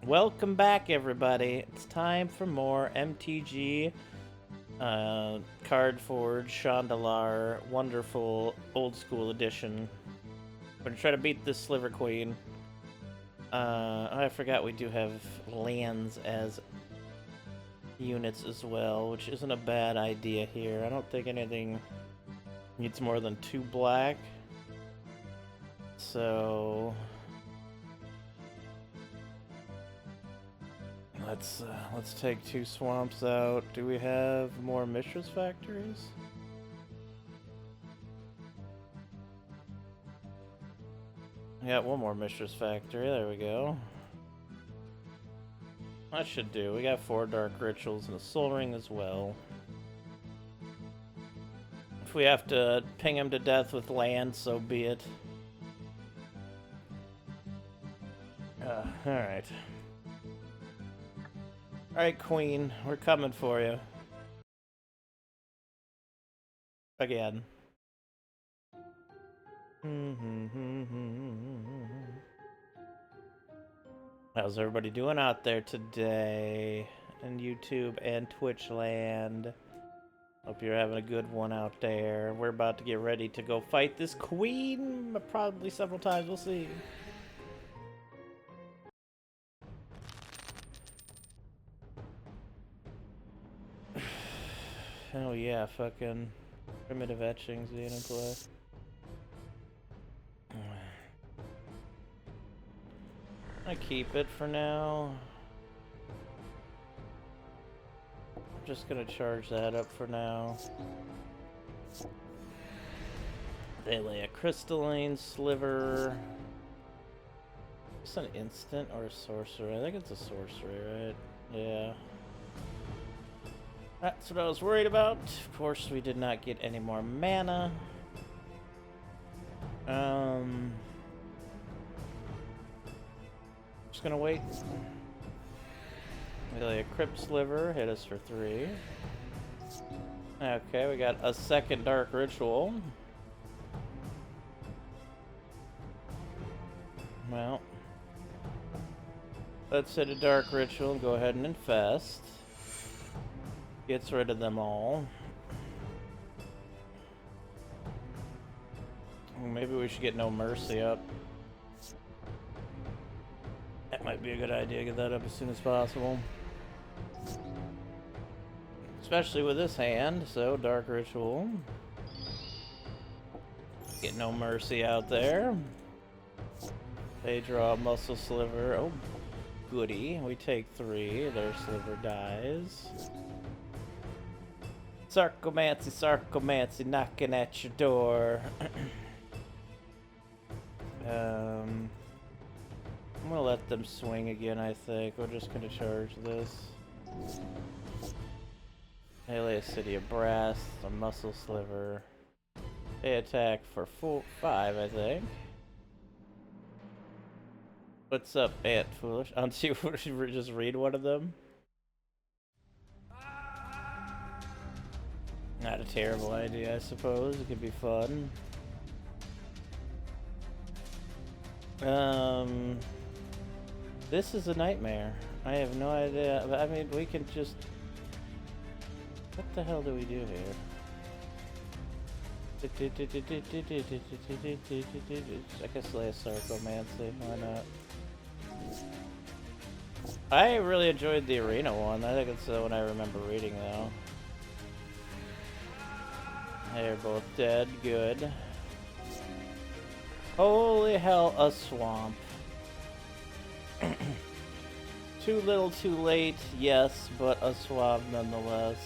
Welcome back, everybody. It's time for more MTG, Card Forge, Chandalar, wonderful old school edition. We're gonna try to beat this Sliver Queen. I forgot we do have lands as units as well, which isn't a bad idea here. I don't think anything needs more than 2 black. So let's take 2 swamps out. Do we have more Mishra's factories? Yeah, one more Mishra's factory. There we go. That should do. We got 4 Dark Rituals and a Soul Ring as well. If we have to ping him to death with land, so be it. Alright. Alright, Queen. We're coming for you. Again. How's everybody doing out there today? In YouTube and Twitch land. Hope you're having a good one out there. We're about to get ready to go fight this queen, probably several times. We'll see. Oh yeah, fucking primitive etchings being in play. I keep it for now. I'm just gonna charge that up for now. They lay a crystalline sliver. It's an instant or a sorcery? I think it's a sorcery, right? Yeah. That's what I was worried about. Of course, we did not get any more mana. Just gonna wait. Really, a Crypt Sliver hit us for 3. Okay, we got a second Dark Ritual. Well, let's hit a Dark Ritual and go ahead and infest. Gets rid of them all. Maybe we should get No Mercy up. That might be a good idea, get that up as soon as possible. Especially with this hand, so Dark Ritual. Get No Mercy out there. They draw a Muscle Sliver. Oh, goody. We take 3, their sliver dies. Sarcomancy, knocking at your door. I'm gonna let them swing again, I think. We're just gonna charge this. They lay a City of Brass, a Muscle Sliver. They attack for 5, I think. What's up, Ant Foolish? Don't you just read one of them? Not a terrible idea, I suppose. It could be fun. This is a nightmare. I have no idea. I mean, we can just... What the hell do we do here? I guess lay a Sarcomancy. Why not? I really enjoyed the arena one. I think it's the one I remember reading, though. They're both dead. Good. Holy hell, a swamp. Too little, too late, yes, but a swamp nonetheless.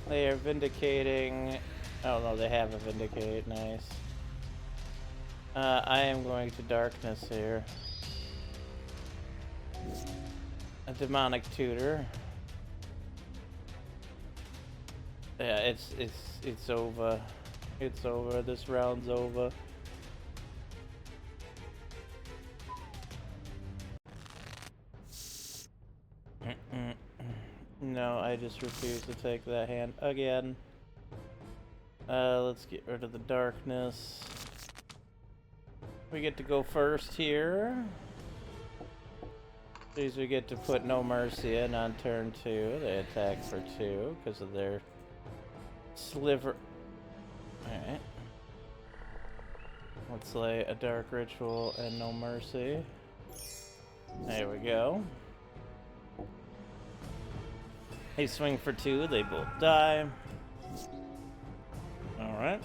They are vindicating. Oh no, they have a vindicate. Nice. I am going to darkness here. A demonic tutor. Yeah, it's over. It's over. This round's over. No, I just refuse to take that hand again. Let's get rid of the darkness. We get to go first here. These we get to put No Mercy in on turn 2. They attack for 2 because of their sliver. Alright. Let's lay a Dark Ritual and No Mercy. There we go. They swing for 2, they both die. Alright.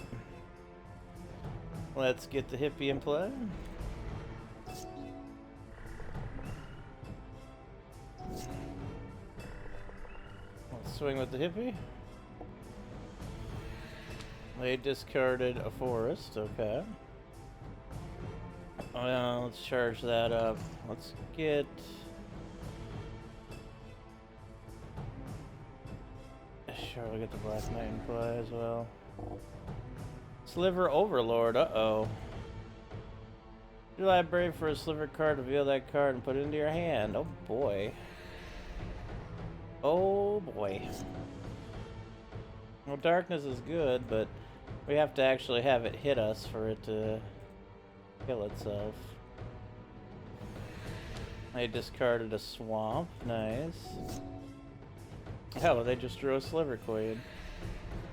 Let's get the hippie in play. Let's swing with the hippie. They discarded a forest, okay. Let's charge that up. Let's get... Sure, we'll get the Black Knight in play as well. Sliver Overlord, uh-oh. Do I brave for a sliver card, reveal that card, and put it into your hand? Oh boy. Oh boy. Well, darkness is good, but we have to actually have it hit us for it to kill itself. They discarded a swamp, nice. Oh, they just drew a Sliver Queen.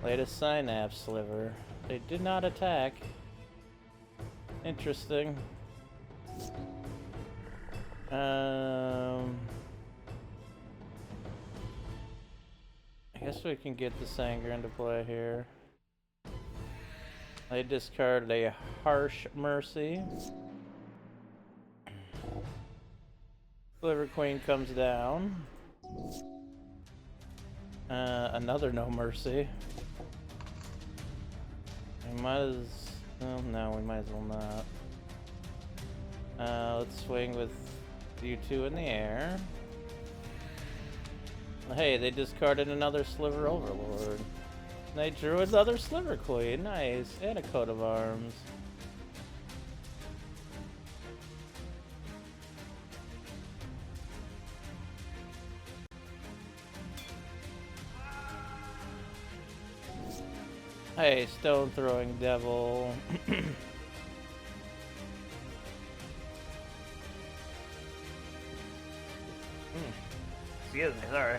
Laid a Synapse Sliver. They did not attack. Interesting. I guess we can get the Sanger into play here. They discarded a Harsh Mercy. Sliver Queen comes down. Another No Mercy. We might as... well, no, we might as well not. Let's swing with you two in the air. Hey, they discarded another Sliver Overlord. They drew another Sliver Queen. Nice. And a coat of arms. Hey, Stone Throwing Devil. Excuse me, sorry.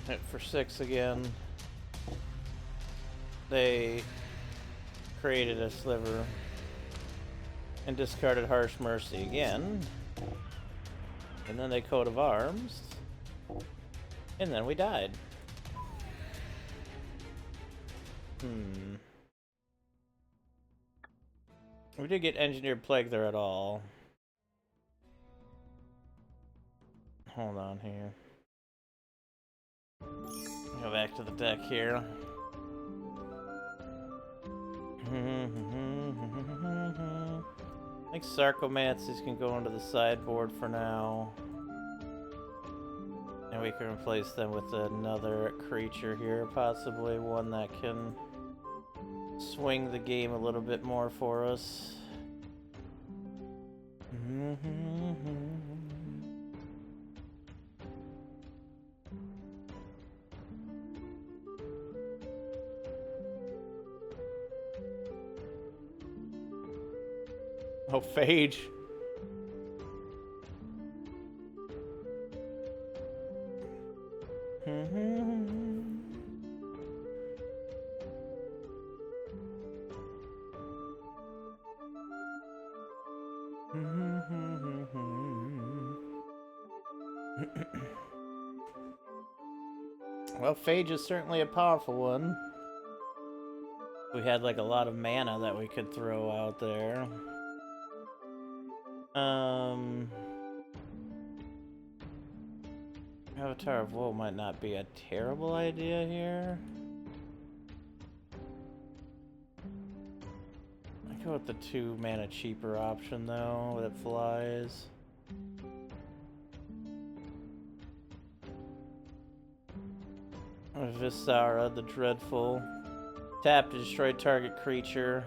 Hit for 6 again. They created a Sliver and discarded Harsh Mercy again. And then they Coat of Arms. And then we died. We did get Engineered Plague there at all. Hold on here. Go back to the deck here. I think Sarcomancies can go into the sideboard for now. And we can replace them with another creature here, possibly one that can swing the game a little bit more for us. Oh, Phage. Well, Phage is certainly a powerful one. We had like a lot of mana that we could throw out there. Avatar of Woe might not be a terrible idea here. I go with the 2 mana cheaper option though, that flies. Visara, the Dreadful. Tap to destroy target creature.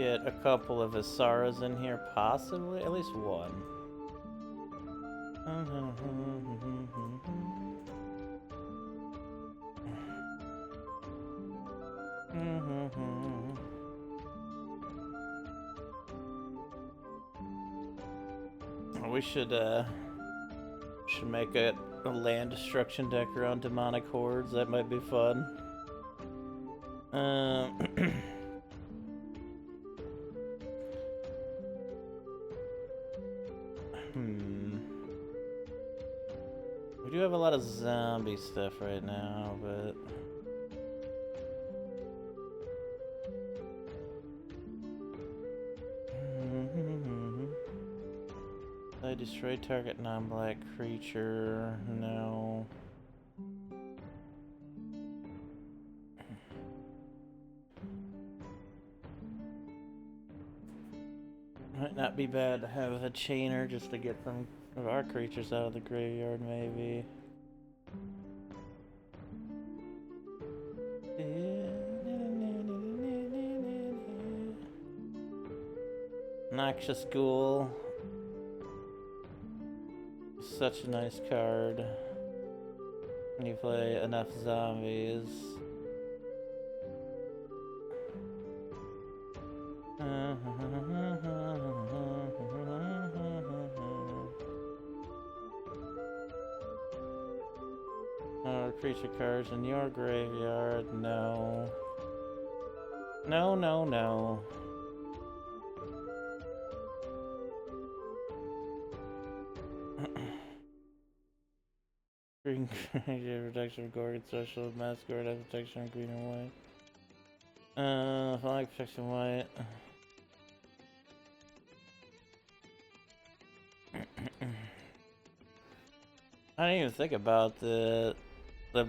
get a couple of Isaras in here, possibly? At least one. We should make a land destruction deck around demonic hordes. That might be fun. We do have a lot of zombie stuff right now, but I destroy target non-black creature. No. Might not be bad to have a chainer just to get some of our creatures out of the graveyard, maybe. Noxious Ghoul. Such a nice card when you play enough zombies. Creature cards in your graveyard. No. No, no, no. Green creature protection of Gorgon special masquerade has protection on green and white. Flag protection white. I didn't even think about the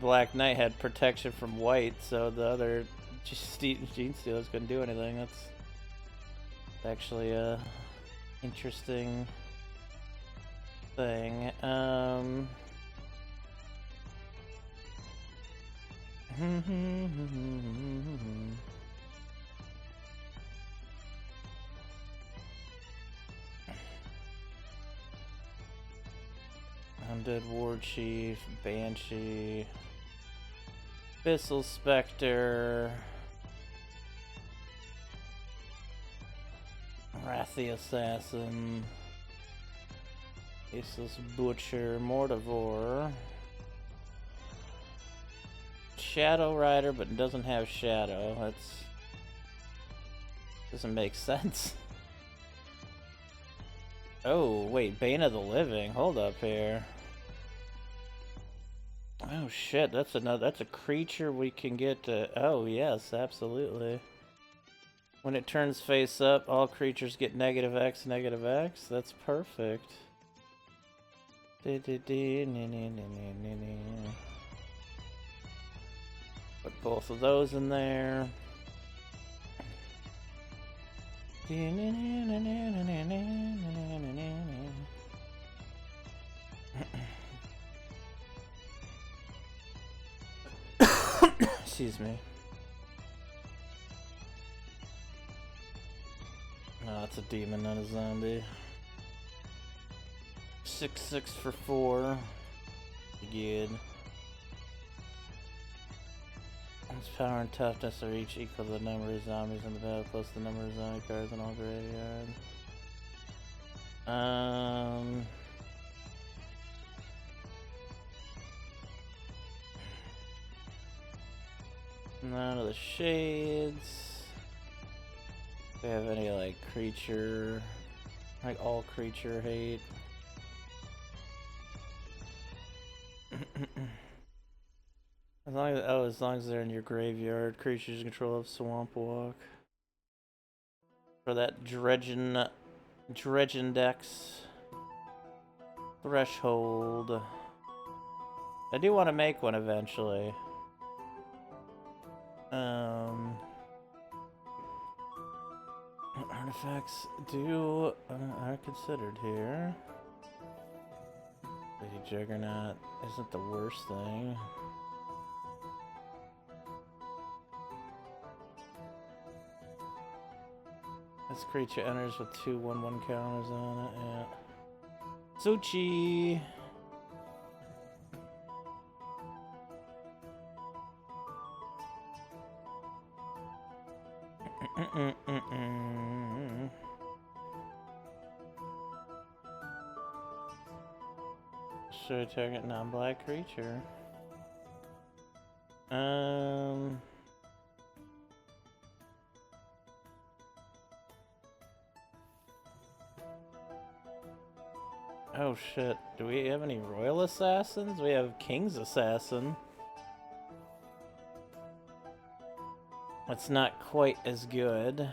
Black Knight had protection from white, so the other Gene Stealers couldn't do anything. That's actually a interesting thing. Undead War Chief, Banshee, Abyssal Spectre, Wrath the Assassin, Aceless Butcher, Mortivore, Shadow Rider, but doesn't have Shadow. That's doesn't make sense. Oh wait, Bane of the Living. Hold up here. Oh shit, that's a creature we can get to. Oh yes, absolutely. When it turns face up, all creatures get -X, -X. That's perfect. Put both of those in there. Excuse me. No, it's a demon, not a zombie. 6/6 for 4. Good. Its power and toughness are each equal to the number of zombies in the battle plus the number of zombie cards in all graveyard. None of the shades. Do we have any like creature, like all creature hate? As long as they're in your graveyard, creatures in control of Swamp Walk. For that Dredgen Dex Threshold. I do want to make one eventually. Artifacts are considered here. Lady Juggernaut isn't the worst thing. This creature enters with 2 1/1 counters on it, yeah. Suchi! Should target non-black creature. Oh shit, do we have any Royal Assassins? We have King's Assassin. It's not quite as good.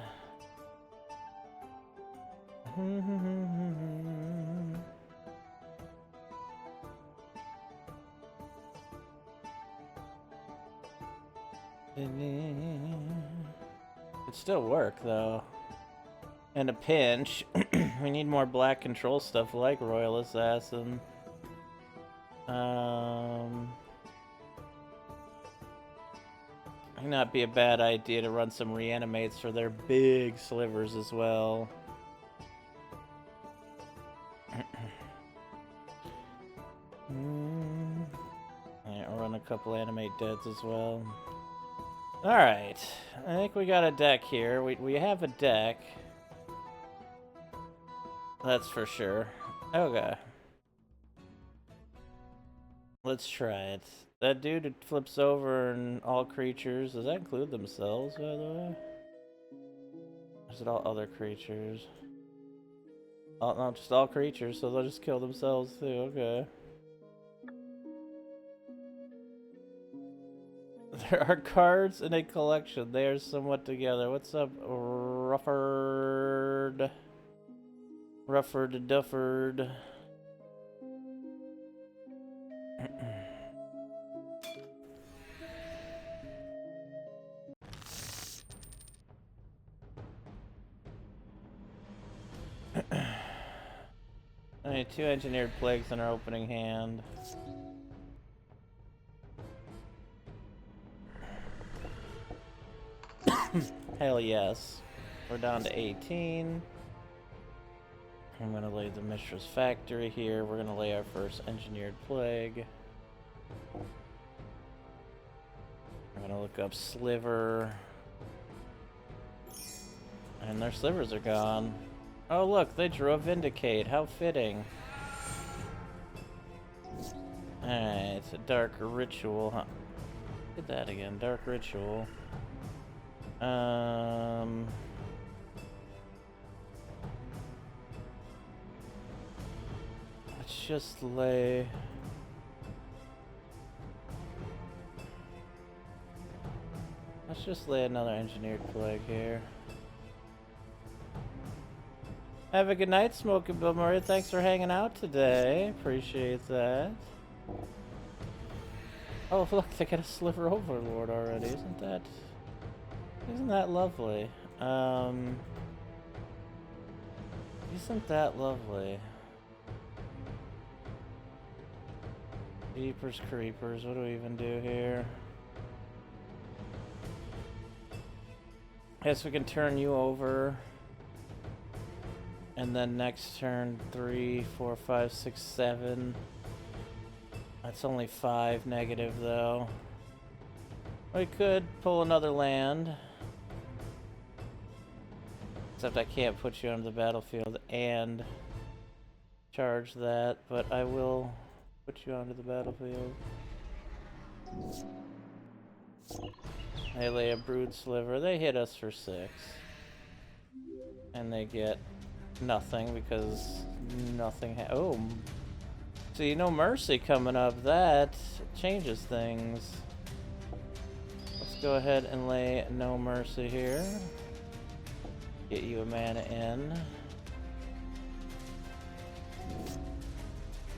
It'd still work though. In a pinch, we need more black control stuff like Royal Assassin. Might not be a bad idea to run some reanimates for their big slivers as well. Yeah, I'll run a couple animate deads as well. Alright, I think we got a deck here. We have a deck. That's for sure. Okay. Let's try it. That dude flips over and all creatures. Does that include themselves, by the way? Or is it all other creatures? Oh, no, just all creatures, so they'll just kill themselves too. Okay. There are cards in a collection. They are somewhat together. What's up, Rufford? Rufford Dufford. I need 2 engineered plagues in our opening hand. Hell yes. We're down to 18. I'm gonna lay the Mishra's Factory here. We're gonna lay our first engineered plague. I'm gonna look up Sliver. And their slivers are gone. Oh look, they drew a Vindicate. How fitting. Alright, it's a Dark Ritual, huh? Did that again, Dark Ritual. Let's just lay... Let's just lay another engineered plague here. Have a good night, Smoking Bill Murray. Thanks for hanging out today. Appreciate that. Oh, look, they got a Sliver Overlord already. Isn't that lovely? Isn't that lovely? Jeepers creepers, what do we even do here? Guess we can turn you over. And then next turn, 3, 4, 5, 6, 7. That's only 5 negative though. We could pull another land. Except I can't put you onto the battlefield and charge that, but I will put you onto the battlefield. They lay a Brood Sliver. They hit us for 6. And they get nothing because nothing oh. See, no mercy coming up. That changes things. Let's go ahead and lay no mercy here. Get you a mana in.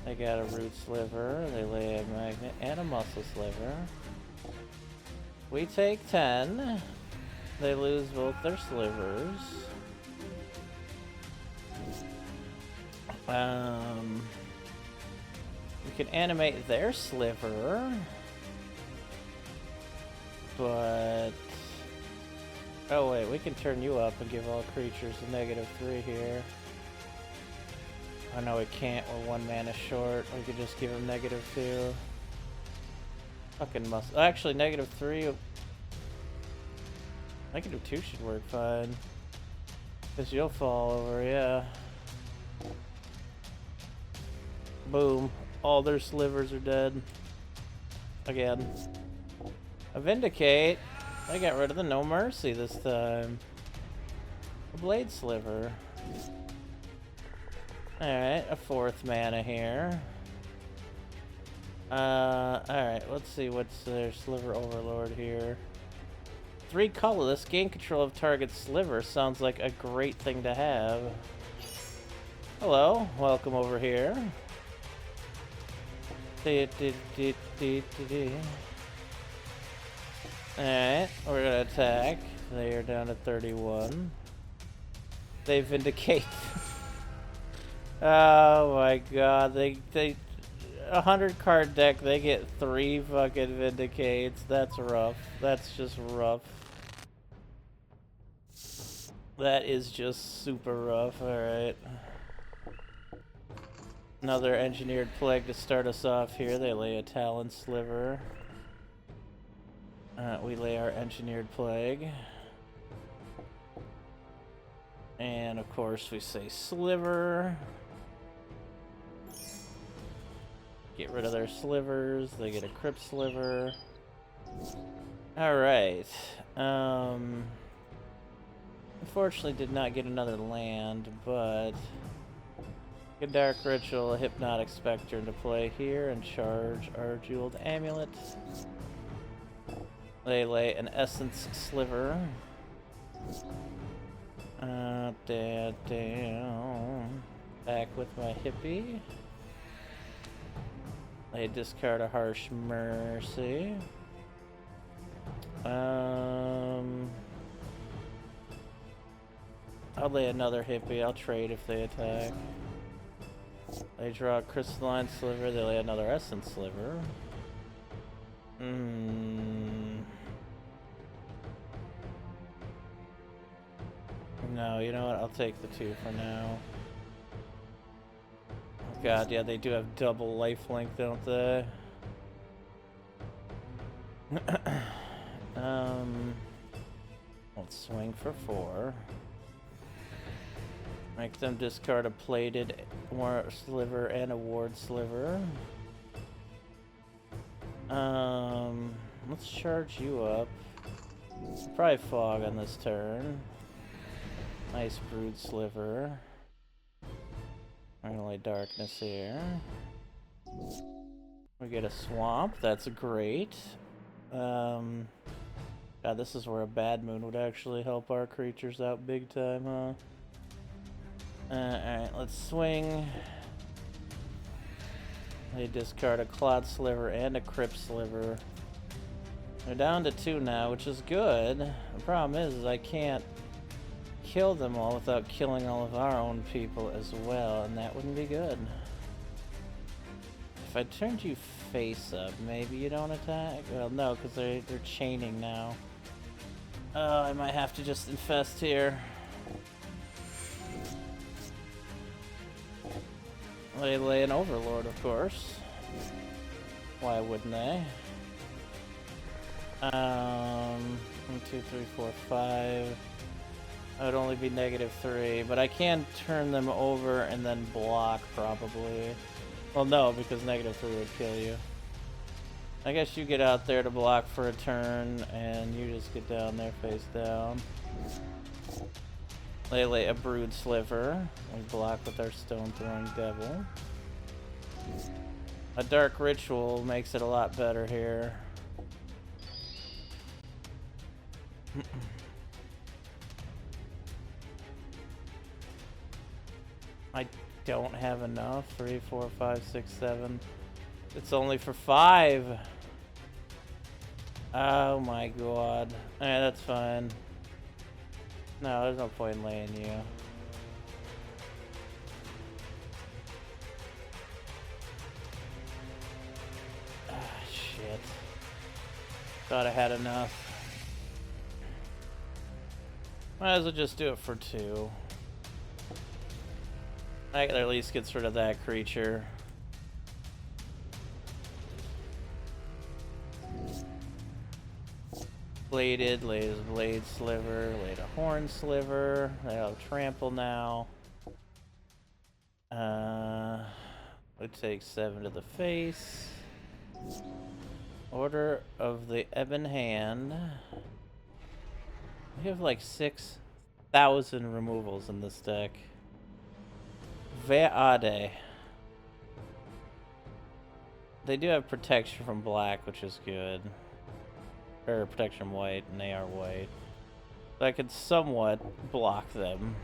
They got a Root Sliver. They lay a Magnet and a Muscle Sliver. We take 10. They lose both their slivers. We can animate their sliver, but Oh wait, we can turn you up and give all creatures a -3 here. Oh no, we can't. We're 1 mana short. We could just give them -2. Fucking must. Actually, -3. -2 should work fine. Because you'll fall over, yeah. Boom. All their slivers are dead. Again. A Vindicate. I got rid of the No Mercy this time. A Blade Sliver. Alright, a 4th mana here. Alright, let's see what's their Sliver Overlord here. 3 colorless, gain control of target sliver. Sounds like a great thing to have. Hello, welcome over here. Alright, we're gonna attack. They are down to 31. They Vindicate. Oh my god, they 100 card deck, they get 3 fucking Vindicates. That's rough. That's just rough. That is just super rough. Alright. Another Engineered Plague to start us off here. They lay a Talon Sliver. We lay our Engineered Plague. And of course we say Sliver. Get rid of their slivers. They get a Crypt Sliver. Alright. Unfortunately did not get another land, but a Dark Ritual, a Hypnotic Spectre into play here and charge our Jeweled Amulet. They lay an Essence Sliver. Back with my Hippie. They discard a Harsh Mercy. I'll lay another Hippie. I'll trade if they attack. They draw a Crystalline Sliver. They lay another Essence Sliver. No, you know what? I'll take the 2 for now. Oh god, yeah, they do have double lifelink, don't they? Let's swing for 4. Make them discard a Plated Sliver and a Ward Sliver. Let's charge you up. Probably Fog on this turn. Nice Brood Sliver. I'm gonna lay Darkness here. We get a Swamp, that's great. God, this is where a Bad Moon would actually help our creatures out big time, huh? Alright, let's swing. They discard a Clod Sliver and a Crypt Sliver. They're down to 2 now, which is good. The problem is I can't kill them all without killing all of our own people as well, and that wouldn't be good. If I turned you face up, maybe you don't attack? Well, no, because they're chaining now. Oh, I might have to just infest here. They lay an Overlord, of course. Why wouldn't they? 1, 2, 3, 4, 5. That would only be -3, but I can turn them over and then block, probably. Well, no, because -3 would kill you. I guess you get out there to block for a turn, and you just get down there face down. They lay a Brood Sliver. We block with our Stone Throwing Devil. A Dark Ritual makes it a lot better here. I don't have enough. 3, 4, 5, 6, 7. It's only for 5. Oh my god. Alright, that's fine. No, there's no point in laying you. Ah, shit. Thought I had enough. Might as well just do it for 2. That at least gets rid of that creature. Bladed, laid a blade sliver, laid a horn sliver. They have trample now. Would take 7 to the face. Order of the Ebon Hand. We have like 6,000 removals in this deck. Veade. They do have protection from black, which is good. Or protection from white, and they are white. So I could somewhat block them.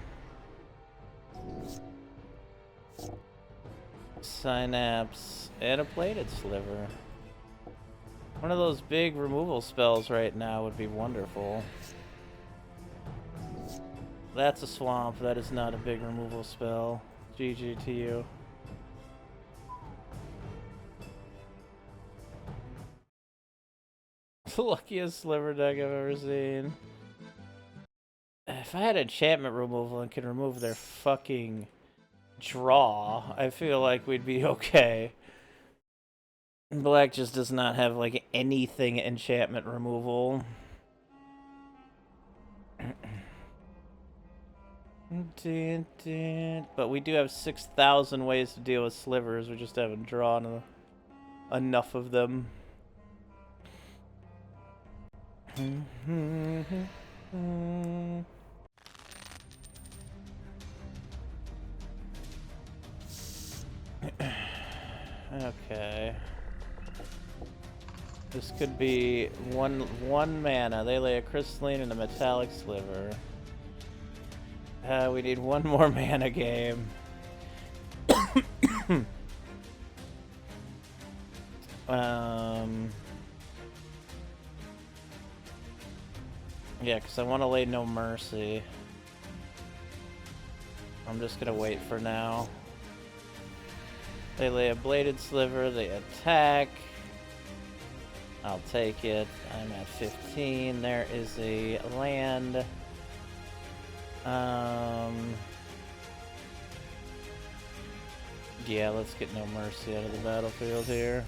Synapse and a plated sliver. One of those big removal spells right now would be wonderful. That's a swamp. That is not a big removal spell. GG to you. The luckiest sliver deck I've ever seen. If I had enchantment removal and could remove their fucking draw, I feel like we'd be okay. Black just does not have like anything enchantment removal. But we do have 6,000 ways to deal with slivers. We just haven't drawn enough of them. Okay. This could be one mana. They lay a crystalline and a metallic sliver. We need one more mana game. Yeah, because I want to lay No Mercy. I'm just gonna wait for now. They lay a bladed sliver, they attack. I'll take it. I'm at 15. There is a land. Yeah, let's get No Mercy out of the battlefield here.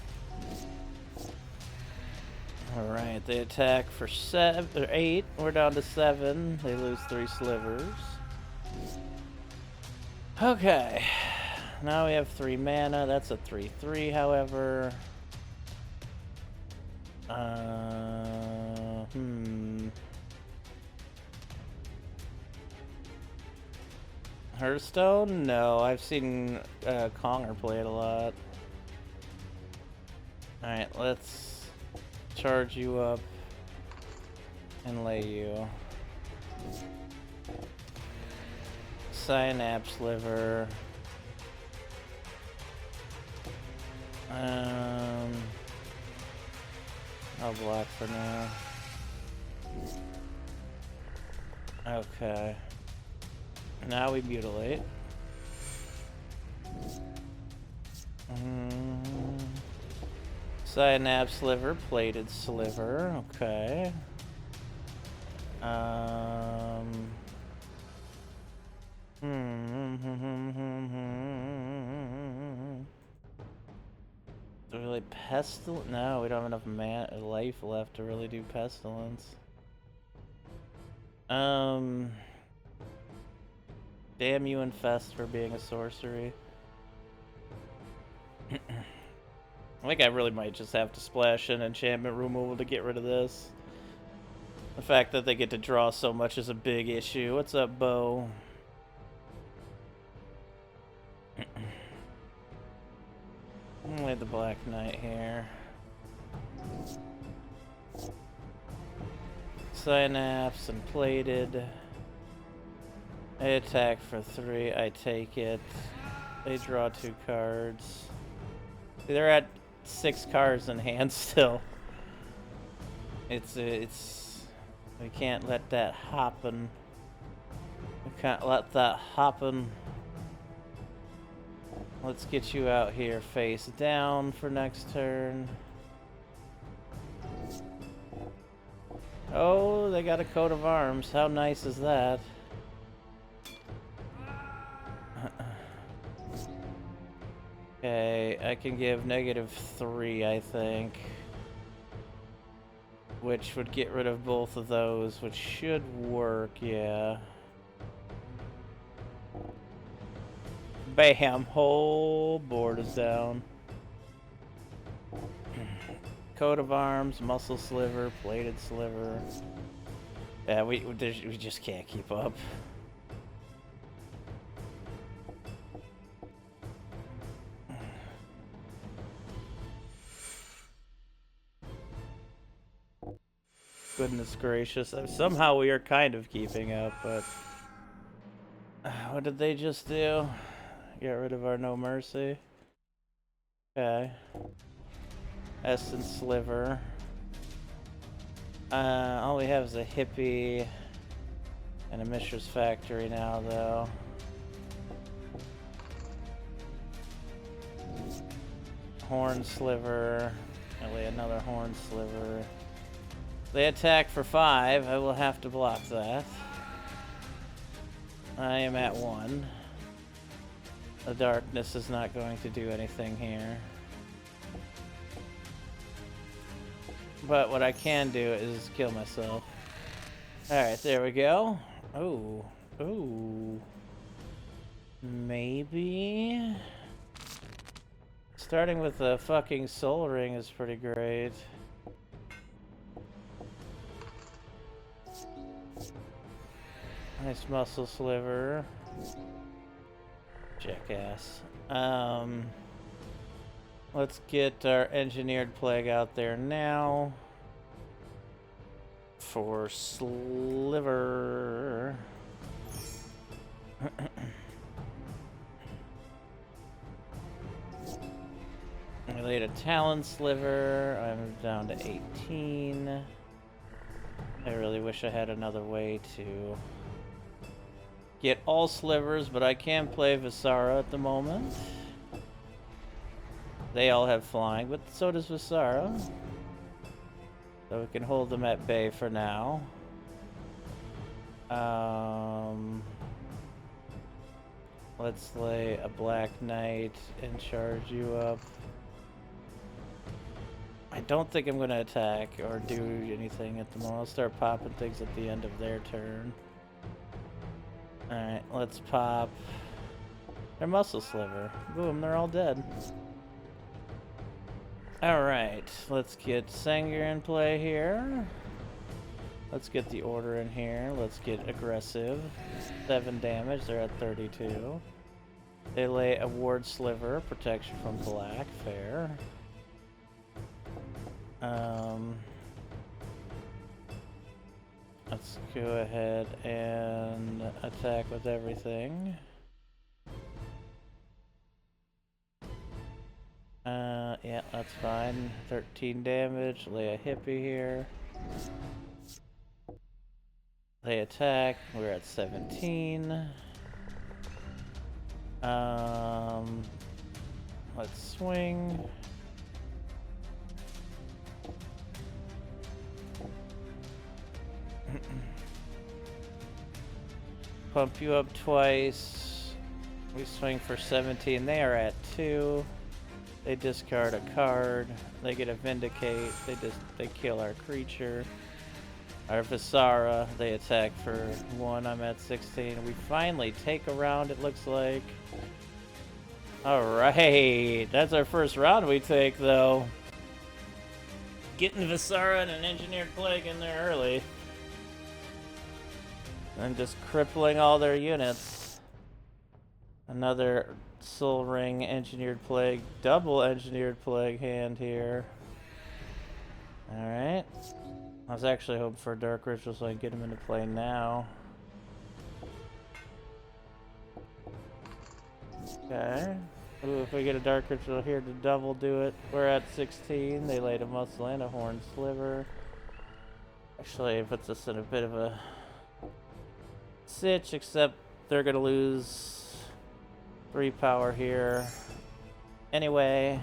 Alright, they attack for 7 or 8. We're down to 7. They lose 3 slivers. Okay. Now we have 3 mana. That's a 3/3, however. Hearthstone? No, I've seen Conger play it a lot. Alright, let's charge you up and lay you. Synapse Sliver. I'll block for now. Okay. Now we mutilate. Synapse Sliver, plated sliver. Okay. Really pestilence? No, we don't have enough life left to really do pestilence. Damn you, Infest, for being a sorcery. I think I really might just have to splash in enchantment removal to get rid of this. The fact that they get to draw so much is a big issue. What's up, Bo? Lay the Black Knight here. Synapse and plated. They attack for 3. I take it. They draw 2 cards. They're at 6 cards in hand still. We can't let that happen. We can't let that happen. Let's get you out here face down for next turn. Oh, they got a coat of arms. How nice is that? Okay, I can give -3, I think. Which would get rid of both of those, which should work, yeah. Bam! Whole board is down. Coat of arms, muscle sliver, plated sliver. Yeah, we just can't keep up. Goodness gracious. Somehow we are kind of keeping up, but... what did they just do? Get rid of our No Mercy. Okay. Essence Sliver. All we have is a Hippie and a Mishra's Factory now, though. Horn Sliver. Really, another Horn Sliver. They attack for 5. I will have to block that. I am at 1. The darkness is not going to do anything here. But what I can do is kill myself. Alright, there we go. Oh. Ooh. Maybe? Starting with a fucking Soul Ring is pretty great. Nice muscle sliver. Jackass. Let's get our engineered plague out there now. For sliver. I laid a Talon Sliver. I'm down to 18. I really wish I had another way to get all slivers, but I can play Visara at the moment. They all have flying, but so does Visara. So we can hold them at bay for now. Let's lay a Black Knight and charge you up. I don't think I'm going to attack or do anything at the moment. I'll start popping things at the end of their turn. Alright, let's pop their muscle sliver. Boom, they're all dead. Alright, let's get Sengir in play here. Let's get the order in here. Let's get aggressive. 7 damage, they're at 32. They lay a ward sliver, protection from black, fair. Let's go ahead and attack with everything. Yeah, that's fine. 13 damage, lay a hippie here. They attack, we're at 17. Let's swing. Pump you up twice. We swing for 17. They are at 2. They discard a card. They get a Vindicate. They kill our creature. Our Visara, they attack for 1. I'm at 16. We finally take a round, it looks like. Alright, that's our first round we take, though. Getting Visara and an Engineered Plague in there early. And just crippling all their units. Another Soul Ring Engineered Plague, double Engineered Plague hand here. Alright. I was actually hoping for a Dark Ritual so I can get him into play now. Okay. Ooh, if we get a Dark Ritual here to double do it, we're at 16. They laid a Muscle and a Horn Sliver. Actually, it puts us in a bit of a sitch, except they're gonna lose 3 power here. Anyway.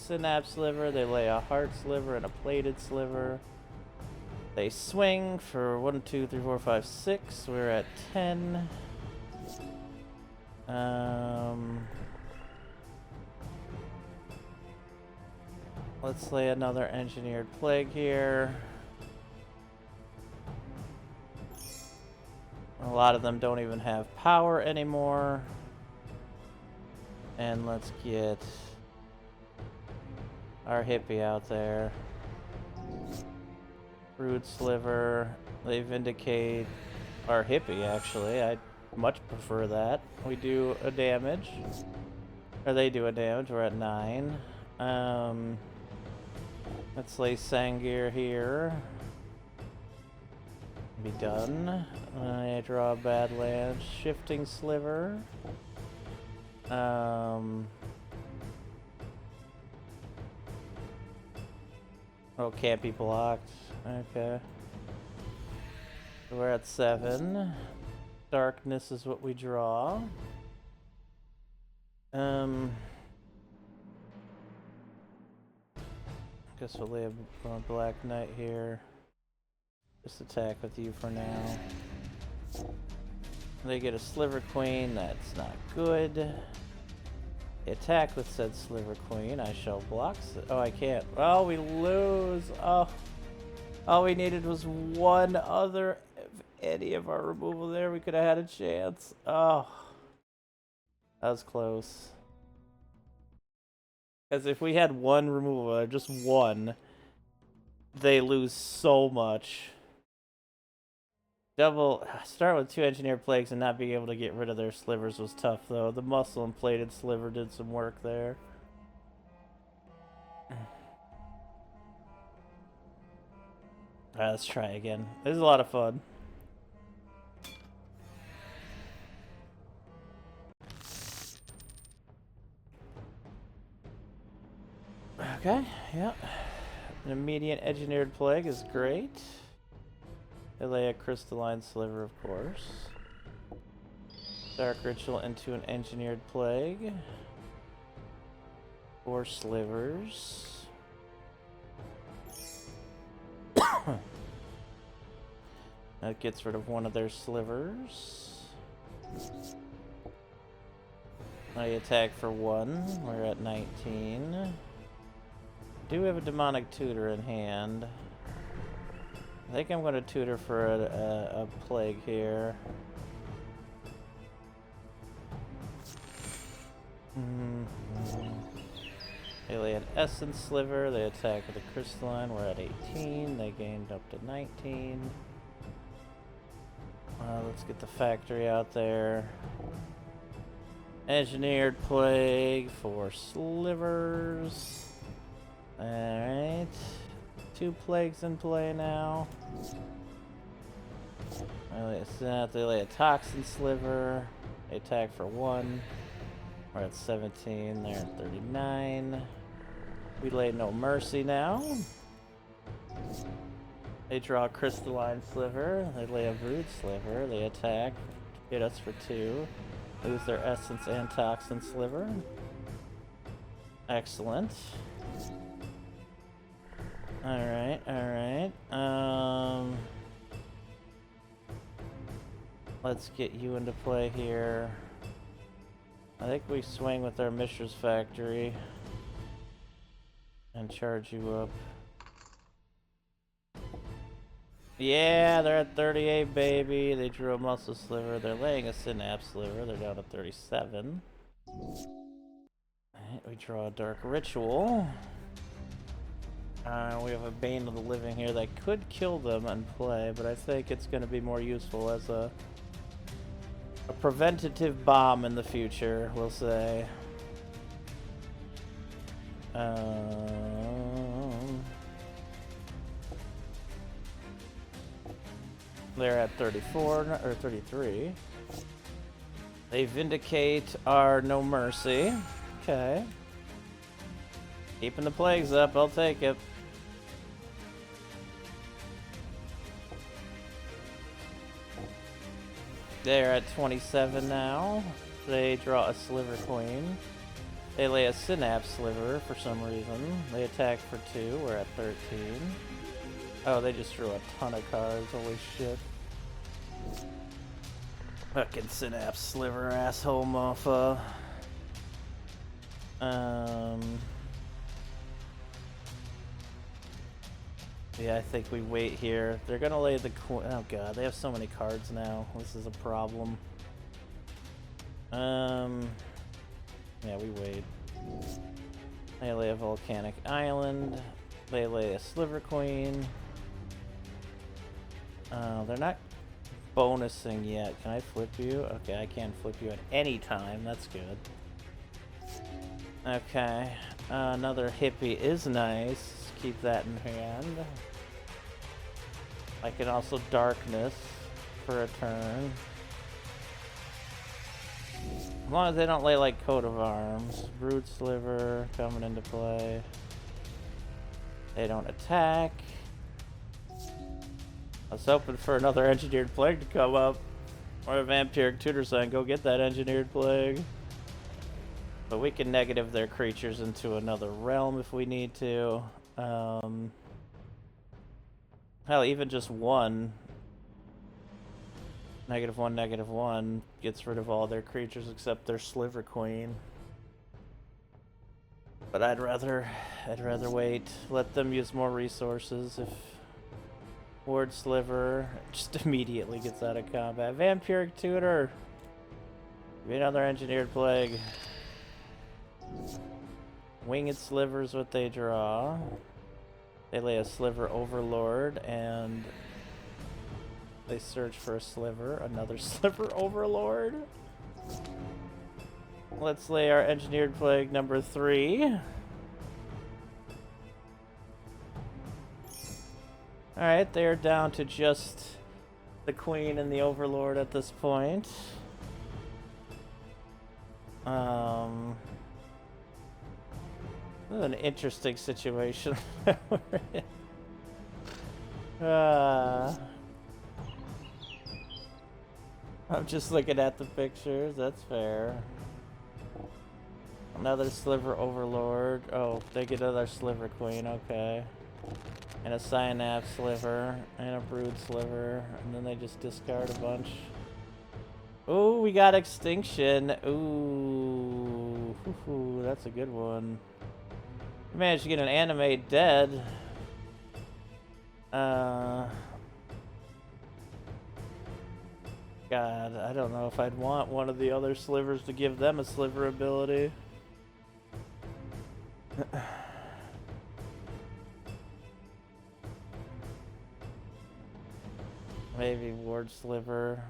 synapse sliver. They lay a heart sliver and a plated sliver. They swing for 1, 2, 3, 4, 5, 6. We're at 10. Let's lay another engineered plague here. A lot of them don't even have power anymore. And let's get our hippie out there. Brood sliver. They vindicate our hippie, actually. I much prefer that. We do a damage. Or they do a damage. We're at 9. Let's lay Sangir here. Be done. I draw a Badlands. Shifting sliver. Oh, can't be blocked. Okay. We're at 7. Darkness is what we draw. Guess we'll lay a Black Knight here. Just attack with you for now. They get a Sliver Queen. That's not good. They attack with said Sliver Queen. I shall block. Oh, I can't. Oh, we lose. Oh. All we needed was one other. If any of our removal there, we could have had a chance. Oh. That was close. Because if we had one removal, just one, they lose so much. Start with 2 engineered plagues and not being able to get rid of their slivers was tough, though. The muscle and plated sliver did some work there. Alright, let's try again. This is a lot of fun. Okay, yep. An immediate engineered plague is great. They lay a crystalline sliver, of course. Dark ritual into an engineered plague. 4 slivers. That gets rid of one of their slivers. I attack for 1. We're at 19. Do have a demonic tutor in hand. I think I'm going to tutor for a plague here. They lay an essence sliver. They attack with a crystalline. We're at 18. They gained up to 19. Let's get the factory out there. Engineered plague, 4 slivers. Alright. 2 plagues in play now. They lay a toxin sliver. They attack for 1. We're at 17. They're at 39. We lay no mercy now. They draw a crystalline sliver. They lay a brood sliver. They attack. Hit us for 2. Lose their essence and toxin sliver. Excellent. Alright, alright. Let's get you into play here. I think we swing with our Mishra's Factory and charge you up. Yeah, they're at 38, baby. They drew a muscle sliver. They're laying a synapse sliver. They're down to 37. Alright, we draw a dark ritual. We have a Bane of the Living here that could kill them and play, but I think it's going to be more useful as a preventative bomb in the future, we'll say. They're at 34, or 33. They vindicate our no mercy. Okay. Keeping the plagues up, I'll take it. They're at 27 now. They draw a Sliver Queen. They lay a Synapse Sliver for some reason. They attack for 2. We're at 13. Oh, they just drew a ton of cards. Holy shit. Fucking Synapse Sliver, asshole moffa. Yeah, I think we wait here. They're gonna lay the queen. Oh god, they have so many cards now. This is a problem. Yeah, we wait. They lay a Volcanic Island. They lay a Sliver Queen. They're not bonusing yet. Can I flip you? Okay, I can flip you at any time. That's good. Okay. Another hippie is nice. Keep that in hand. I can also darkness for a turn. As long as they don't lay like Coat of Arms. Brood Sliver coming into play. They don't attack. I was hoping for another Engineered Plague to come up. Or a Vampiric Tutor Sign. Go get that Engineered Plague. But we can negative their creatures into another realm if we need to. Hell, even just one. -1, -1 gets rid of all their creatures except their Sliver Queen. But I'd rather wait. Let them use more resources. If Ward Sliver just immediately gets out of combat. Vampiric Tutor! Give me another Engineered Plague. Winged Sliver's what they draw. They lay a Sliver Overlord and they search for a Sliver. Another Sliver Overlord. Let's lay our Engineered Plague number 3. Alright, they are down to just the Queen and the Overlord at this point. This is an interesting situation. I'm just looking at the pictures, that's fair. Another Sliver Overlord. Oh, they get another Sliver Queen, okay. And a Synapse Sliver, and a Brood Sliver, and then they just discard a bunch. Ooh, we got Extinction. Ooh, that's a good one. We managed to get an Animate Dead. God, I don't know if I'd want one of the other Slivers to give them a Sliver ability. Maybe Ward Sliver.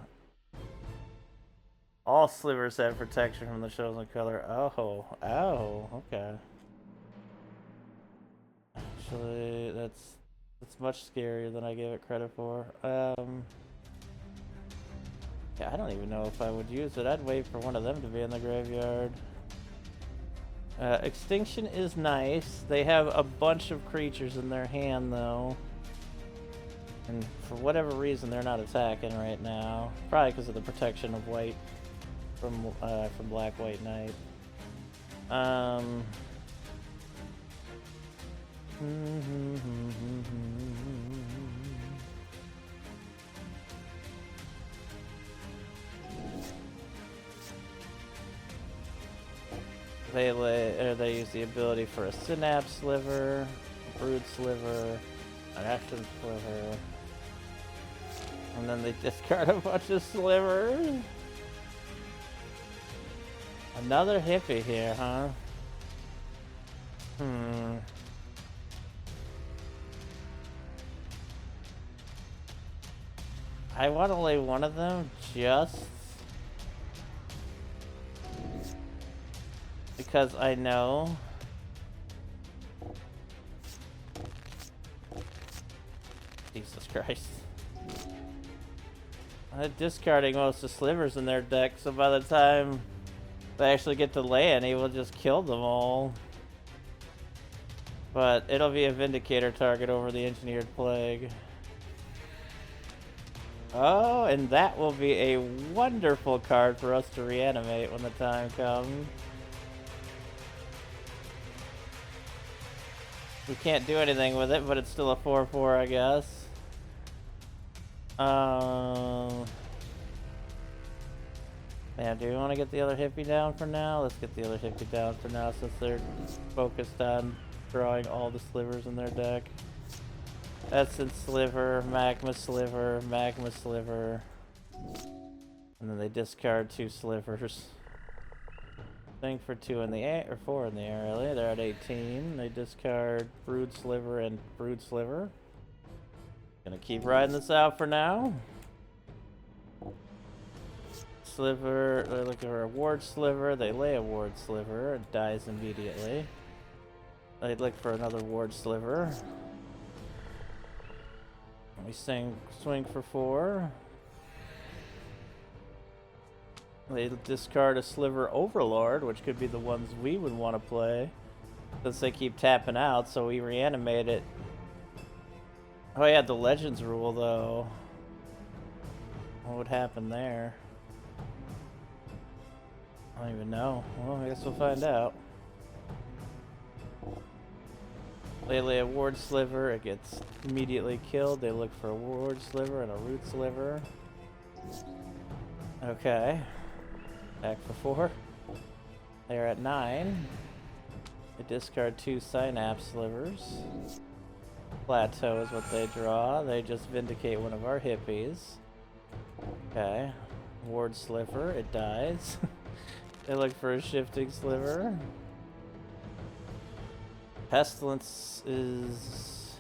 All Slivers have protection from the chosen color. Oh, okay. Actually, that's much scarier than I gave it credit for. Yeah, I don't even know if I would use it. I'd wait for one of them to be in the graveyard. Extinction is nice. They have a bunch of creatures in their hand, though. And for whatever reason, they're not attacking right now. Probably because of the protection of white from Black White Knight. They use the ability for a Synapse Sliver, a Brood Sliver, an Action Sliver, and then they discard a bunch of Slivers. Another hippie here, huh? I want to lay one of them just because I know Jesus Christ. I'm discarding most of the Slivers in their deck, so by the time they actually get to lay any, we'll just kill them all. But it'll be a Vindicator target over the Engineered Plague. Oh, and that will be a wonderful card for us to reanimate when the time comes. We can't do anything with it, but it's still a 4/4, I guess. Man, do we want to get the other hippie down for now? Let's get the other hippie down for now since they're focused on drawing all the slivers in their deck. Essence Sliver, Magma Sliver, Magma Sliver. And then they discard 2 slivers. Thing for 2 in the air, or 4 in the air, really. They're at 18. They discard Brood Sliver and Brood Sliver. Gonna keep riding this out for now. Sliver, they're looking for a Ward Sliver. They lay a Ward Sliver. It dies immediately. They look for another Ward Sliver. We swing for 4. They discard a Sliver Overlord, which could be the ones we would want to play. Since they keep tapping out, so we reanimate it. Oh yeah, the Legends rule though. What would happen there? I don't even know. Well, I guess we'll find out. They lay a Ward Sliver, it gets immediately killed. They look for a Ward Sliver and a Root Sliver. Okay. Back for 4. They're at 9. They discard 2 Synapse Slivers. Plateau is what they draw. They just vindicate one of our hippies. Okay. Ward Sliver, it dies. They look for a Shifting Sliver. Pestilence is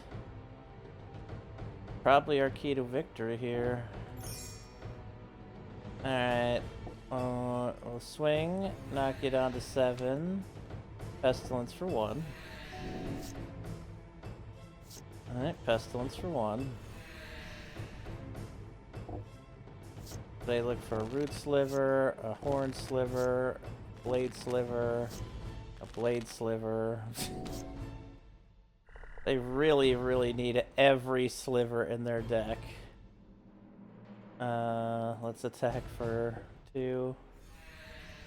probably our key to victory here. Alright. We'll swing, knock it down to 7. Pestilence for 1. Alright, Pestilence for 1. They look for a Root Sliver, a Horn Sliver, a Blade Sliver, a Blade Sliver. They really, really need every sliver in their deck. Let's attack for 2.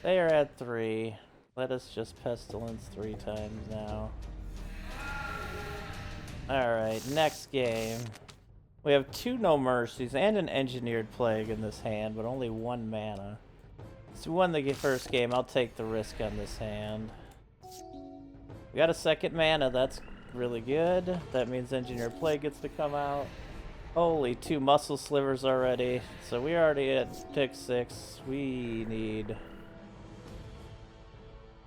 They are at 3. Let us just Pestilence 3 times now. Alright, next game. We have 2 No Mercies and an Engineered Plague in this hand, but only 1 mana. So we won the first game. I'll take the risk on this hand. We got a 2nd mana. That's really good. That means Engineered Plague gets to come out. Holy, 2 Muscle Slivers already. So we're already at pick 6. We need...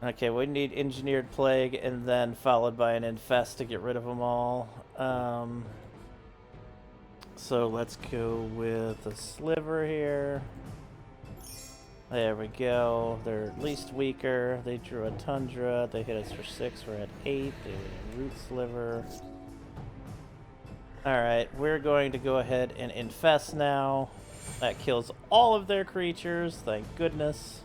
Okay, we need Engineered Plague and then followed by an Infest to get rid of them all. So let's go with a Sliver here. There we go. They're at least weaker. They drew a Tundra. They hit us for 6. We're at 8. They hit a Root Sliver. Alright, we're going to go ahead and Infest now. That kills all of their creatures. Thank goodness.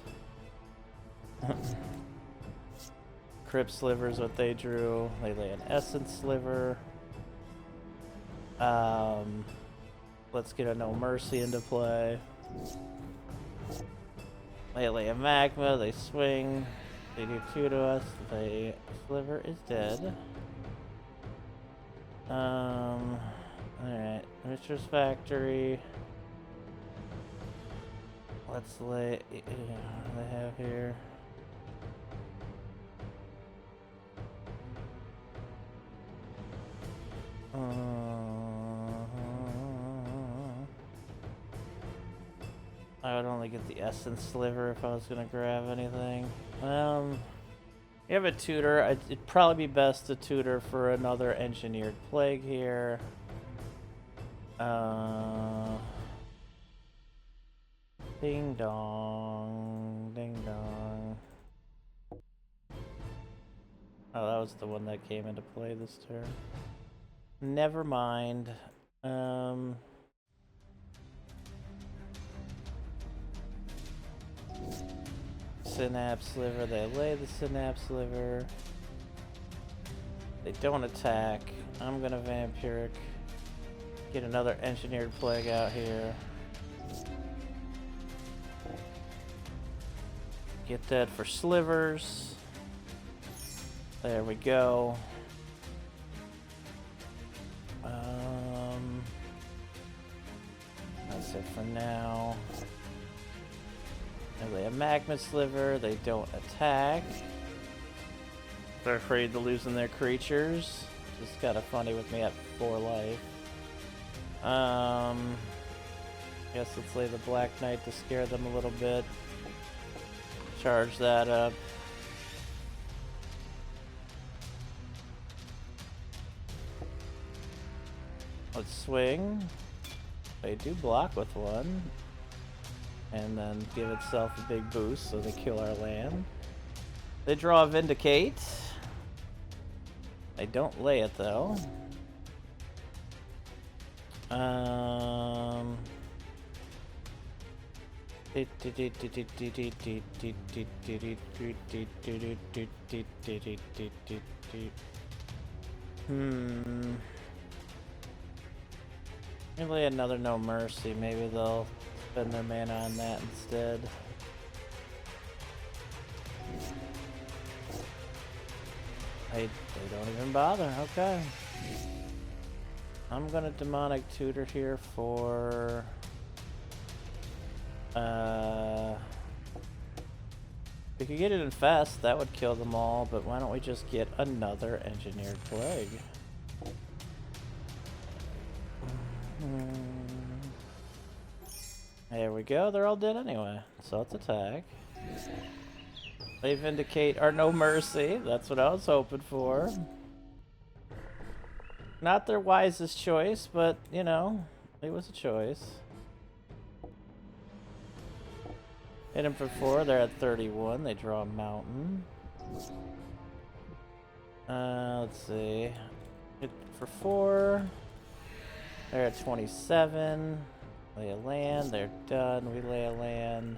Crypt Sliver is what they drew. They lay an Essence Sliver. Let's get a No Mercy into play. They lay a Magma, they swing, they do 2 to us, the Sliver is dead. Alright, Witcher's Factory. Let's lay, what do they have here? I would only get the Essence Sliver if I was gonna grab anything. You have a tutor. It'd probably be best to tutor for another Engineered Plague here. Ding dong, ding dong. Oh, that was the one that came into play this turn. Never mind. Synapse Sliver, they lay the Synapse Sliver. They don't attack. I'm gonna Vampiric. Get another Engineered Plague out here. Get that for slivers. There we go. for now. I lay a magma sliver. They don't attack. They're afraid of losing their creatures. It's kind of funny with me at 4 life. Guess let's lay the Black Knight to scare them a little bit. Charge that up. Let's swing. They do block with one. And then give itself a big boost so they kill our land. They draw a Vindicate. They don't lay it though. Maybe another No Mercy. Maybe they'll spend their mana on that instead. They don't even bother. Okay. I'm gonna Demonic Tutor here for we could get it Infest, that would kill them all, but why don't we just get another Engineered Plague? There we go, they're all dead anyway. So let's attack. They Vindicate our No Mercy, that's what I was hoping for. Not their wisest choice, but, you know, it was a choice. Hit them for 4, they're at 31, they draw a mountain. Let's see. Hit for 4, they're at 27. Lay a land, they're done, we lay a land.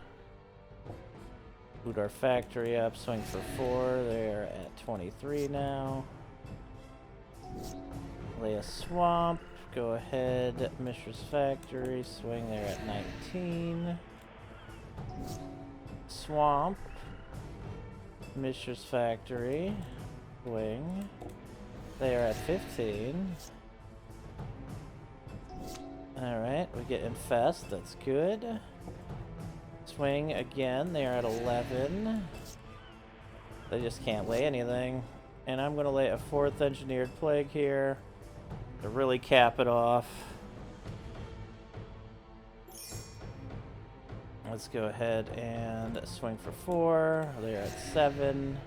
Boot our factory up, swing for 4, they're at 23 now. Lay a swamp, go ahead, Mishra's Factory, swing there at 19. Swamp, Mishra's Factory, swing, they are at 15. Alright, we get Infest, that's good. Swing again, they are at 11. They just can't lay anything. And I'm going to lay a 4th Engineered Plague here to really cap it off. Let's go ahead and swing for 4. They're at 7.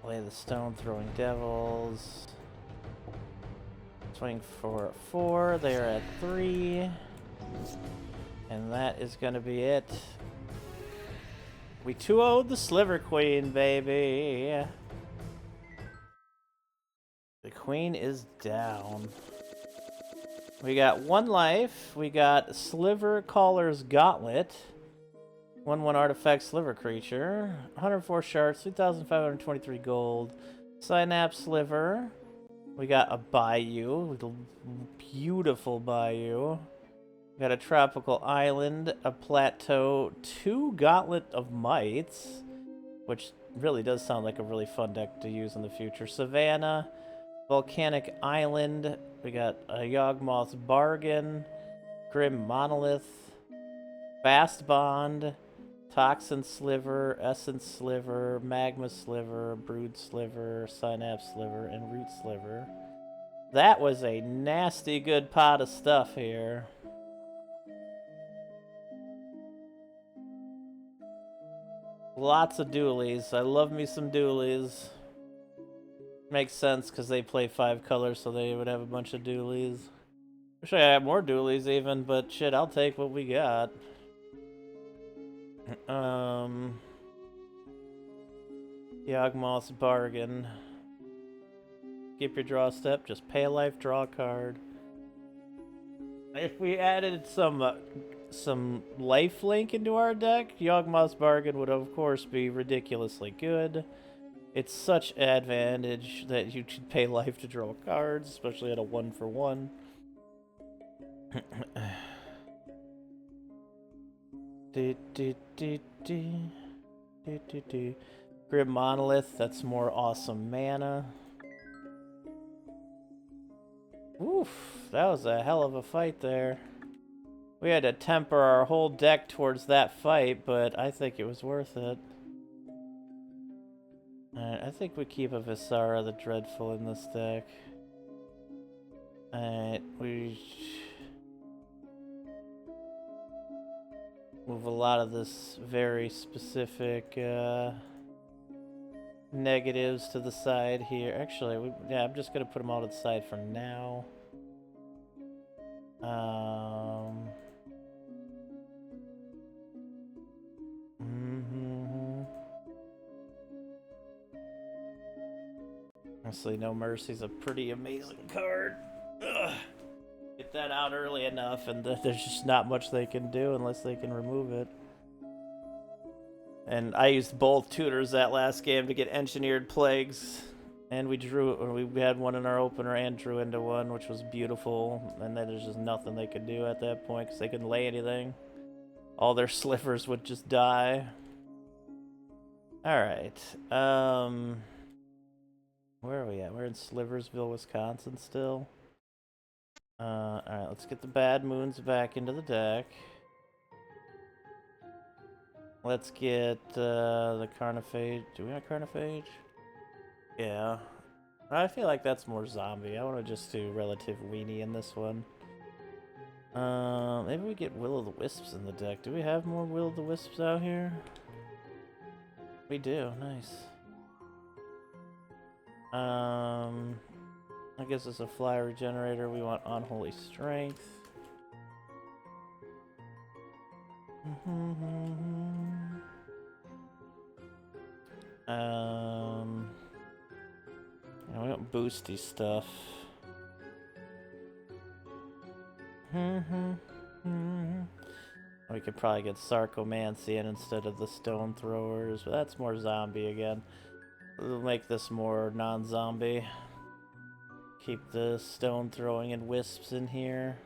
Lay the Stone Throwing Devils. Swing for 4. They are at 3. And that is going to be it. We 2-0'd the Sliver Queen, baby. The Queen is down. We got 1 life. We got Sliver Caller's Gauntlet. 1/1 artifact Sliver creature. 104 shards, 3,523 gold. Synapse Sliver. We got a Bayou. Beautiful Bayou. We got a Tropical Island, a Plateau, 2 Gauntlet of Mites, which really does sound like a really fun deck to use in the future. Savannah, Volcanic Island, we got a Yawgmoth's Bargain, Grim Monolith, Fast Bond, Toxin Sliver, Essence Sliver, Magma Sliver, Brood Sliver, Synapse Sliver, and Root Sliver. That was a nasty good pot of stuff here. Lots of dualies. I love me some dualies. Makes sense because they play 5 colors, so they would have a bunch of dualies. Wish I had more dualies even, but shit, I'll take what we got. Yawgmoth's Bargain. Skip your draw step, just pay a life, draw a card. If we added some lifelink into our deck, Yawgmoth's Bargain would of course be ridiculously good. It's such an advantage that you should pay life to draw cards, especially at a 1-for-1. Grim Monolith, that's more awesome mana. Ooh, Oof, that was a hell of a fight there. We had to temper our whole deck towards that fight, but I think it was worth it. Alright, I think we keep a Visara the Dreadful in this deck. Alright, we move a lot of this very specific negatives to the side here. Actually, yeah, I'm just gonna put them all to the side for now. Honestly, No Mercy's a pretty amazing card. Ugh. Get that out early enough, and there's just not much they can do unless they can remove it. And I used both tutors that last game to get Engineered Plagues, and we had one in our opener and drew into one, which was beautiful. And then there's just nothing they could do at that point because they couldn't lay anything. All their slivers would just die. All right. Where are we at? We're in Sliversville, Wisconsin still. Alright, let's get the Bad Moons back into the deck. Let's get the Carnophage. Do we have Carnophage? Yeah. I feel like that's more zombie. I want to just do Relative Weenie in this one. Maybe we get Will-o'-the-Wisps in the deck. Do we have more Will-o'-the-Wisps out here? We do. Nice. I guess it's a fly regenerator. We want Unholy Strength. Yeah, we want boosty stuff. We could probably get Sarcomancy in instead of the Stone Throwers, but that's more zombie again. We'll make this more non-zombie. Keep the Stone Throwing and Wisps in here.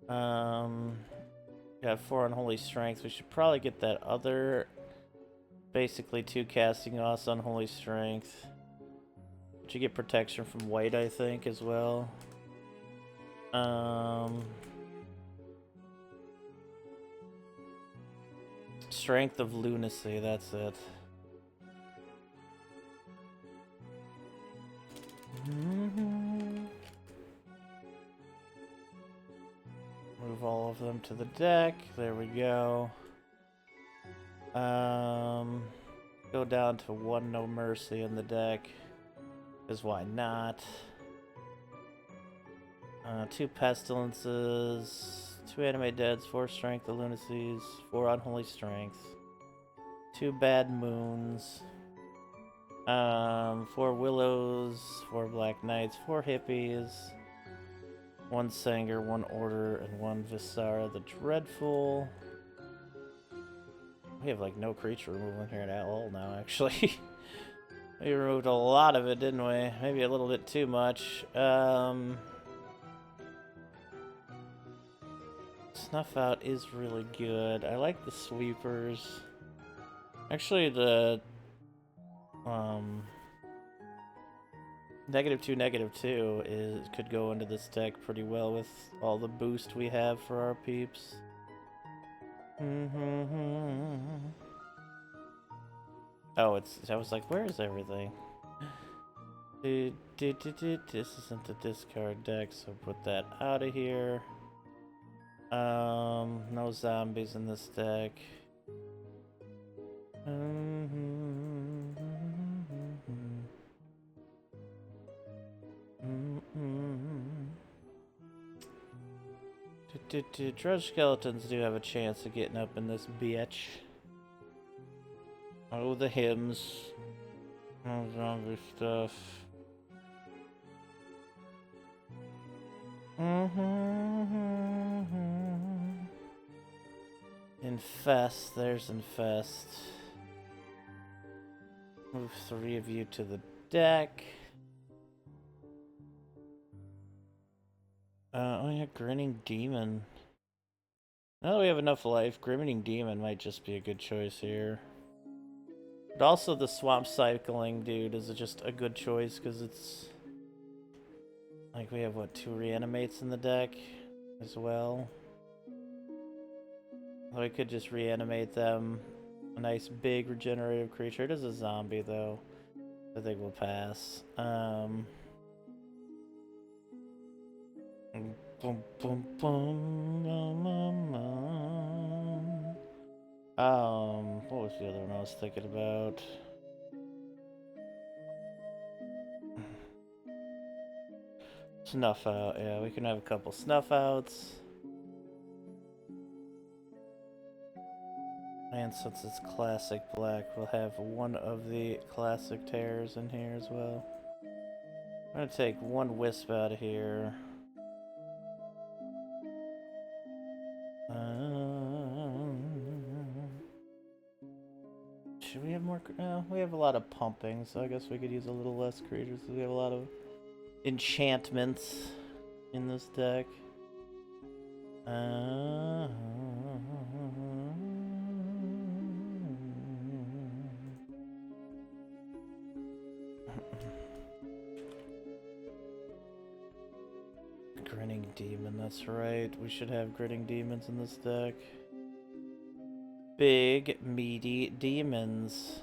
Got 4 Unholy Strength. We should probably get that other, basically 2 Casting Us Unholy Strength. But you get protection from white, I think, as well. Strength of Lunacy, that's it. Move all of them to the deck. There we go. Go down to 1 No Mercy in the deck. Because why not? 2 Pestilences, 2 Animate Deads, 4 Strength of Lunacies, 4 Unholy Strength, 2 Bad Moons, 4 Willows, 4 Black Knights, 4 Hippies, 1 Sanger, 1 Order, and 1 Visara the Dreadful. We have like no creature removal in here at all now, actually. We removed a lot of it, didn't we? Maybe a little bit too much. Snuff Out is really good. I like the sweepers. Actually, the -2/-2 could go into this deck pretty well with all the boost we have for our peeps. Oh, I was like, where is everything? This isn't the discard deck, so put that out of here. No zombies in this deck. Drudge Skeletons do have a chance of getting up in this bitch. Oh, the hymns. Oh, zombie stuff. Infest, there's Infest. Move 3 of you to the deck. Oh yeah, Grinning Demon. Now that we have enough life, Grinning Demon might just be a good choice here. But also the Swamp Cycling dude is just a good choice because it's Like, we have, what, 2 reanimates in the deck as well? We could just reanimate them. A nice big regenerative creature. It is a zombie, though. I think we'll pass. Boom, boom, boom, what was the other one I was thinking about? Snuff out. Yeah, we can have a couple snuff outs. And since it's classic black, we'll have one of the classic terrors in here as well. I'm gonna take one wisp out of here. Should we have more? We have a lot of pumping, so I guess we could use a little less creatures. We have a lot of enchantments in this deck. Grinning Demon, that's right. We should have Grinning Demons in this deck. Big, meaty demons.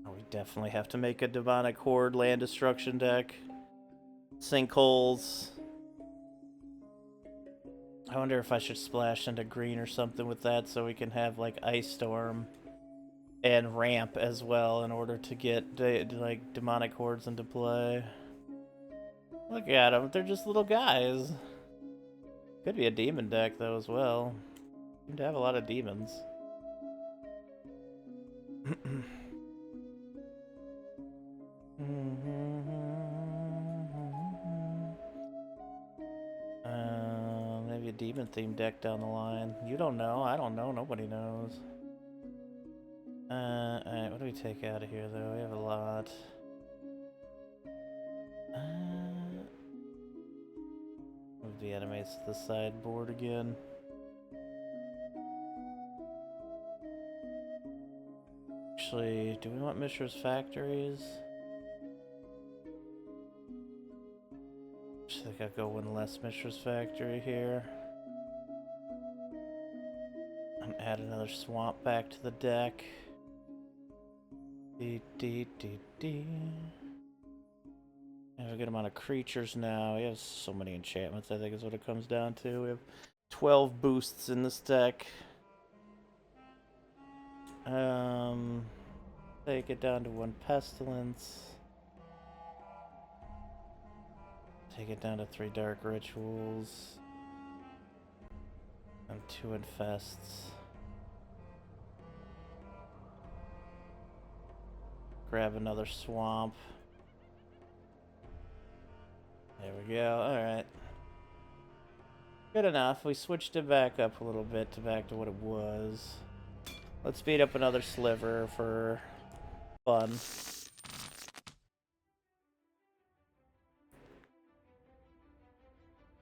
Oh, we definitely have to make a Demonic Horde land destruction deck. Sinkholes. I wonder if I should splash into green or something with that so we can have like Ice Storm and Ramp as well in order to get like Demonic Hordes into play. Look at them, they're just little guys. Could be a demon deck though as well. Seem to have a lot of demons. Maybe a demon themed deck down the line. You don't know, I don't know, nobody knows. Alright, what do we take out of here though? We have a lot. Move the animates to the sideboard again. Actually, do we want Mishra's Factories? I think I'll go one less Mishra's Factory here. And add another swamp back to the deck. We have a good amount of creatures now. We have so many enchantments, I think is what it comes down to. We have 12 boosts in this deck. Take it down to 1 Pestilence. Take it down to 3 Dark Rituals. And 2 Infests. Grab another Swamp. There we go, alright. Good enough. We switched it back up a little bit to back to what it was. Let's beat up another sliver for fun.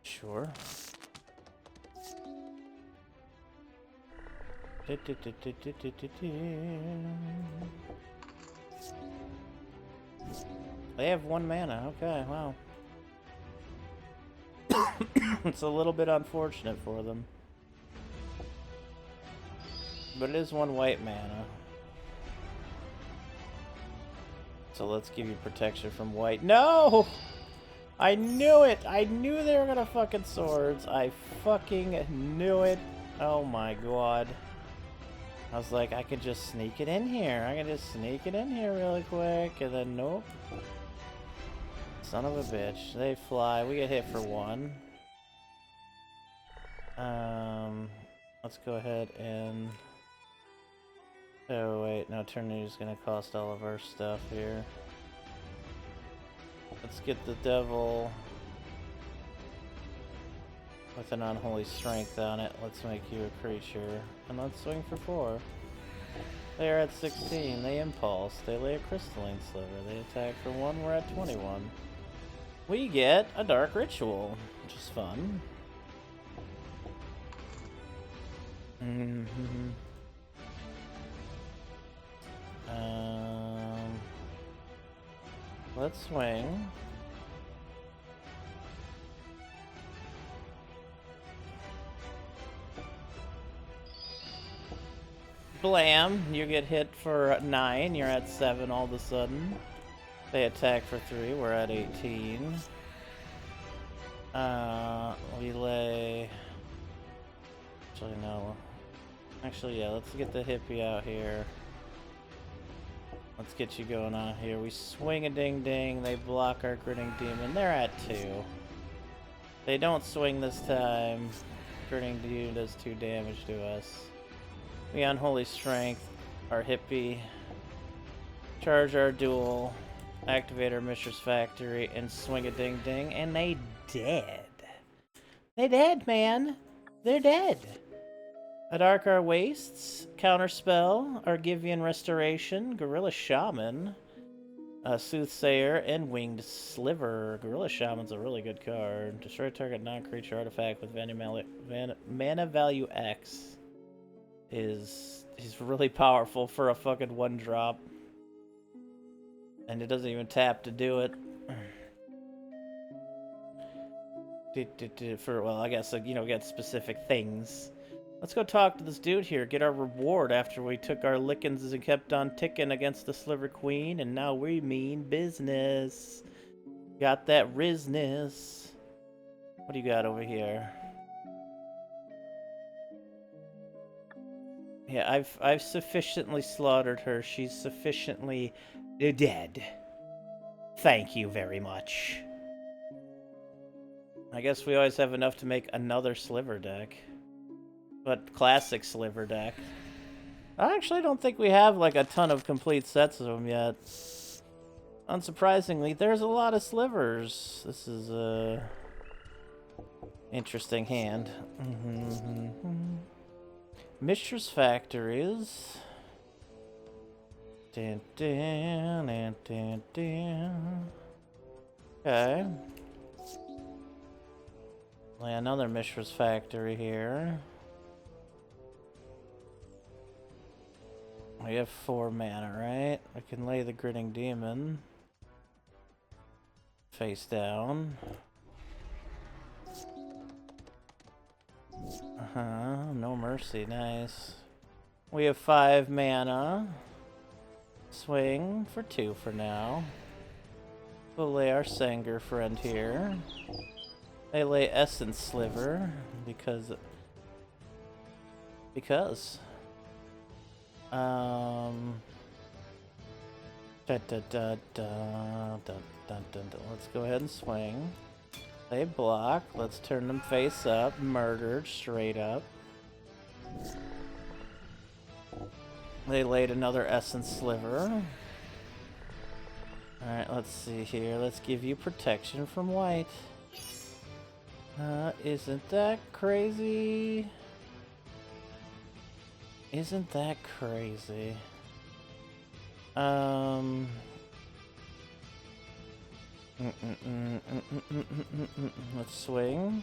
Sure. They have 1 mana, okay, wow. It's a little bit unfortunate for them. But it is 1 white mana. So let's give you protection from white. No! I knew it! I knew they were gonna fucking swords. I fucking knew it. Oh my god. I was like, I could just sneak it in here. I can just sneak it in here really quick. And then, nope. Son of a bitch. They fly. We get hit for 1. Let's go ahead and... Oh, wait. No, Eternity is going to cost all of our stuff here. Let's get the Devil with an Unholy Strength on it. Let's make you a creature. And let's swing for 4. They're at 16. They Impulse. They lay a Crystalline Sliver. They attack for 1. We're at 21. We get a Dark Ritual, which is fun. Let's swing. Blam! You get hit for 9. You're at 7 all of a sudden. They attack for 3. We're at 18. We lay... Actually, no. Actually, yeah, let's get the hippie out here. Let's get you going on here. We swing a ding-ding. They block our grinning demon. They're at 2. They don't swing this time. Grinning demon does 2 damage to us. We unholy strength our hippie. Charge our duel. Activate our Mishra's Factory and swing a ding-ding. And they dead. They dead, man. They're dead. Adark our wastes, counterspell, Argivian restoration, Gorilla Shaman, Soothsayer, and Winged Sliver. Gorilla Shaman's a really good card. Destroy target non-creature artifact with mana value X. He's really powerful for a fucking 1-drop, and it doesn't even tap to do it. Well, I guess, you know, get specific things. Let's go talk to this dude here, get our reward after we took our lickings and kept on ticking against the Sliver Queen, and now we mean business. Got that rizness. What do you got over here? Yeah, I've sufficiently slaughtered her. She's sufficiently dead. Thank you very much. I guess we always have enough to make another Sliver deck. But classic Sliver deck. I actually don't think we have like a ton of complete sets of them yet. Unsurprisingly, there's a lot of Slivers. This is a interesting hand. Mishra's Factories. Dun, dun, dun, dun, dun. Okay. Lay another Mishra's Factory here. We have 4 mana, right? I can lay the Grinning Demon face down. No mercy, nice. We have 5 mana. Swing for 2 for now. We'll lay our Sanger friend here. They lay Essence Sliver because let's go ahead and swing. They block. Let's turn them face up. Murdered straight up. They laid another Essence Sliver. Alright, let's see here. Let's give you protection from white. Isn't that crazy? Isn't that crazy? Let's swing.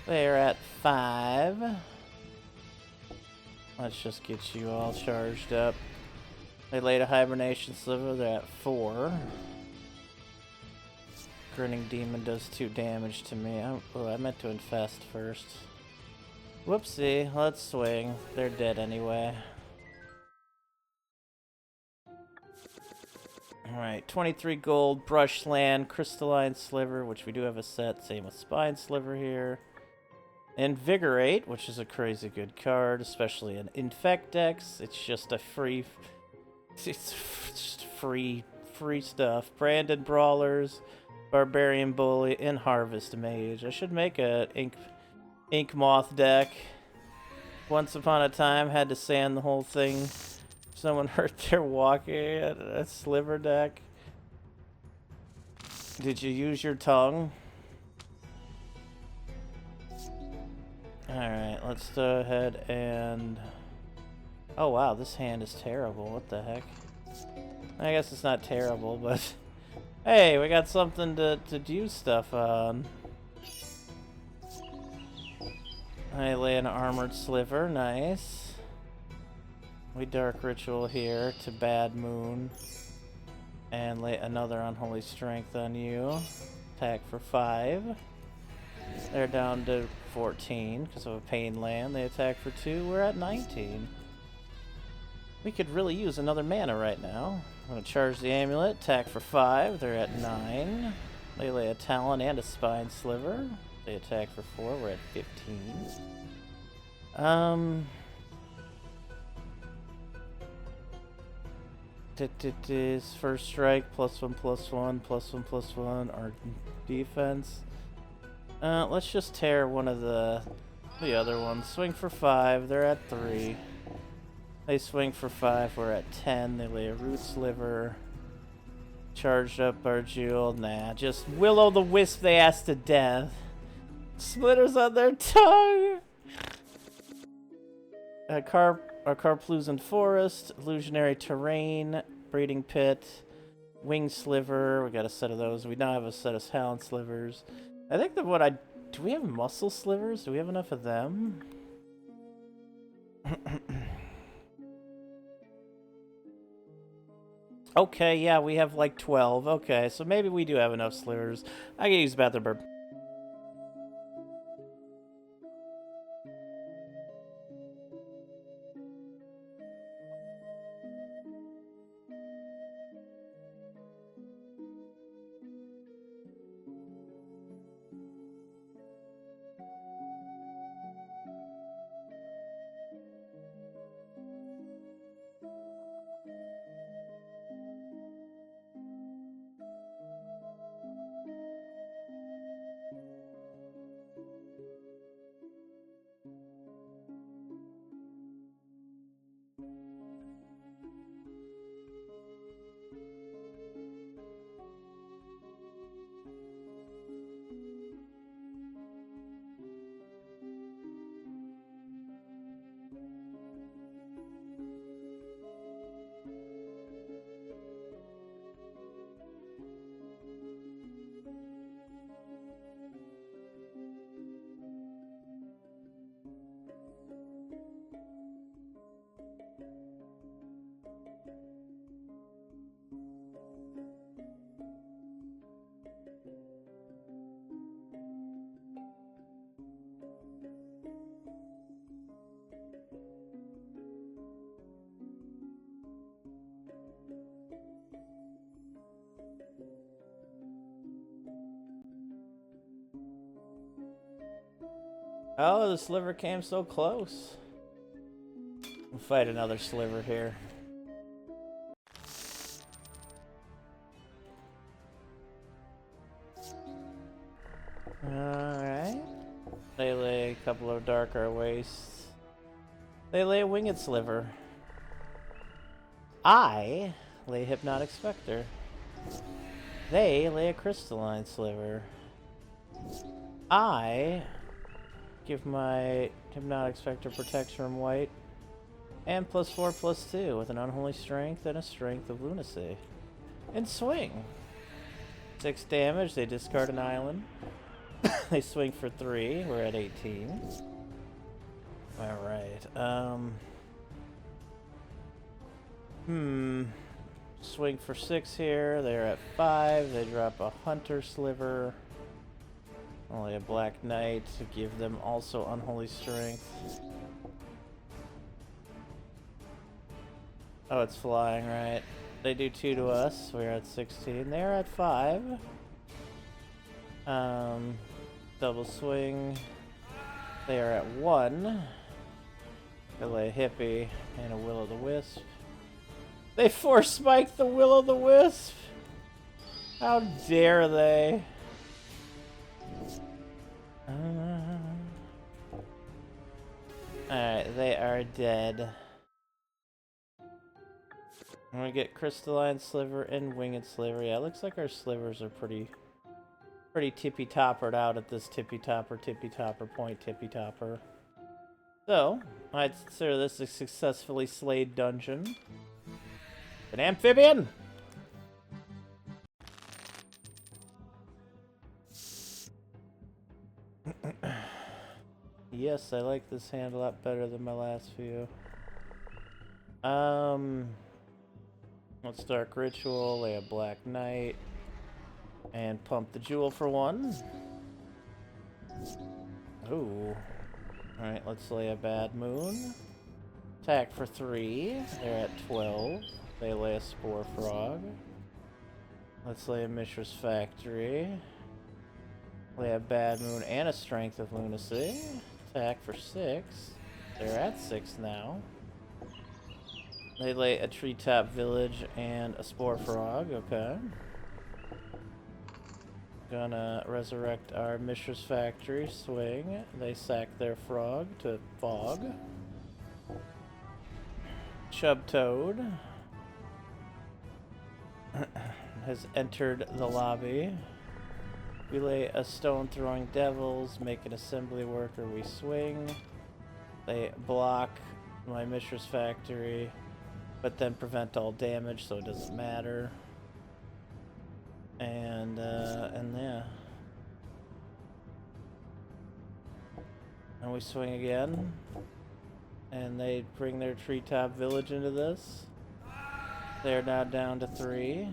They're at 5. Let's just get you all charged up. They laid a Hibernation Sliver. They're at 4. Grinning Demon does 2 damage to me. I meant to infest first. Whoopsie. Let's swing. They're dead anyway. Alright, 23 gold, Brush Land, Crystalline Sliver, which we do have a set. Same with Spine Sliver here. Invigorate, which is a crazy good card, especially in Infect decks. It's just a free... It's just free stuff. Branded Brawlers, Barbarian Bully, and Harvest Mage. I should make a Ink Moth deck. Once upon a time, had to sand the whole thing. Someone hurt their walking at a Sliver deck. Did you use your tongue? Alright, let's go ahead and... Oh wow, this hand is terrible. What the heck? I guess it's not terrible, but... Hey, we got something to do stuff on. I lay an Armored Sliver, nice. We Dark Ritual here to Bad Moon. And lay another Unholy Strength on you. Attack for 5. They're down to 14 because of a Pain Land. They attack for 2. We're at 19. We could really use another mana right now. I'm going to charge the Amulet. Attack for 5. They're at 9. They lay a Talon and a Spine Sliver. They attack for 4. We're at 15. Is first strike +1/+1/+1/+1 our defense. Let's just tear one of the other ones. Swing for 5. They're at 3. They swing for 5. We're at 10. They lay a Root Sliver. Charged up our Jewel. Nah, just Will-O-the-Wisp they ass to death. Splitters on their tongue. Karplusan Forest, Illusionary Terrain, Breeding Pit, Wing Sliver. We got a set of those. We now have a set of Talon Slivers. I think that do we have Muscle Slivers? Do we have enough of them? Okay, yeah, we have like 12. Okay, so maybe we do have enough slivers. I can use Bathroom Burp. Oh, the sliver came so close. We'll fight another sliver here. Alright. They lay a couple of Darker Wastes. They lay a Winged Sliver. I lay Hypnotic Spectre. They lay a Crystalline Sliver. I give my Hypnotic Spectre protection from white and +4/+2 with an Unholy Strength and a Strength of Lunacy. And swing. 6 damage, they discard an island. They swing for 3, we're at 18. Alright, swing for 6 here, they're at 5, they drop a Hunter Sliver. Only a Black Knight to give them also Unholy Strength. Oh, it's flying, right? They do 2 to us. We're at 16. They're at 5. Double swing. They are at 1. They lay a Hippie and a Will-O-the-Wisp. They force spike the Will-O-the-Wisp! How dare they? Alright, they are dead. And we get Crystalline Sliver and Winged Sliver. Yeah, it looks like our slivers are pretty tippy-toppered out at this tippy-topper point tippy-topper. So, I'd consider this a successfully slayed dungeon. An amphibian! Yes, I like this hand a lot better than my last few. Let's Dark Ritual, lay a Black Knight, and pump the Jewel for 1. Ooh. Alright, let's lay a Bad Moon. Attack for 3. They're at 12. They lay a Spore Frog. Let's lay a Mishra's Factory. Lay a Bad Moon and a Strength of Lunacy. Attack for 6. They're at 6 now. They lay a Treetop Village and a Spore Frog. Okay. Gonna resurrect our Mishra's Factory. Swing. They sack their frog to Fog. Chub Toad has entered the lobby. We lay a Stone Throwing Devils, make an Assembly Worker, we swing. They block my Mishra's Factory, but then prevent all damage, so it doesn't matter. And yeah. And we swing again. And they bring their Treetop Village into this. They're now down to 3.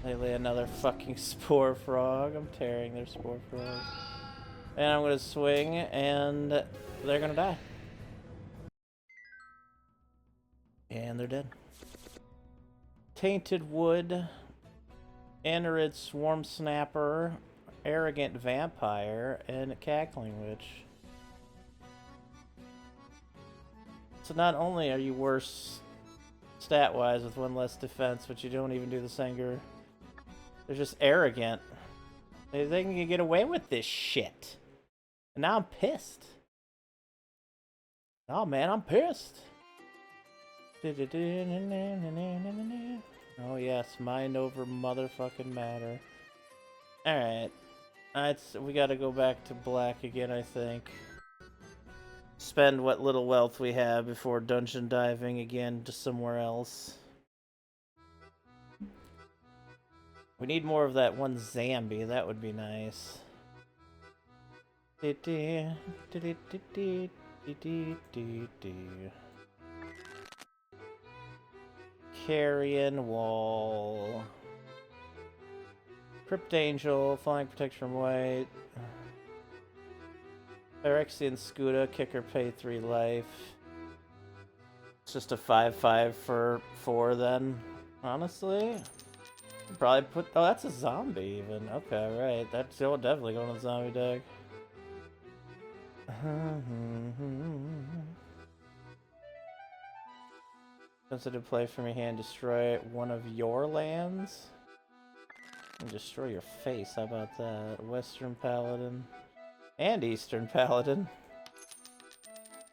They lay another fucking Spore Frog. I'm tearing their Spore Frog. And I'm gonna swing, and they're gonna die. And they're dead. Tainted Wood, Anorid Swarm Snapper, Arrogant Vampire, and Cackling Witch. So not only are you worse stat-wise with 1 less defense, but you don't even do the Senger. They're just arrogant. They think you can get away with this shit. And now I'm pissed. Oh man, I'm pissed. Oh yes, mind over motherfucking matter. Alright. We gotta go back to black again, I think. Spend what little wealth we have before dungeon diving again to somewhere else. We need more of that one zombie, that would be nice. Carrion Wall. Crypt Angel, Flying Protection from White. Phyrexian Scuda, Kicker Pay 3 life. It's just a 5/5 for 4 then, honestly. Probably put. Oh, that's a zombie even. Okay, right. That's definitely going to the zombie deck. Consider play from your hand, destroy one of your lands. And destroy your face, how about that? Western Paladin. And Eastern Paladin.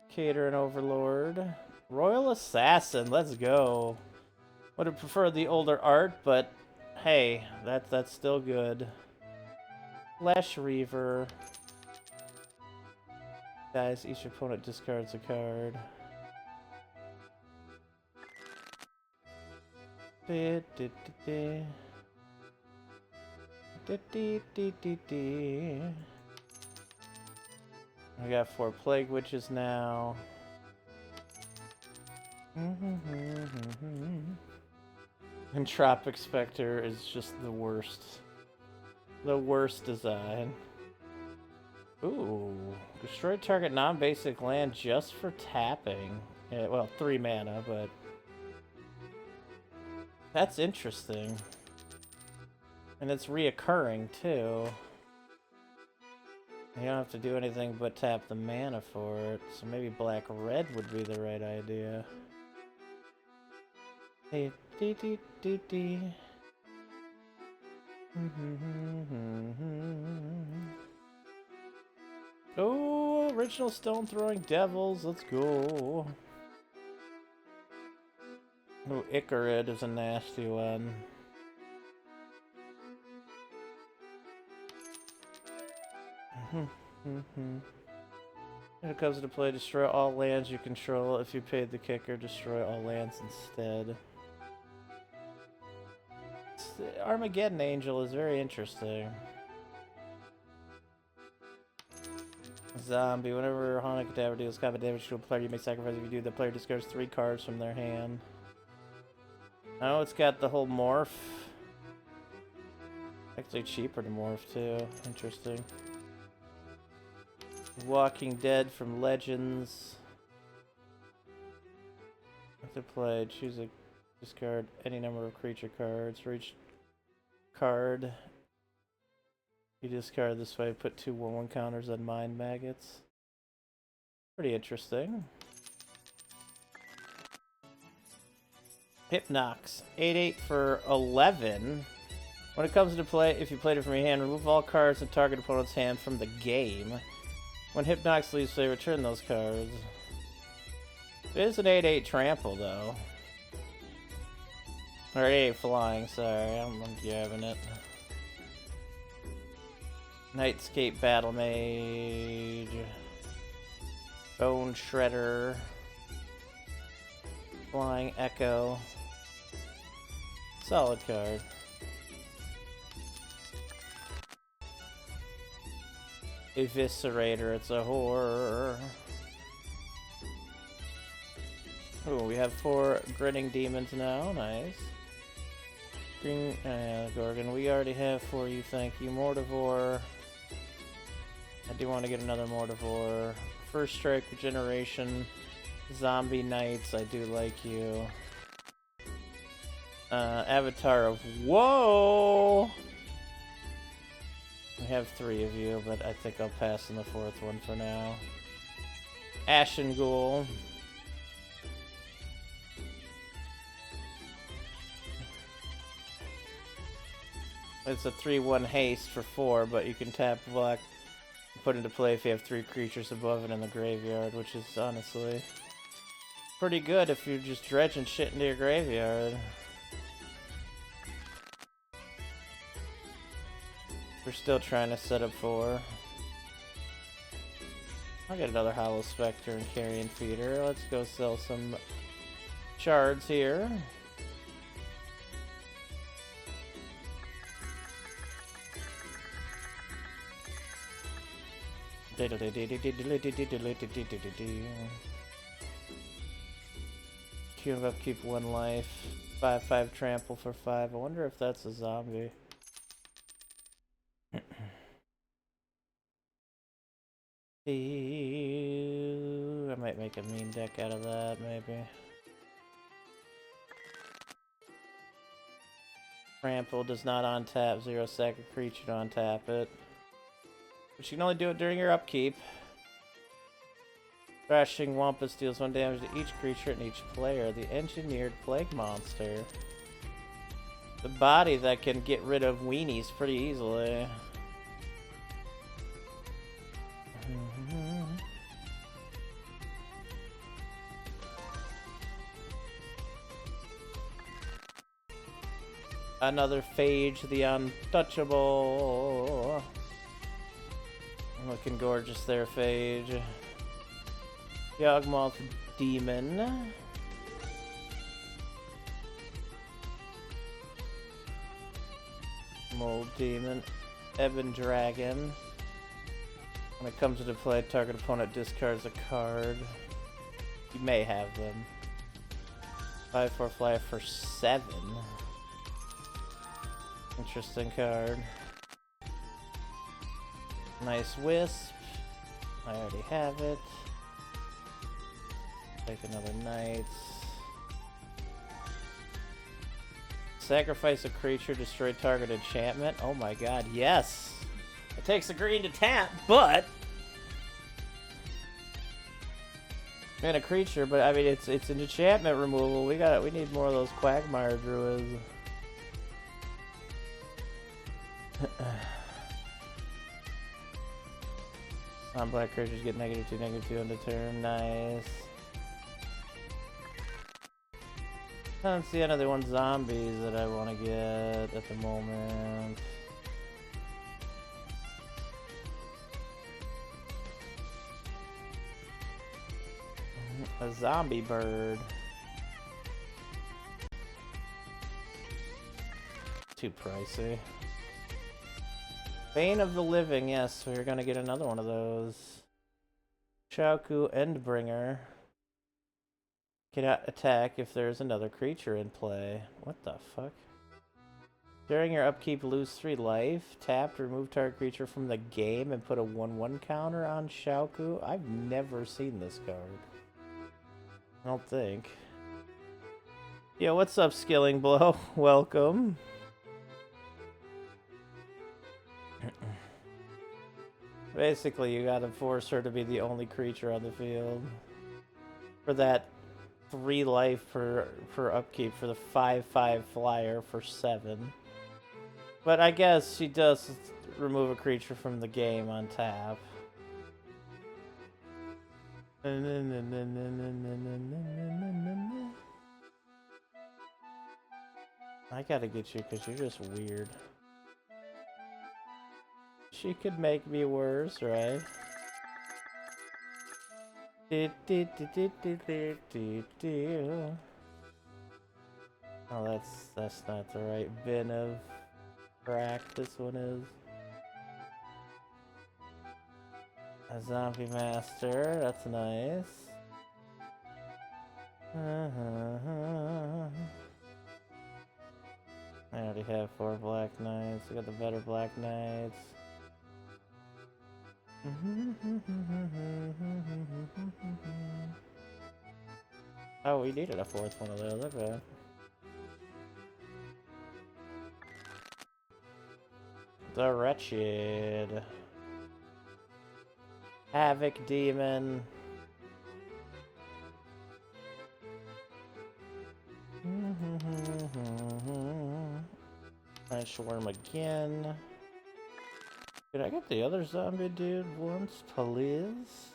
Cateran Overlord. Royal Assassin, let's go. Would have preferred the older art, but hey, that's still good. Flesh Reaver. Guys, each opponent discards a card. I got 4 Plague Witches now. Entropic Spectre is just the worst. The worst design. Ooh. Destroy target non-basic land just for tapping. Yeah, well, 3 mana, but... That's interesting. And it's reoccurring, too. You don't have to do anything but tap the mana for it, so maybe black-red would be the right idea. Oh, original Stone Throwing Devils, let's go. Oh, Icarid is a nasty one. When it comes to play, destroy all lands you control. If you paid the kicker, destroy all lands instead. Armageddon Angel is very interesting. Zombie. Whenever Haunted Cadaver deals combat damage to a player, you may sacrifice. If you do, the player discards 3 cards from their hand. Oh, it's got the whole morph. Actually cheaper to morph too. Interesting. Walking Dead from Legends. After play, choose a discard any number of creature cards. For each card you discard this way, put 2 1/1 counters on Mind Maggots. Pretty interesting. Hypnox. 8/8 for 11. When it comes into play, if you played it from your hand, remove all cards in target opponent's hand from the game. When Hypnox leaves play, return those cards. It is an 8/8 trample, though. Or 8/8 flying, sorry, I'm grabbing it. Nightscape Battle Mage. Bone Shredder. Flying Echo. Solid card. Eviscerator, it's a horror. Oh, we have 4 Grinning Demons now, nice. Green, Gorgon, we already have for you, thank you. Mortivore. I do want to get another Mortivore. First Strike Regeneration. Zombie Knights, I do like you. Avatar of Whoa! I have 3 of you, but I think I'll pass on the 4th one for now. Ashen Ghoul. It's a 3/1 haste for 4, but you can tap black and put into play if you have 3 creatures above it in the graveyard, which is honestly pretty good if you're just dredging shit into your graveyard. We're still trying to set up 4. I'll get another Hollow Spectre and Carrion Feeder. Let's go sell some shards here. Queue of upkeep 1 life. 5/5 trample for 5. I wonder if that's a zombie. I might make a meme deck out of that, maybe. Trample does not untap 0 sack a creature to untap it. But you can only do it during your upkeep. Thrashing Wampus deals 1 damage to each creature and each player. The Engineered Plague Monster. The body that can get rid of weenies pretty easily. Another Phage the Untouchable. Looking gorgeous there, Phage. Yawgmoth Demon. Mold Demon. Ebon Dragon. When it comes into play, target opponent discards a card. You may have them. 5/4 fly for 7. Interesting card. Nice Wisp. I already have it. Take another Knights. Sacrifice a creature, destroy target enchantment. Oh my god, yes! It takes a green to tap, but and a creature, but I mean it's an enchantment removal. We need more of those Quagmire Druids. Non-black creatures get -2/-2 on the turn. Nice. I don't see another one zombies that I want to get at the moment. A zombie bird. Too pricey. Bane of the Living, yes, we're gonna get another one of those. Shauku Endbringer cannot attack if there's another creature in play. What the fuck? During your upkeep, lose 3 life. Tap to remove target creature from the game and put a 1/1 counter on Shauku. I've never seen this card. I don't think. Yeah, what's up, Skilling Blow? Welcome. Basically, you gotta force her to be the only creature on the field. For that 3 life per upkeep for the 5/5 flyer for 7. But I guess she does remove a creature from the game on tap. I gotta get you because you're just weird. She could make me worse, right? Oh, that's not the right bin of crack this one is. A zombie master, that's nice. I already have 4 black knights. I got the better black knights. Oh, we needed a 4th one of those, okay. The Wretched. Havoc Demon. French Worm again. Did I get the other zombie dude once, please?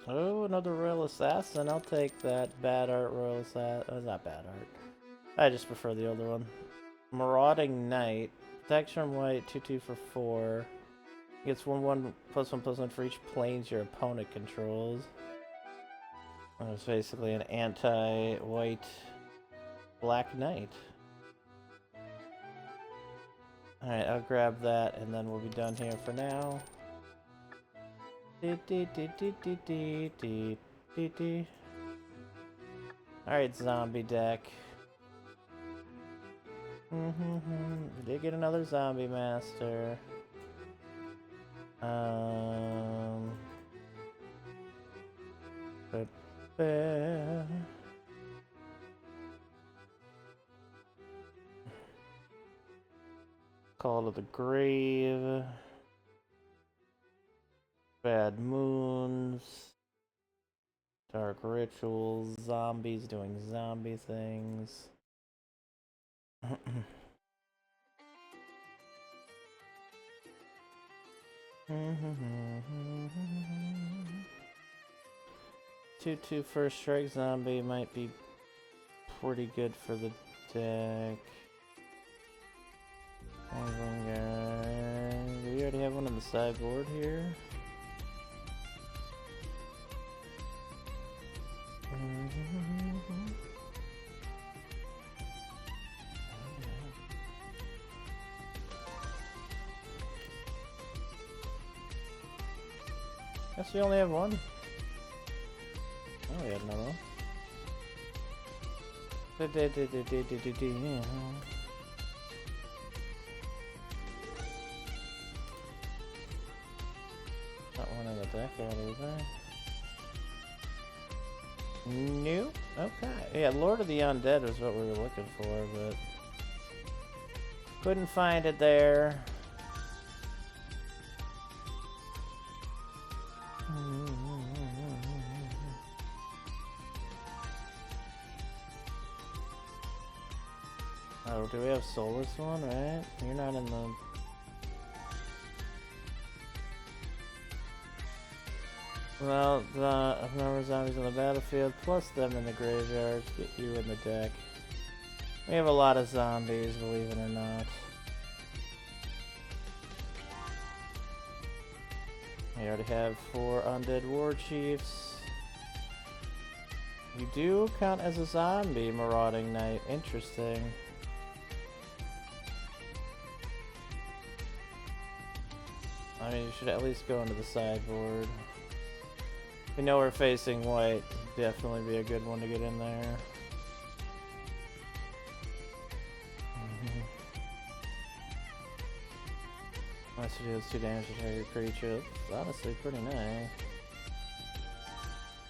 Oh, another Royal Assassin. I'll take that bad art Royal Assassin. Oh, it's not bad art. I just prefer the older one. Marauding Knight. Protection white, 2/2 for 4. Gets 1/1 +1/+1 for each planes your opponent controls. It's basically an anti-white Black Knight. Alright, I'll grab that and then we'll be done here for now. Alright, zombie deck. Did get another zombie master. Call to the Grave. Bad Moons. Dark Rituals. Zombies doing zombie things. Two first strike zombie might be pretty good for the deck. Do we already have one on the sideboard here? Guess we only have one. Oh, we had another one. Not one in the deck either. Nope. Okay. Yeah, Lord of the Undead was what we were looking for, but couldn't find it there. Oh, do we have Soulless one, right? You're not in the... Well, the number of zombies on the battlefield, plus them in the graveyard, get you in the deck. We have a lot of zombies, believe it or not. We already have 4 Undead War Chiefs. You do count as a zombie, Marauding Knight. Interesting. I mean, you should at least go into the sideboard. We know we're facing white. Definitely be a good one to get in there. Unless you deals 2 damage to target creature. It's honestly pretty nice.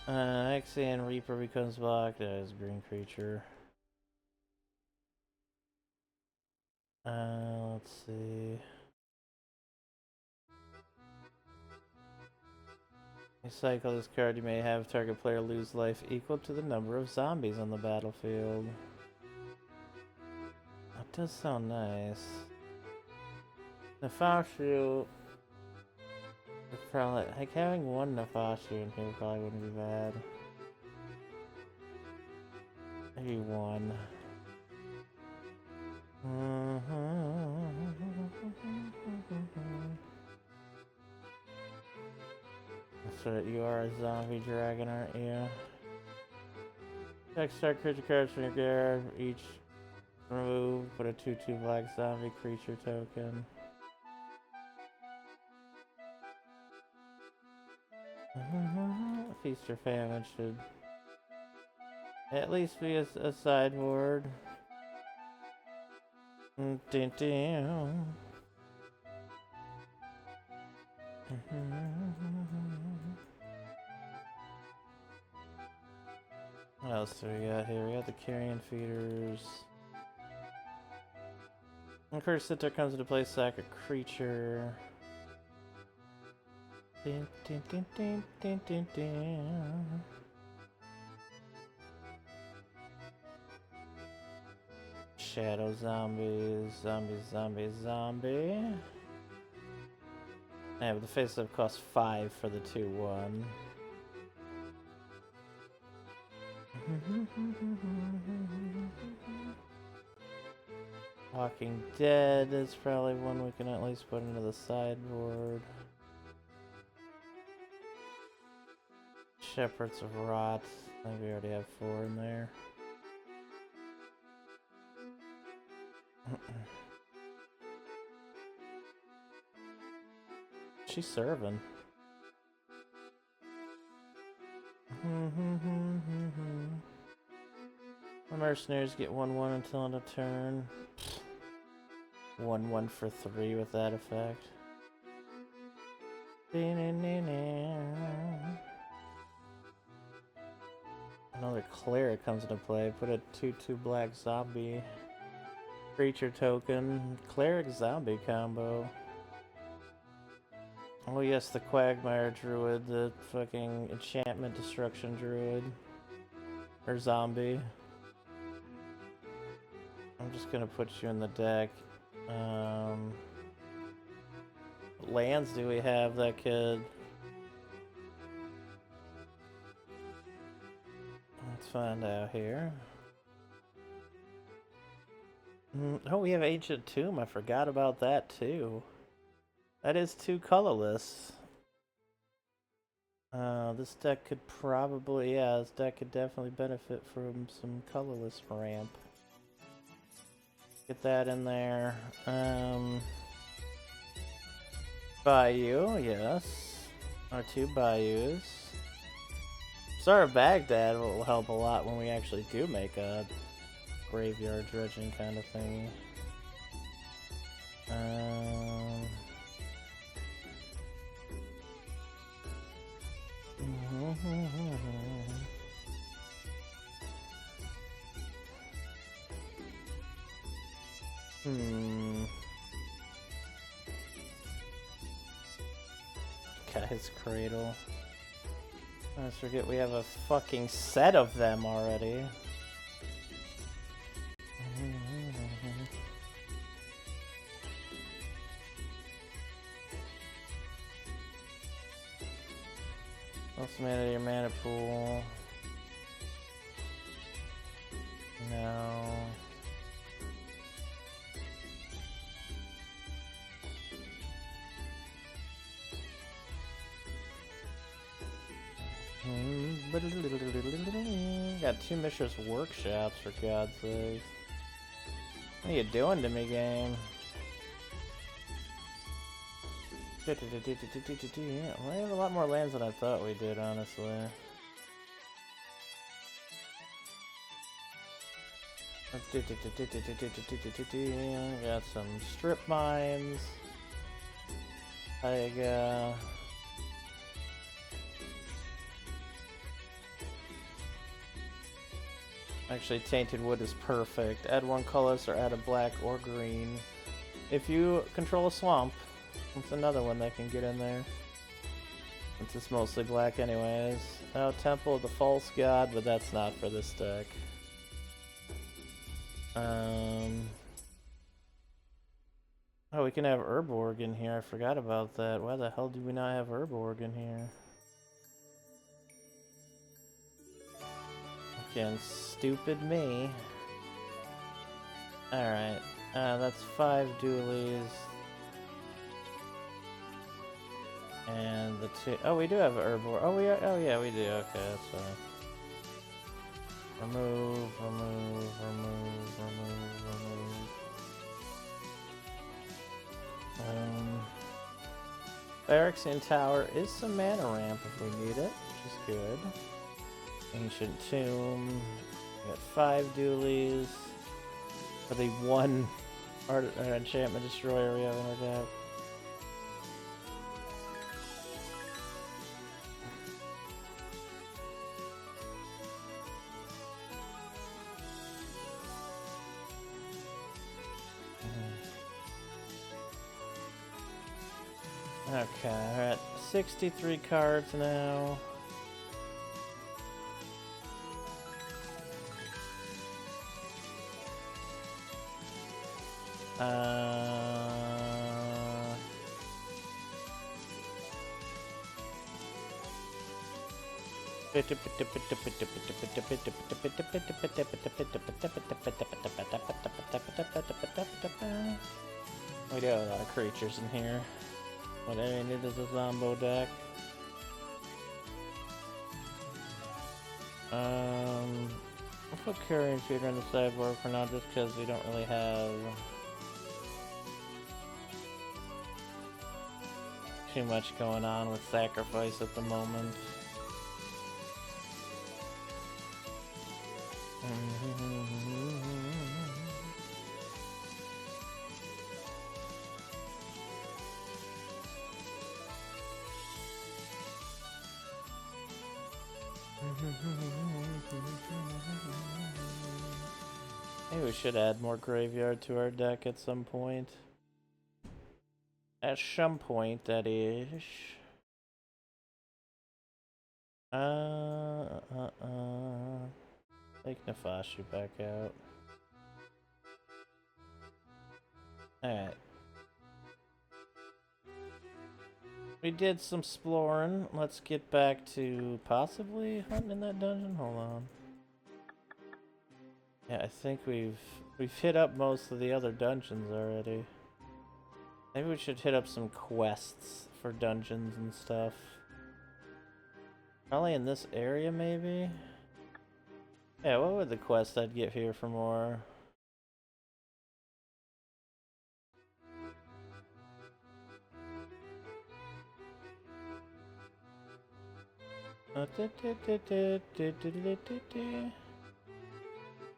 Axian Reaper becomes blocked as green creature. Let's see. You cycle this card, you may have target player lose life equal to the number of zombies on the battlefield. That does sound nice. Nefashu. Probably, like, having one Nefashu in here probably wouldn't be bad. Maybe one. That's right, you are a zombie dragon, aren't you? Extract creature cards from your graveyard. Each remove, put a 2/2 black zombie creature token. Feast or Famine should at least be a sideboard. What else do we got here? We got the Carrion Feeders. When Curse Center comes into play, sack a creature. Shadow zombies, zombie. Yeah, but the face-up costs 5 for the 2/1. Walking Dead is probably one we can at least put into the sideboard. Shepherds of Rot. I think we already have 4 in there. She's serving. The mercenaries get 1/1 until end of turn. 1/1 for 3 with that effect. Another cleric comes into play. Put a 2/2 black zombie creature token. Cleric zombie combo. Oh yes, the Quagmire Druid, the fucking enchantment destruction druid. Or zombie. I'm just gonna put you in the deck. What lands do we have that could... Let's find out here. Oh, we have Ancient Tomb. I forgot about that too. That is 2 colorless. This deck could probably, yeah, this deck could definitely benefit from some colorless ramp. Get that in there. Bayou, yes. Our 2 Bayous. Star of Baghdad will help a lot when we actually do make a graveyard dredging kind of thing. Guy's Cradle. Let's forget we have a fucking set of them already. What's the mana of your mana pool? No. Got two Mishra's workshops, for God's sake. What are you doing to me, game? We have a lot more lands than I thought we did, honestly. Got some strip mines. Taiga. Actually, Tainted Wood is perfect. Add one colorless or add a black or green. If you control a swamp, it's another one that can get in there. Since it's mostly black anyways. Oh, Temple of the False God, but that's not for this deck. Oh, we can have Urborg in here. I forgot about that. Why the hell do we not have Urborg in here? Again, stupid me. Alright. That's 5 dualies. And the 2... Oh, we do have Urborg. Oh, yeah, we do. Okay, that's fine. Remove. Phyrexian Tower is some mana ramp if we need it, which is good. Ancient Tomb. We got 5 dualies. For the 1 enchantment destroyer we have in our deck. Okay, we're at 63 cards now. We do have a lot of creatures in here. What I need is a Zombo deck. I'll put Carrion Feeder on the sideboard for now just because we don't really have too much going on with Sacrifice at the moment. Maybe we should add more graveyard to our deck at some point. At some point, that is. Take Nefashu back out. Alright. We did some exploring. Let's get back to possibly hunting in that dungeon. Hold on. Yeah, I think we've hit up most of the other dungeons already. Maybe we should hit up some quests for dungeons and stuff. Probably in this area, maybe? Yeah, what would the quest I'd get here for more?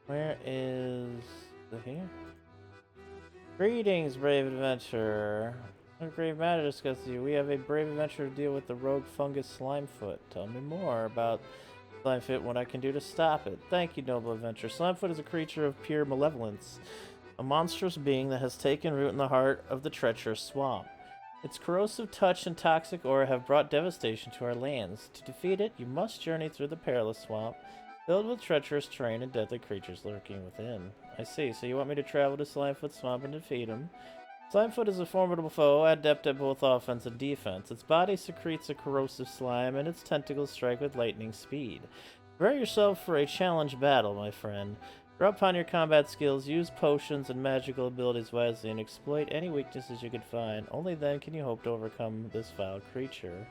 Where is the here? Greetings, brave adventurer. A grave matter to discuss with you. We have a brave adventurer to deal with the rogue fungus Slimefoot. Tell me more about Slimefoot and what I can do to stop it. Thank you, noble adventurer. Slimefoot is a creature of pure malevolence, a monstrous being that has taken root in the heart of the treacherous swamp. Its corrosive touch and toxic aura have brought devastation to our lands. To defeat it, you must journey through the perilous swamp, filled with treacherous terrain and deadly creatures lurking within. I see, so you want me to travel to Slimefoot Swamp and defeat him? Slimefoot is a formidable foe, adept at both offense and defense. Its body secretes a corrosive slime, and its tentacles strike with lightning speed. Prepare yourself for a challenge battle, my friend. Draw upon your combat skills, use potions and magical abilities wisely, and exploit any weaknesses you could find. Only then can you hope to overcome this foul creature.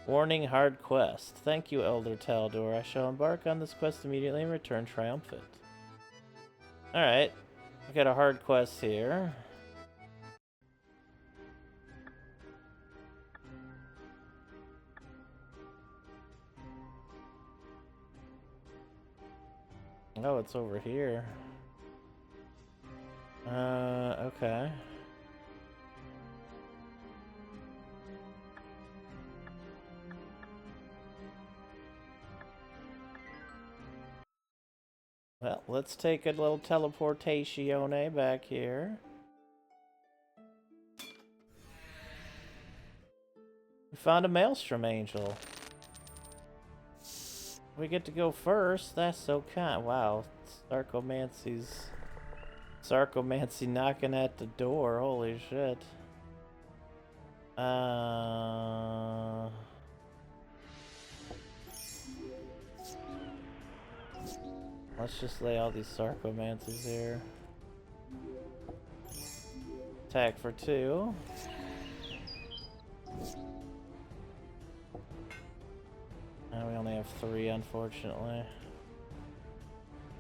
Warning, hard quest. Thank you, Elder Taldor. I shall embark on this quest immediately and return triumphant. Alright. We got a hard quest here. Oh, it's over here. Okay. Well, let's take a little teleportation back here. We found a Maelstrom Angel. We get to go first. That's so kind. Wow. Sarcomancy knocking at the door. Holy shit. Let's just lay all these Sarcomancies here. Attack for 2. We only have 3, unfortunately.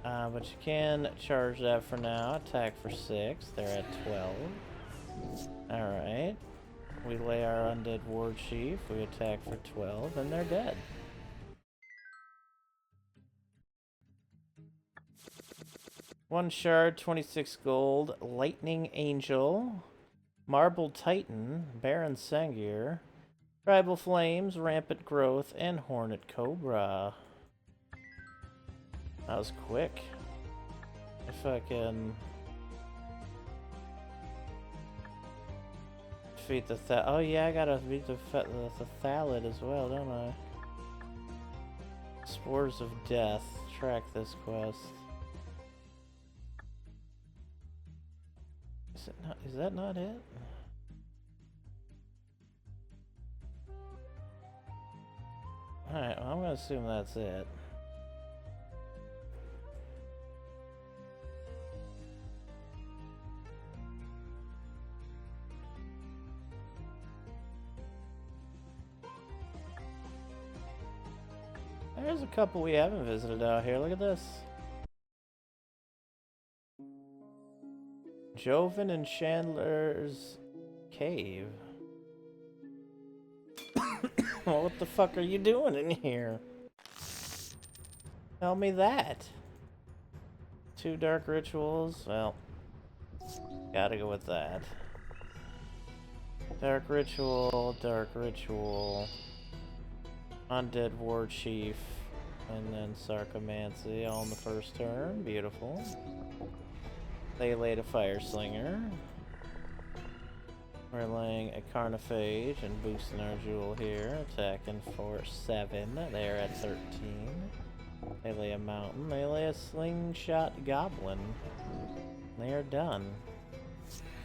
But you can charge that for now. Attack for 6. They're at 12. Alright. We lay our Undead War Chief. We attack for 12, and they're dead. One shard, 26 gold. Lightning Angel. Marble Titan. Baron Sengir. Tribal Flames, Rampant Growth, and Hornet Cobra. That was quick. If I can defeat the oh yeah, I gotta beat the Thallid as well, don't I? Spores of Death. Track this quest. Is that not it? Alright, well, I'm gonna assume that's it. There's a couple we haven't visited out here. Look at this. Joven and Chandler's Cave. Well, what the fuck are you doing in here? Tell me that. 2 dark rituals. Well, gotta go with that. Dark ritual, Undead War Chief, and then Sarcomancy all in the first turn. Beautiful. They laid a Fire Slinger. We're laying a Carnophage and boosting our jewel here. Attacking for 7. They're at 13. They lay a Mountain. They lay a Slingshot Goblin. They are done.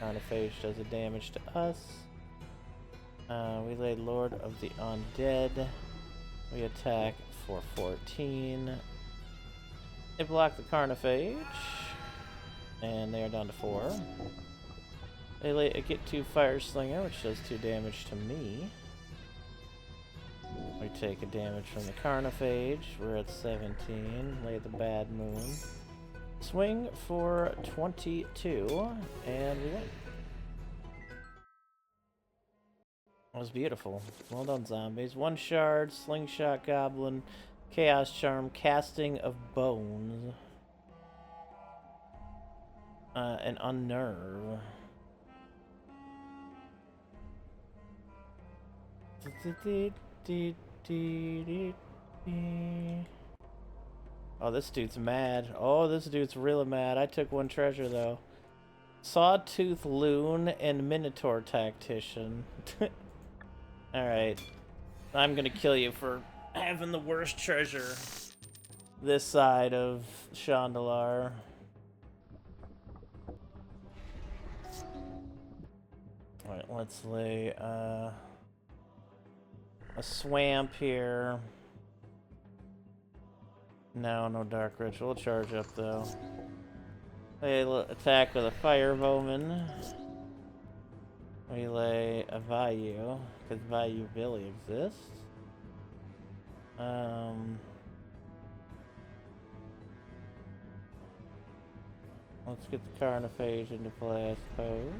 Carnophage does a damage to us. We lay Lord of the Undead. We attack for 14. They block the Carnophage. And they are down to 4. They get 2 Fire Slinger, which does 2 damage to me. We take a damage from the Carnophage. We're at 17. Lay the Bad Moon. Swing for 22, and we win. That was beautiful. Well done, zombies. 1 shard, Slingshot Goblin, Chaos Charm, Casting of Bones, and Unnerve. Oh, this dude's mad. Oh, this dude's really mad. I took 1 treasure, though. Sawtooth Loon and Minotaur Tactician. Alright. I'm gonna kill you for having the worst treasure this side of Shandalar. Alright, let's lay a Swamp here. No Dark Ritual. Charge up, though. They attack with a Fire Bowman. We lay a Vayu, because Vayu Billy exists. Let's get the Carnophage into play, I suppose.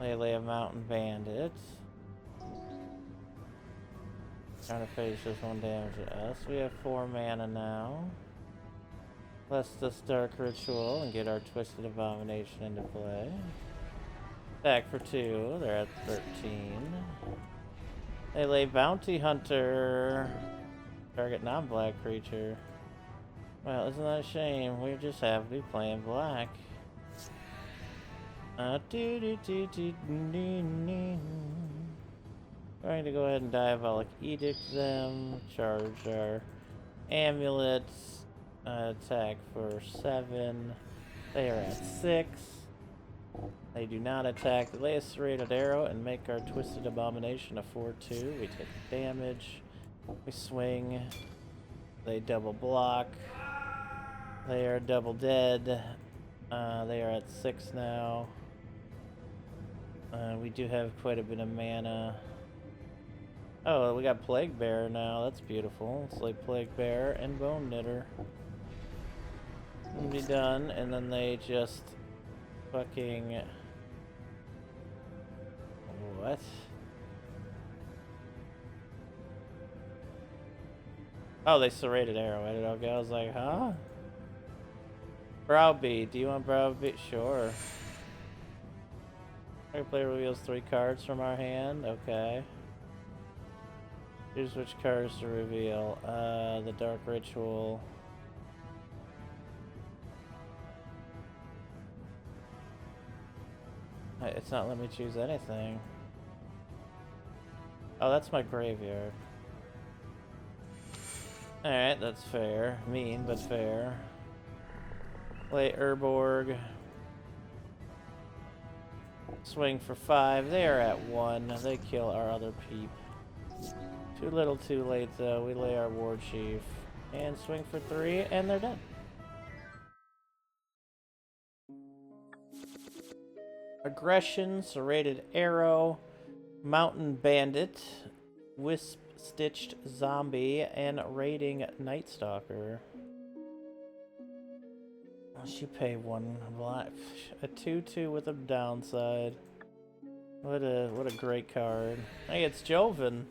They lay a Mountain Bandit. Carnophage does 1 damage to us. We have 4 mana now. Let's this Dark Ritual and get our Twisted Abomination into play. Attack for 2. They're at 13. They lay Bounty Hunter. Target non-black creature. Well, isn't that a shame? We just have to be playing black. Going to go ahead and Diabolic Edict them. Charge our amulets. Attack for 7. They are at 6. They do not attack. They lay a Serrated Arrow and make our Twisted Abomination a 4/2. We take damage. We swing. They double block. They are double dead. They are at 6 now. We do have quite a bit of mana. Oh, we got Plague Bearer now. That's beautiful. It's like Plague Bearer and Bone Knitter. It'll be done, and then they just fucking... What? Oh, they Serrated Arrow at it. Okay, I was like, huh? Browbeat. Do you want Browbeat? Sure. Our player reveals 3 cards from our hand. Okay. Choose which cards to reveal. The Dark Ritual. It's not letting me choose anything. Oh, that's my graveyard. Alright, that's fair. Mean, but fair. Play Urborg. Swing for 5. They are at 1. They kill our other peep. Too little too late though. We lay our War Chief. And swing for 3, and they're dead. Aggression, Serrated Arrow, Mountain Bandit, Wisp Stitched Zombie, and Raiding Night Stalker. Unless you pay 1 black, a 2/2 with a downside. What a great card. Hey, it's Joven.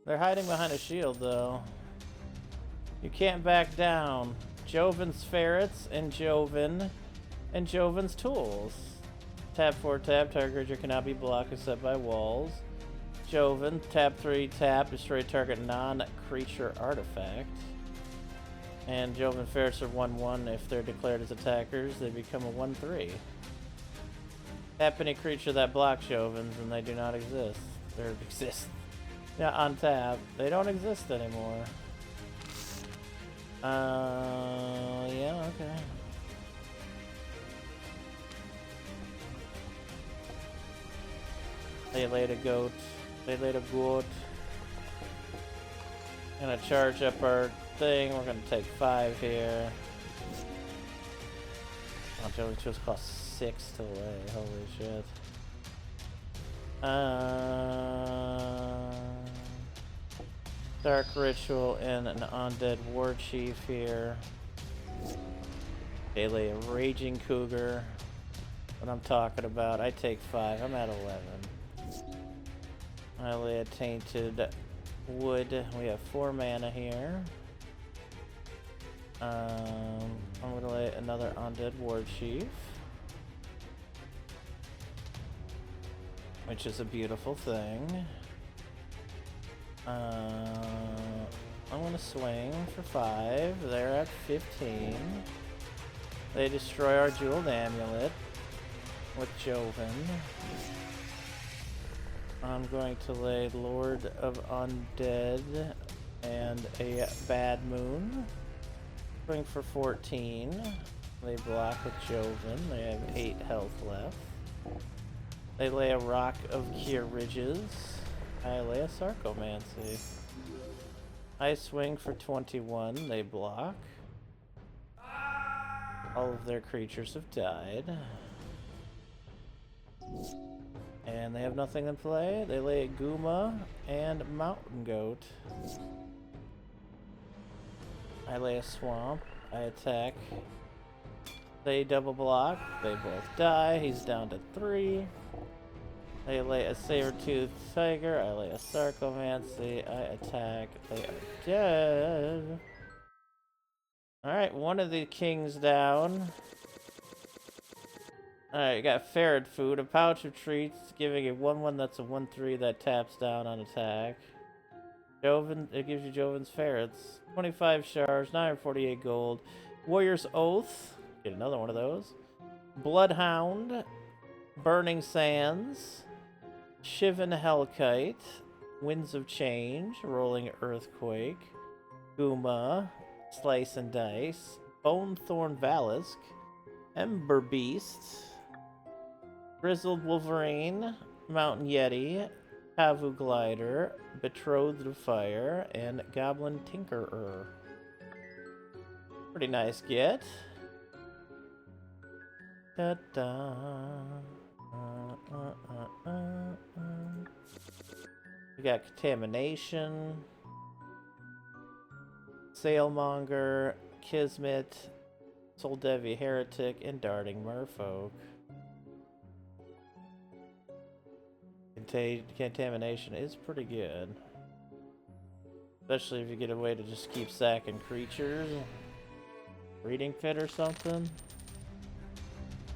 They're hiding behind a shield though. You can't back down. Joven's Ferrets and Joven's Tools. Tap 4 tap, target creature cannot be blocked except by walls. Joven, tap 3 tap, destroy target non-creature artifact. And Joven Ferrets are 1/1. If they're declared as attackers, they become a 1/3. Tap any creature that blocks Jovens and they do not exist. Or exist. Yeah, on tap. They don't exist anymore. Yeah, okay. They laid a goat. They laid a goat. Gonna charge up our thing. We're gonna take 5 here. Oh, Joey just cost 6 to lay. Holy shit. Dark Ritual and an Undead War Chief here. They lay a Raging Cougar. What I'm talking about. I take 5. I'm at 11. I lay a Tainted Wood. We have 4 mana here. I'm gonna lay another Undead War Chief, which is a beautiful thing. I'm gonna swing for 5. They're at 15. They destroy our Jeweled Amulet with Joven. I'm going to lay Lord of Undead and a Bad Moon. Swing for 14. They block with Joven. They have 8 health left. They lay a Rock of Kier Ridges. I lay a Sarcomancy. I swing for 21. They block. All of their creatures have died. And they have nothing in play. They lay a Guma and Mountain Goat. I lay a Swamp. I attack. They double block. They both die. He's down to 3. They lay a Saber-Toothed Tiger. I lay a Sarcomancy. I attack. They are dead. Alright, one of the kings down. Alright, you got Ferret Food, a pouch of treats, giving a 1/1 that's a 1/3 that taps down on attack. Joven, it gives you Joven's Ferrets. 25 shards, 948 gold. Warrior's Oath, get another one of those. Bloodhound, Burning Sands, Shivan Hellkite, Winds of Change, Rolling Earthquake, Guma, Slice and Dice, Bonethorn Valisk, Ember Beast, Grizzled Wolverine, Mountain Yeti, Pavu Glider, Betrothed of Fire, and Goblin Tinkerer. Pretty nice get. Da-da. We got Contamination, Sailmonger, Kismet, Soldevi Heretic, and Darting Merfolk. Contamination is pretty good. Especially if you get a way to just keep sacking creatures. Breeding Pit or something.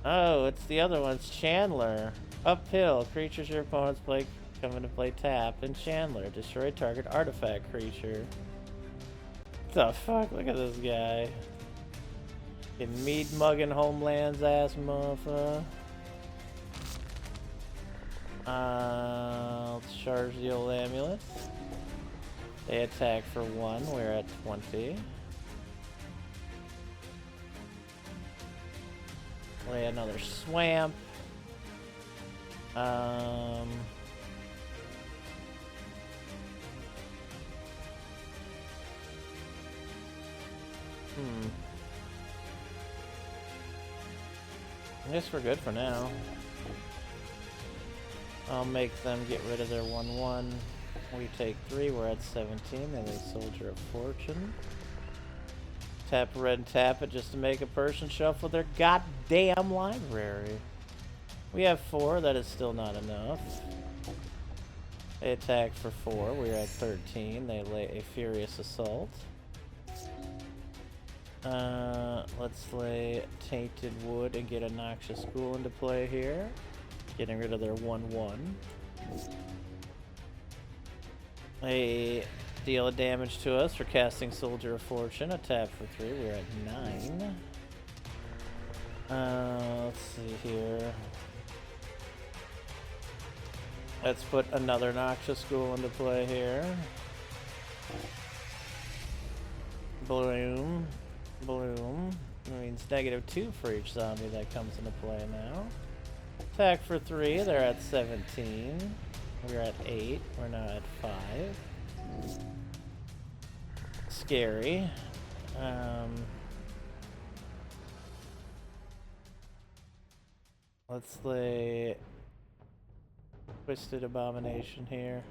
Oh, it's the other one. It's Chandler. Uphill. Creatures your opponents play come into play tap. And Chandler. Destroy target artifact creature. What the fuck? Look at this guy. Getting mead mugging Homeland's ass motherfucker. Let's charge the old amulet. They attack for 1. We're at 20. Lay another Swamp. I guess we're good for now. I'll make them get rid of their 1/1. We take 3, we're at 17. Then a Soldier of Fortune. Tap red and tap it just to make a person shuffle their goddamn library. We have 4, that is still not enough. They attack for 4, we're at 13. They lay a Furious Assault. Let's lay Tainted Wood and get a Noxious Ghoul into play here. Getting rid of their 1/1. They deal a damage to us for casting Soldier of Fortune. A tap for 3. We're at 9. Let's see here. Let's put another Noxious Ghoul into play here. Bloom. Bloom. That means -2 for each zombie that comes into play now. Attack for 3, they're at 17. We're at 8, we're now at 5. Scary. Let's lay Twisted Abomination here.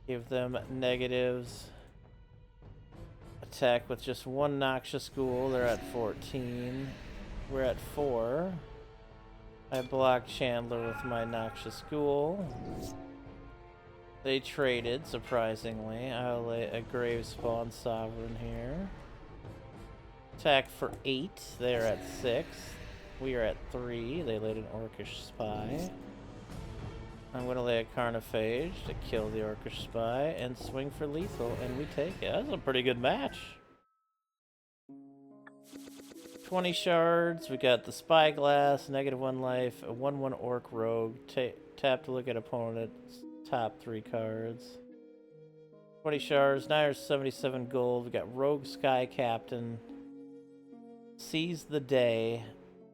Give them negatives. Attack with just 1 Noxious Ghoul, they're at 14. We're at 4. I blocked Chandler with my Noxious Ghoul. They traded, surprisingly. I'll lay a Gravespawn Sovereign here. Attack for 8. They're at 6. We are at 3. They laid an Orcish Spy. I'm going to lay a Carnophage to kill the Orcish Spy and swing for lethal, and we take it. That's a pretty good match. 20 shards, we got the Spyglass, -1 life, a 1/1 Orc Rogue, tap to look at opponent's top 3 cards. 20 shards, 977 gold, we got Rogue Sky Captain, Seize the Day,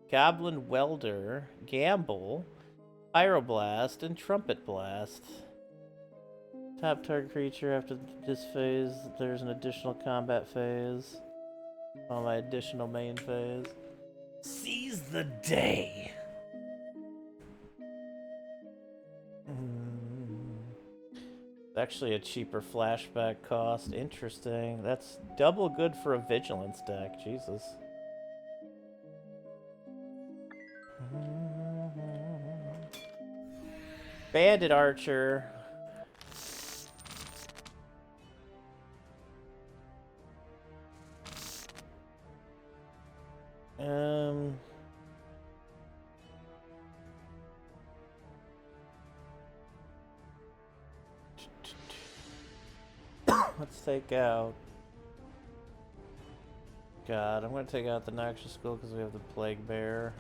Goblin Welder, Gamble, Pyroblast, and Trumpet Blast. Top target creature after this phase, there's an additional combat phase. On my additional main phase. Seize the Day. actually a cheaper flashback cost. Interesting. That's double good for a vigilance deck. Jesus. Bandit Archer. Let's take out. God, I'm gonna take out the Noxious Skull because we have the Plague Bear.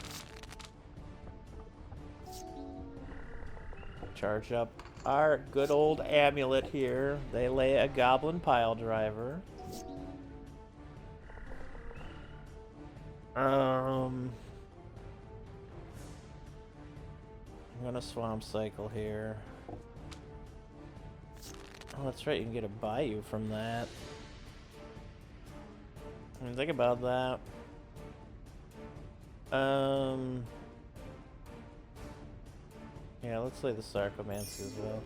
Charge up our good old amulet here. They lay a Goblin Pile Driver. I'm gonna Swamp Cycle here. Oh, that's right, you can get a Bayou from that. I mean, think about that. Yeah, let's play the Sarcomancy as well.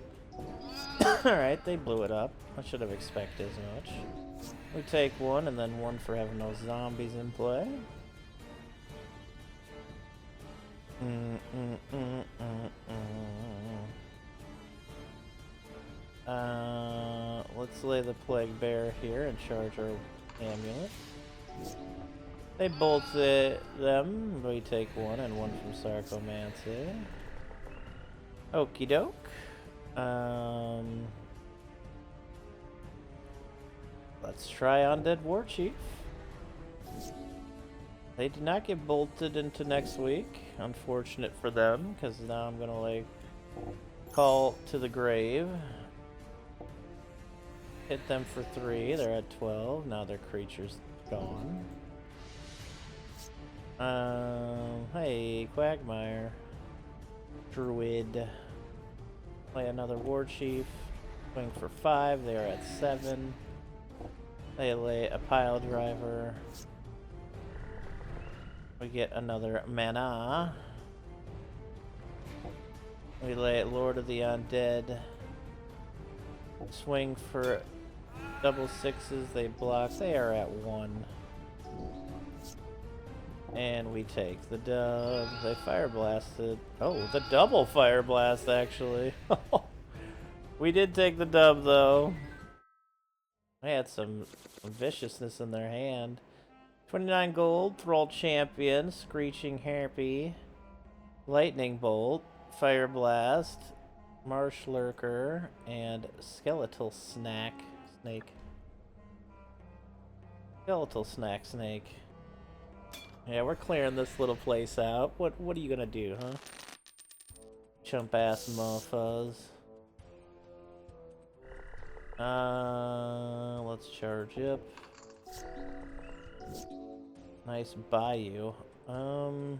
Alright, they blew it up. I should have expected as much. We take one, and then one for having no zombies in play. Let's lay the Plague Bear here and charge our amulet. They bolted them. We take one and one from Sarcomancy. Okie doke. Let's try Undead Warchief. They did not get bolted into next week. Unfortunate for them, because now I'm gonna like call to the grave. Hit them for 3. They're at 12. Now their creature's gone. Hey, Quagmire. Druid. Play another Warchief. Swing for 5. They are at 7. They lay a Pile Driver. We get another Mana. We lay Lord of the Undead. Swing for double 6s. They block. They are at 1. And we take the dub. They Fire Blasted. Oh, the double Fire Blast, actually. We did take the dub, though. They had some viciousness in their hand. 29 gold, Thrall Champion, Screeching Harpy, Lightning Bolt, Fire Blast, Marsh Lurker, and Skeletal Snake. Skeletal Snake. Yeah, we're clearing this little place out. What are you gonna do, huh? Chump ass mofos. Let's charge up. Nice Bayou. 3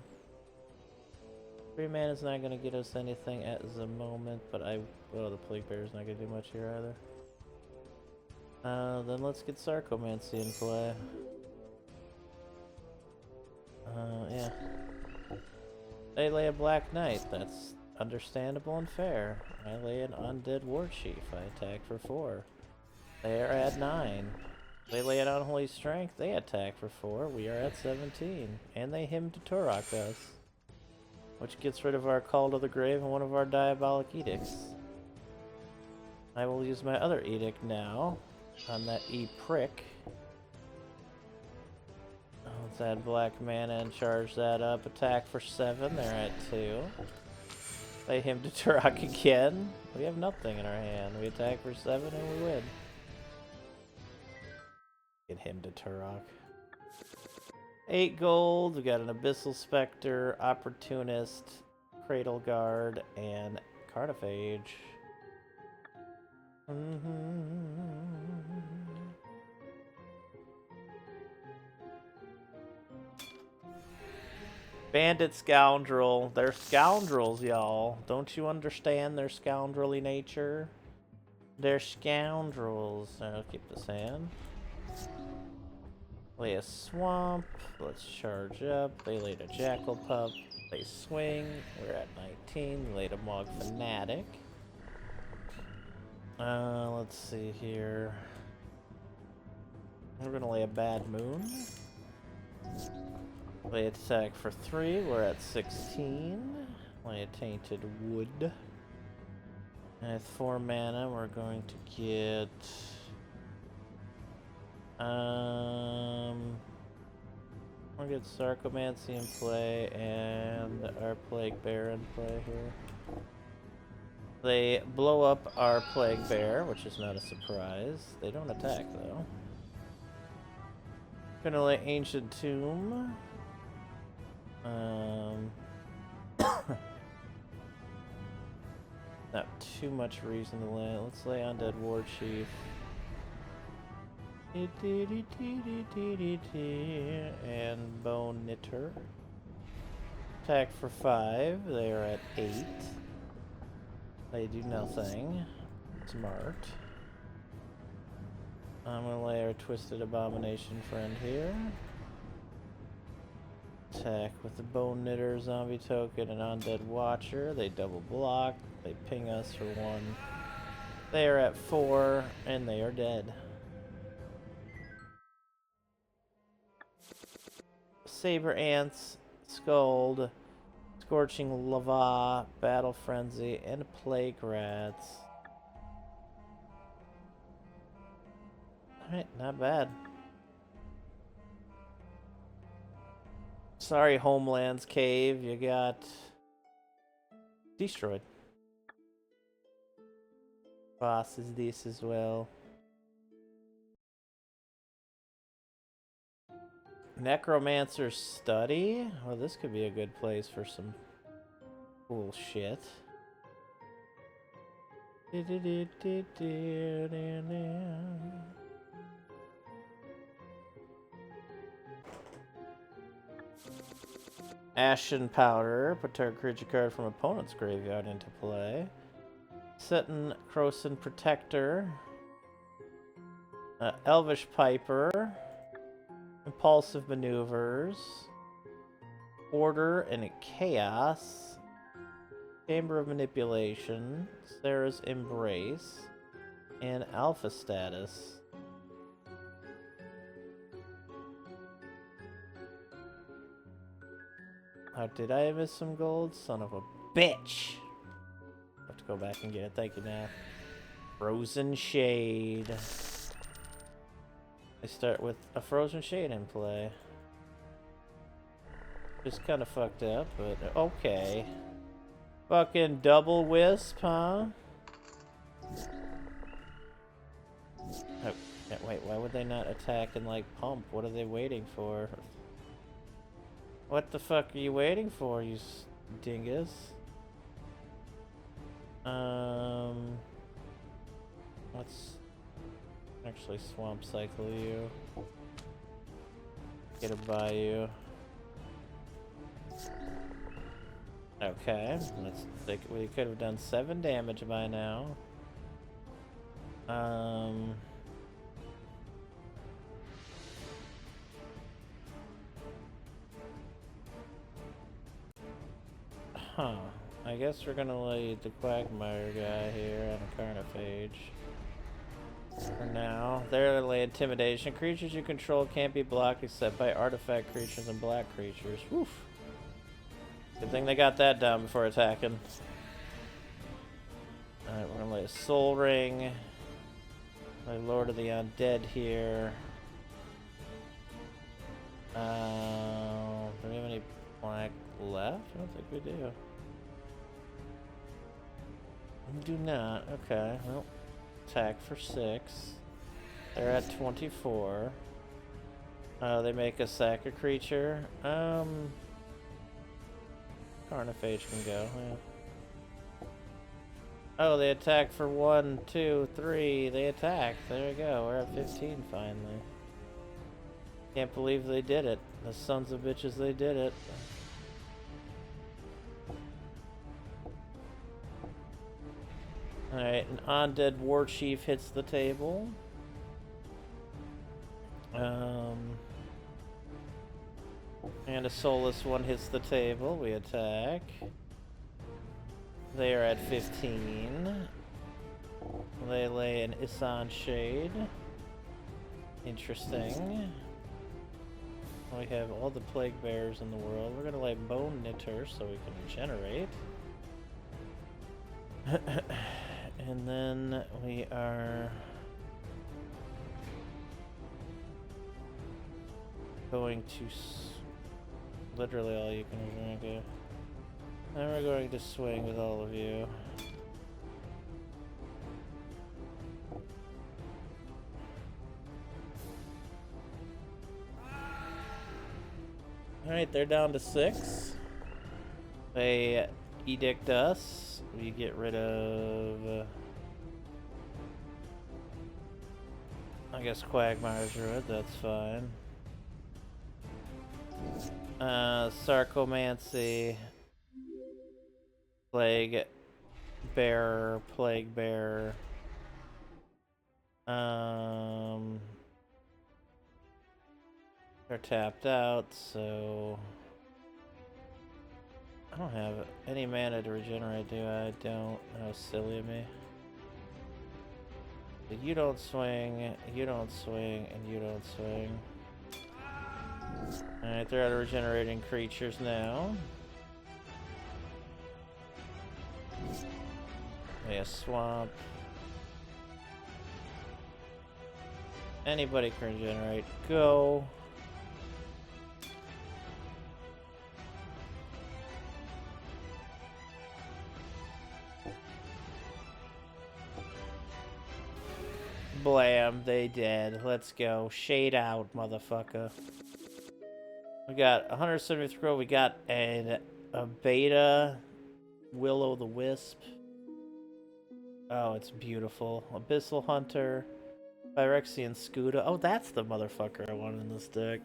mana is not gonna get us anything at the moment, but oh, the Plague Bear is not gonna do much here either. Then let's get Sarcomancy in play. Yeah. They lay a Black Knight. That's understandable and fair. I lay an Undead Warchief. I attack for 4. They are at 9. They lay an Unholy Strength. They attack for 4. We are at 17. And they Hymn to Turok us. Which gets rid of our Call to the Grave and one of our Diabolic Edicts. I will use my other Edict now on that E-Prick. Let's add black mana and charge that up. Attack for 7. They're at 2. They Hymn to Turok again. We have nothing in our hand. We attack for 7 and we win. Get Hymn to Turok. 8 gold. We got an Abyssal Spectre, Opportunist, Cradle Guard, and Carnophage. Bandit Scoundrel. They're scoundrels, y'all. Don't you understand their scoundrelly nature? They're scoundrels. I'll keep this hand. Lay a Swamp. Let's charge up. They laid a Jackal Pup. They swing. We're at 19. They laid a Mog Fanatic. Let's see here. We're gonna lay a bad moon. Lay attack for 3. We're at 16. Lay a tainted wood. And with 4 mana, we're going to get. We'll get Sarcomancy in play and our Plague Bear in play here. They blow up our Plague Bear, which is not a surprise. They don't attack though. Gonna lay Ancient Tomb. Not too much reason to lay. Let's lay Undead War Chief. And Bone Knitter. Attack for 5. They are at 8. They do nothing. Smart. I'm gonna lay our Twisted Abomination friend here. Attack with the Bone Knitter, Zombie Token, and Undead Watcher. They double block. They ping us for 1. They are at 4, and they are dead. Saber Ants, Scald, Scorching Lava, Battle Frenzy, and Plague Rats. Alright, not bad. Sorry, Homelands Cave, you got destroyed. Boss is this as well. Necromancer's Study? Well, this could be a good place for some cool shit. Ashen Powder. Put target creature card from opponent's graveyard into play. Setting Croson Protector. Elvish Piper. Impulsive Maneuvers, Order and Chaos, Chamber of Manipulation, Sarah's Embrace, and Alpha Status. Oh, did I miss some gold? Son of a bitch! I have to go back and get it. Thank you, now. Frozen Shade. I start with a Frozen Shade in play. Just kind of fucked up, but okay. Fucking double wisp, huh? Oh, wait, why would they not attack and like pump? What are they waiting for? What the fuck are you waiting for, you dingus? Let's actually Swamp Cycle you. Get a Bayou. Okay, let's think. We could have done 7 damage by now. Huh. I guess we're gonna lay the Quagmire guy here on a Carnophage. For now. They're lay Intimidation. Creatures you control can't be blocked except by artifact creatures and black creatures. Woof. Good thing they got that down before attacking. Alright, we're gonna lay a Soul Ring. Lay Lord of the Undead here. Do we have any black left? I don't think we do. We do not. Okay, well. Attack for 6. They're at 24. They make a sack a creature. Carnophage can go, yeah. Oh, they attack for 1, 2, 3. They attack. There we go. We're at 15 finally. Can't believe they did it. The sons of bitches, they did it. Alright, an Undead War Chief hits the table. And a Soulless one hits the table. We attack. They are at 15. They lay an Isan Shade. Interesting. We have all the plague bears in the world. We're gonna lay Bone Knitter so we can regenerate. And then we are going to literally all you can regenerate. Then we're going to swing with all of you. Alright, they're down to 6. They edict us. We get rid of... I guess Quagmire's Druid, that's fine. Sarcomancy. Plague Bearer, Plague Bearer. They're tapped out, so I don't have any mana to regenerate, do I? I don't. How silly of me. You don't swing, you don't swing, and you don't swing. Alright, they're out of regenerating creatures now. Yeah, swamp. Anybody can regenerate. Go. Blam, they dead. Let's go. Shade out, motherfucker. We got 173. We got a beta Will-o'-the-Wisp. Oh, it's beautiful. Abyssal Hunter. Phyrexian Scuda. Oh, that's the motherfucker I wanted in this deck.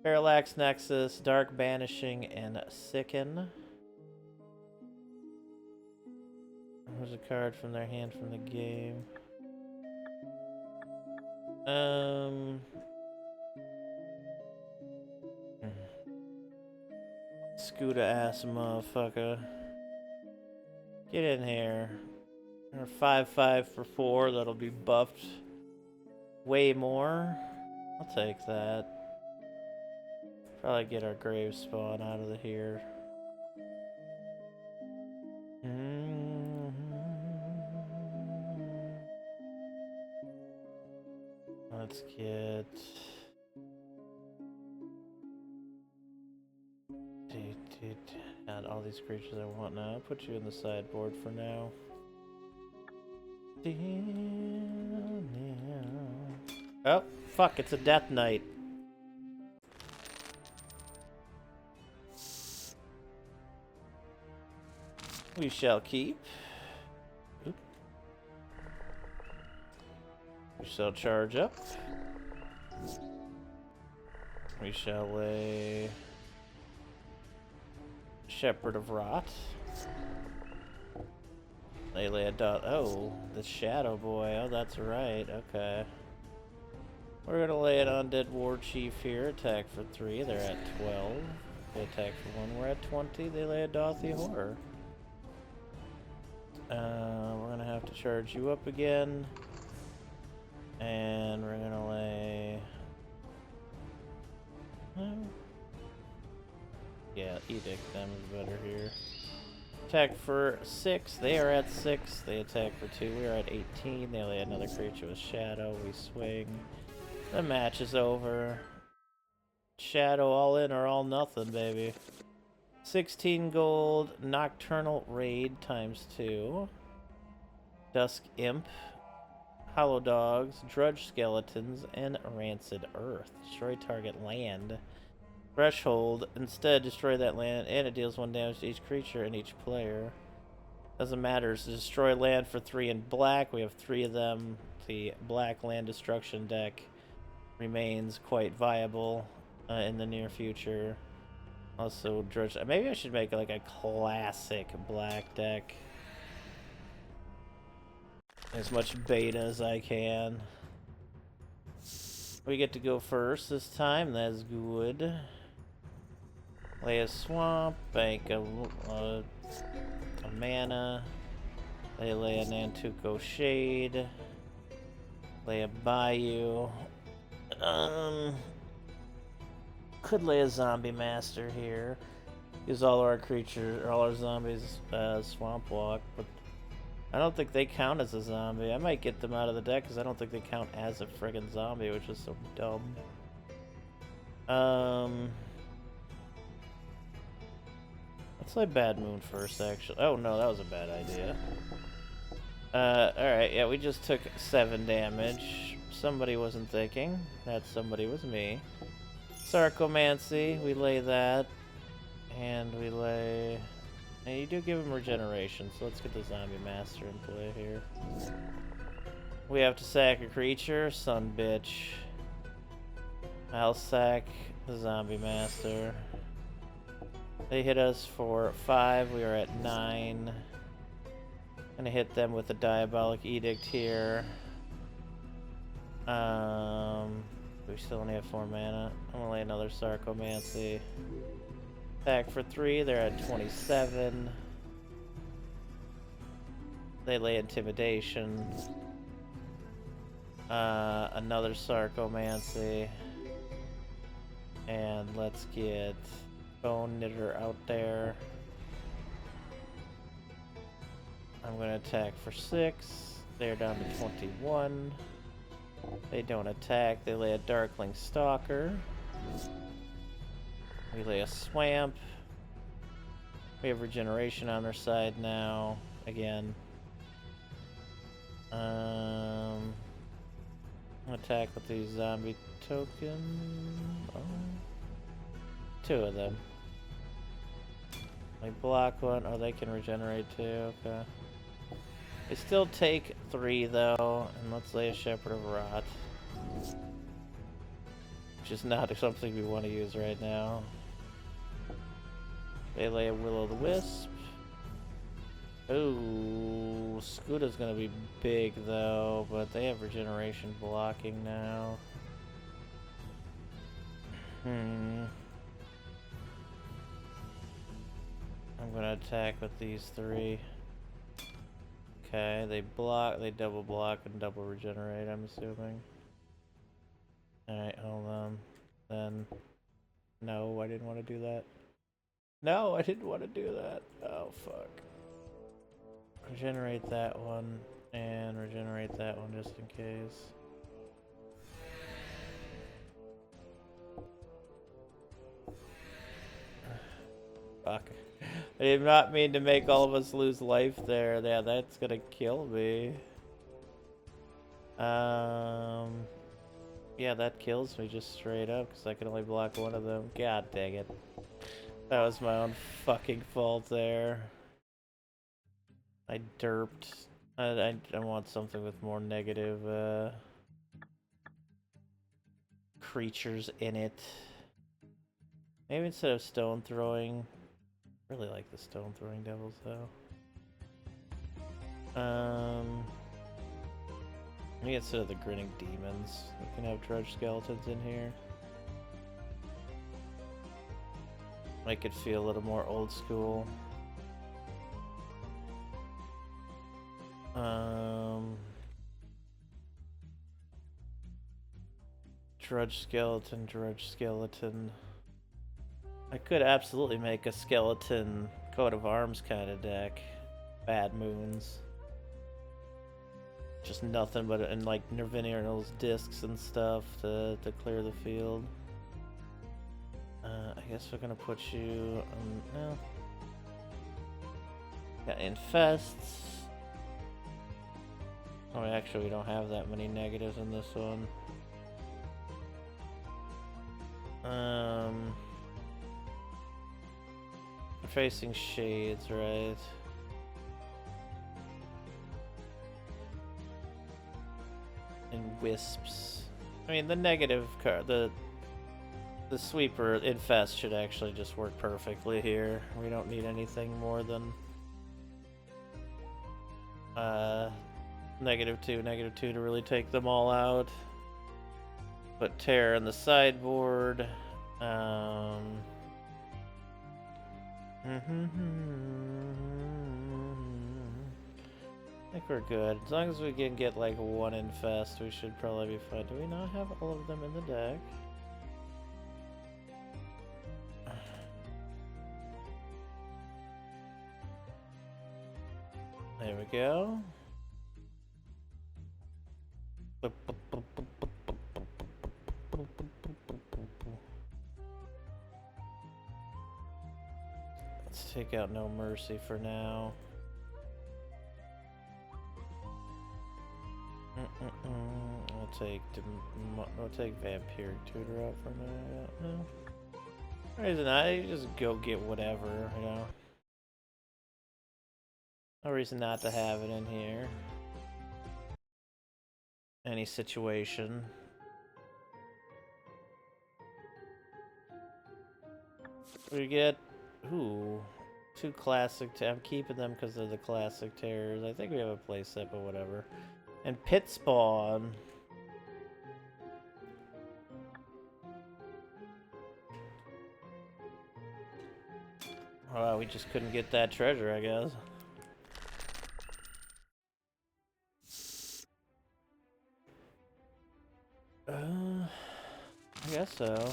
Parallax Nexus, Dark Banishing, and Sicken. There's a card from their hand from the game. Scuda ass motherfucker. Get in here. Or 5/5 for 4, that'll be buffed way more. I'll take that. Probably get our grave spawn out of here. Let's get... Not all these creatures I want now. I'll put you in the sideboard for now. Oh, fuck, it's a Death Knight. We shall keep. Oop. We shall charge up. We shall lay Shepherd of Rot. They lay a dot. Oh, the Shadow Boy. Oh, that's right. Okay. We're gonna lay it on Dead War Chief here. Attack for 3. They're at 12. They attack for 1. We're at 20. They lay a Dothy Horror. We're gonna have to charge you up again. And we're gonna lay... Yeah, Edict them is better here. Attack for 6. They are at 6. They attack for 2. We are at 18. They lay another creature with Shadow. We swing. The match is over. Shadow all in or all nothing, baby. 16 gold. Nocturnal Raid times 2. Dusk Imp. Hollow Dogs. Drudge Skeletons. And Rancid Earth. Destroy target land. Threshold. Instead, destroy that land, and it deals 1 damage to each creature and each player. Doesn't matter. So destroy land for 3 in black. We have 3 of them. The black land destruction deck remains quite viable in the near future. Also, Drudge. Maybe I should make like a classic black deck. As much beta as I can. We get to go first this time. That's good. Lay a swamp, bank a mana. They lay a Nantuko Shade. Lay a Bayou. Could lay a Zombie Master here. Use all our creatures, or all our zombies Swamp Walk, but I don't think they count as a zombie. I might get them out of the deck because I don't think they count as a friggin' zombie, which is so dumb. Let's play Bad Moon first, actually. Oh no, that was a bad idea. Alright, yeah, we just took 7 damage. Somebody wasn't thinking. That somebody was me. Sarcomancy, we lay that. And we lay... And you do give him regeneration, so let's get the Zombie Master in play here. We have to sack a creature, son bitch. I'll sack the Zombie Master. They hit us for 5, we are at 9. Gonna hit them with a Diabolic Edict here. We still only have 4 mana. I'm gonna lay another Sarcomancy. Attack for 3, they're at 27. They lay Intimidation. Another Sarcomancy. And let's get Bone Knitter out there. I'm gonna attack for 6. They're down to 21. They don't attack, they lay a Darkling Stalker. We lay a Swamp. We have regeneration on our side now. Again. Attack with these zombie tokens. Oh. 2 of them. We block 1. Oh, they can regenerate too. Okay. They still take 3 though. And let's lay a Shepherd of Rot. Which is not something we want to use right now. They lay a Will-o'-the-Wisp. Ooh, Scoota's gonna be big though, but they have regeneration blocking now. I'm gonna attack with these 3. Okay, they block, they double block and double regenerate, I'm assuming. Alright, hold on. Then... No, I didn't want to do that. No, I didn't want to do that. Oh, fuck. Regenerate that one, and regenerate that one just in case. Fuck. I did not mean to make all of us lose life there. Yeah, that's gonna kill me. Yeah, that kills me just straight up because I can only block 1 of them. God dang it. That was my own fucking fault there. I derped. I want something with more negative creatures in it. Maybe instead of stone throwing. I really like the stone throwing devils though. Maybe instead of the grinning demons, we can have Drudge Skeletons in here. Make it feel a little more old school. Drudge Skeleton, Drudge Skeleton. I could absolutely make a skeleton coat of arms kind of deck. Bad Moons. Just nothing but in like Nervinial's discs and stuff to clear the field. I guess we're gonna put you no. Got Infests. Oh, actually we don't have that many negatives in this one. Facing Shades, right? And Wisps. I mean, the negative card, the Sweeper Infest should actually just work perfectly here. We don't need anything more than -2, -2 to really take them all out. Put Terror in the sideboard. I think we're good. As long as we can get like one infest, we should probably be fine. Do we not have all of them in the deck? There we go. Let's take out No Mercy for now. I'll take Vampiric Tutor out for now. No. Reason I just go get whatever, you know. No reason not to have it in here. Any situation. We get, ooh, 2 classic. I'm keeping them because they're the classic terrors. I think we have a playset, but whatever. And Pit Spawn. Oh, we just couldn't get that treasure, I guess. I guess so.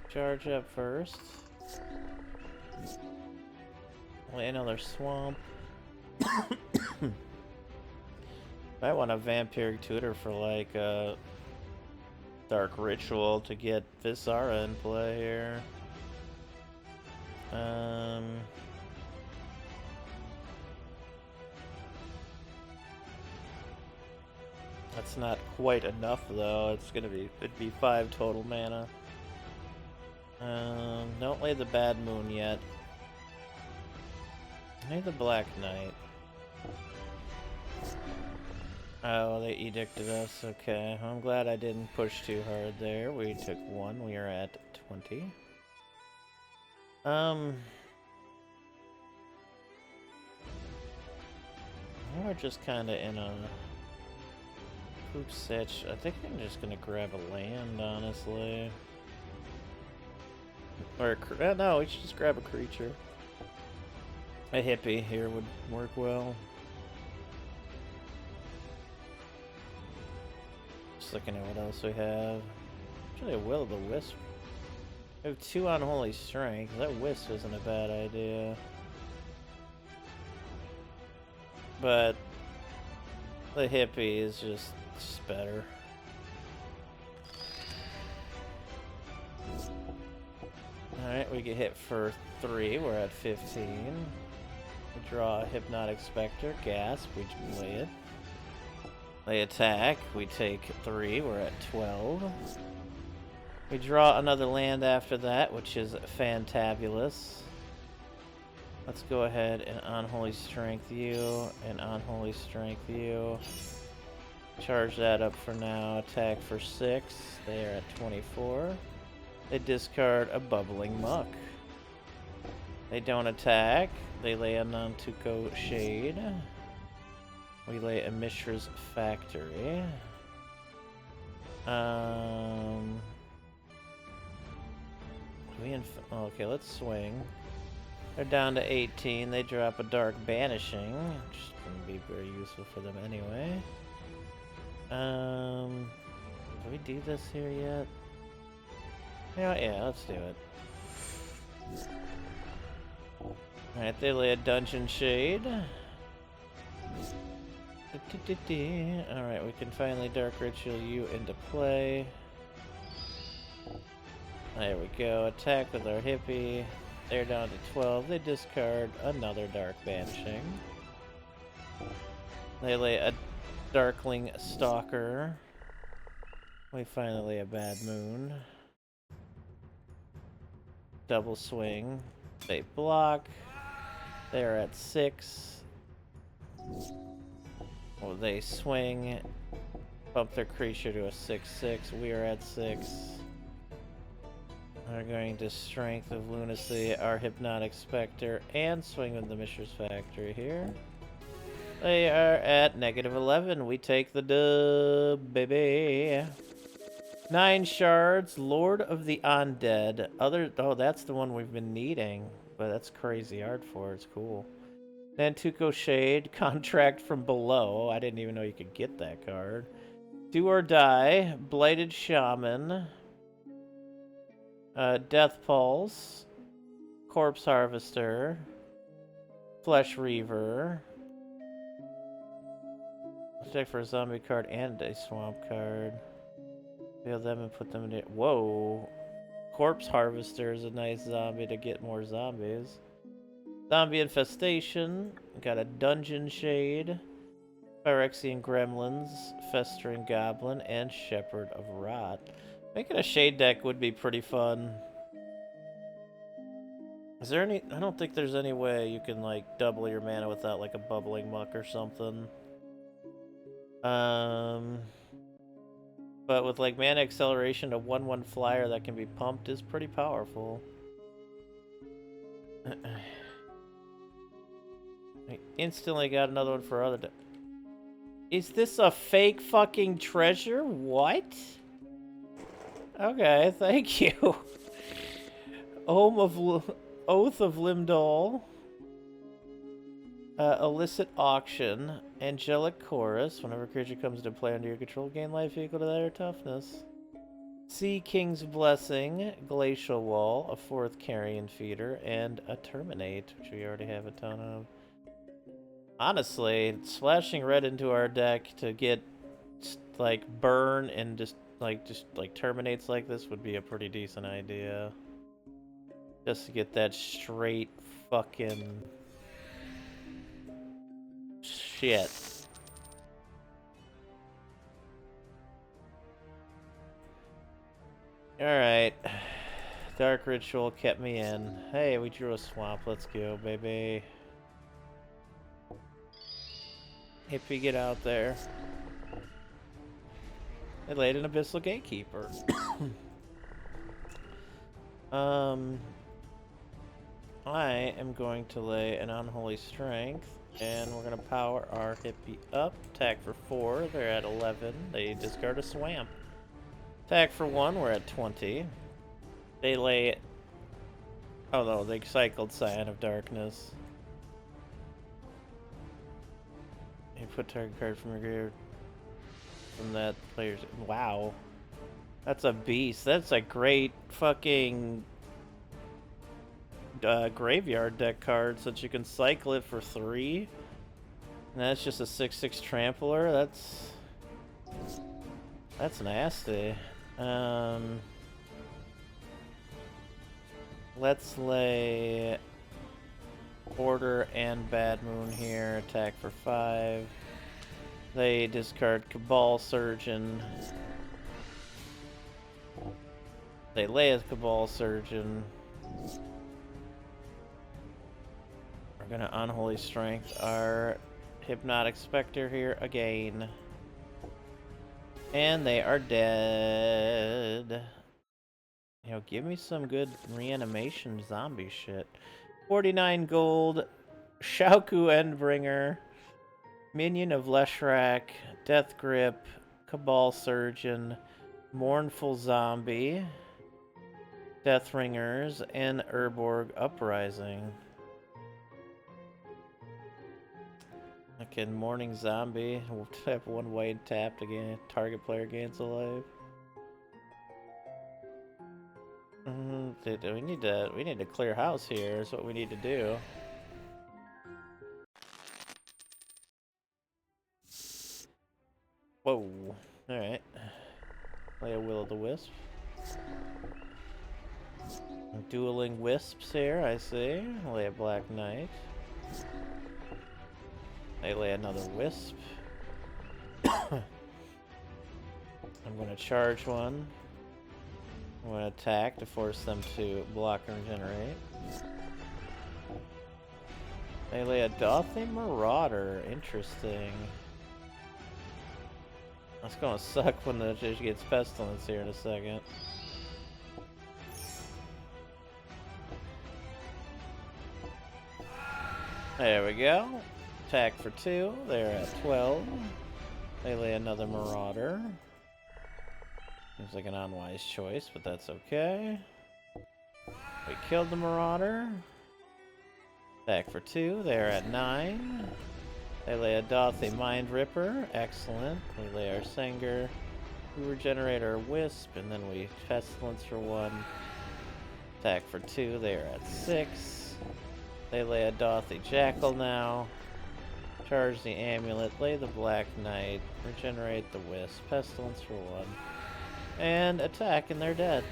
Charge up first. Wait, another swamp. I want a Vampiric Tutor for like a Dark Ritual to get Visara in play here. That's not quite enough though. It'd be 5 total mana. Don't lay the Bad Moon yet. Lay the Black Knight. Oh, they edicted us. Okay, I'm glad I didn't push too hard there. We took 1. We are at 20. We're just kind of in a poop sitch. I think I'm just gonna grab a land, honestly. Or no, we should just grab a creature. A hippie here would work well. Just looking at what else we have. Actually, a Will-o'-the-Wisp. We have 2 Unholy Strength. That Wisp isn't a bad idea. But the hippie is just better. Alright, we get hit for 3. We're at 15. We draw a Hypnotic Spectre. Gasp. We lay it. They attack. We take 3. We're at 12. We draw another land after that, which is fantabulous. Let's go ahead and Unholy Strength you, and Unholy Strength you. Charge that up for now. Attack for 6. They are at 24. They discard a Bubbling Muck. They don't attack. They lay a Nantuko Shade. We lay a Mishra's Factory. Okay, let's swing. They're down to 18. They drop a Dark Banishing, which is going to be very useful for them anyway. Do we do this here yet? Yeah, let's do it. Alright, they lay a Dungeon Shade. Alright, we can finally Dark Ritual you into play. There we go. Attack with our hippie. They're down to 12. They discard another Dark Banishing. They lay a Darkling Stalker. We finally lay a Bad Moon. Double swing. They block. They're at 6. Well, they swing. Bump their creature to a 6/6. We are at 6. We're going to Strength of Lunacy, our Hypnotic Spectre, and swing with the Mishra's Factory here. They are at -11. We take the dub, baby. 9 shards, Lord of the Undead. Oh, that's the one we've been needing. But that's crazy art for. It's cool. Nantuko Shade, Contract from Below. I didn't even know you could get that card. Do or Die, Blighted Shaman, Death Pulse, Corpse Harvester, Flesh Reaver. Let's check for a zombie card and a swamp card. Deal them and put them in it. Whoa. Corpse Harvester is a nice zombie to get more zombies. Zombie Infestation. Got a Dungeon Shade. Phyrexian Gremlins. Festering Goblin. And Shepherd of Rot. Making a Shade deck would be pretty fun. Is there any... I don't think there's any way you can, like, double your mana without, like, a Bubbling Muck or something. But with, like, mana acceleration, a 1/1 flyer that can be pumped is pretty powerful. I instantly got another one for other... Is this a fake fucking treasure? What? Okay, thank you. Oath of Limdol. Illicit Auction. Angelic Chorus. Whenever a creature comes into play under your control, gain life equal to their toughness. Sea King's Blessing. Glacial Wall. A 4th Carrion Feeder. And a Terminate, which we already have a ton of. Honestly, splashing red into our deck to get, like, burn and just terminates like this would be a pretty decent idea. Just to get that straight fucking shit. Alright. Dark Ritual kept me in. Hey, we drew a swamp. Let's go, baby. Hippie, get out there. They laid an Abyssal Gatekeeper. I am going to lay an Unholy Strength, and we're going to power our hippie up. Attack for 4, they're at 11. They discard a Swamp. Attack for 1, we're at 20. They lay... Oh no, they cycled Scion of Darkness. You put target card from your graveyard from that player's... Wow. That's a beast. That's a great fucking... graveyard deck card, since you can cycle it for 3. And that's just a 6/6 trampler. That's nasty. Let's lay Order and Bad Moon here. Attack for 5. They discard Cabal Surgeon. They lay a Cabal Surgeon. We're gonna Unholy Strength our Hypnotic Spectre here again. And they are dead. You know, give me some good reanimation zombie shit. 49 gold. Shauku Endbringer. Minion of Leshrac. Death Grip. Cabal Surgeon. Mournful Zombie. Deathringers. And Urborg Uprising. Okay, Mourning Zombie. We'll tap 1 white tapped again. Target player gains a life. We need to clear house here. Is what we need to do. Whoa. Alright. Play a Will-o'-the-Wisp. Dueling Wisps here, I see. Lay a Black Knight. They lay another Wisp. I'm going to charge one. I'm going to attack to force them to block and regenerate. They lay a Dothy Marauder. Interesting. That's going to suck when the Jish gets Pestilence here in a second. There we go. Attack for 2. They're at 12. They lay another Marauder. Seems like an unwise choice, but that's okay. We killed the Marauder. Back for 2. They're at 9. They lay a Dothy Mind Ripper. Excellent. We lay our Senger. We regenerate our Wisp, and then we Pestilence for 1. Attack for 2. They are at 6. They lay a Dothy Jackal now. Charge the Amulet. Lay the Black Knight. Regenerate the Wisp. Pestilence for 1. And attack, and they're dead.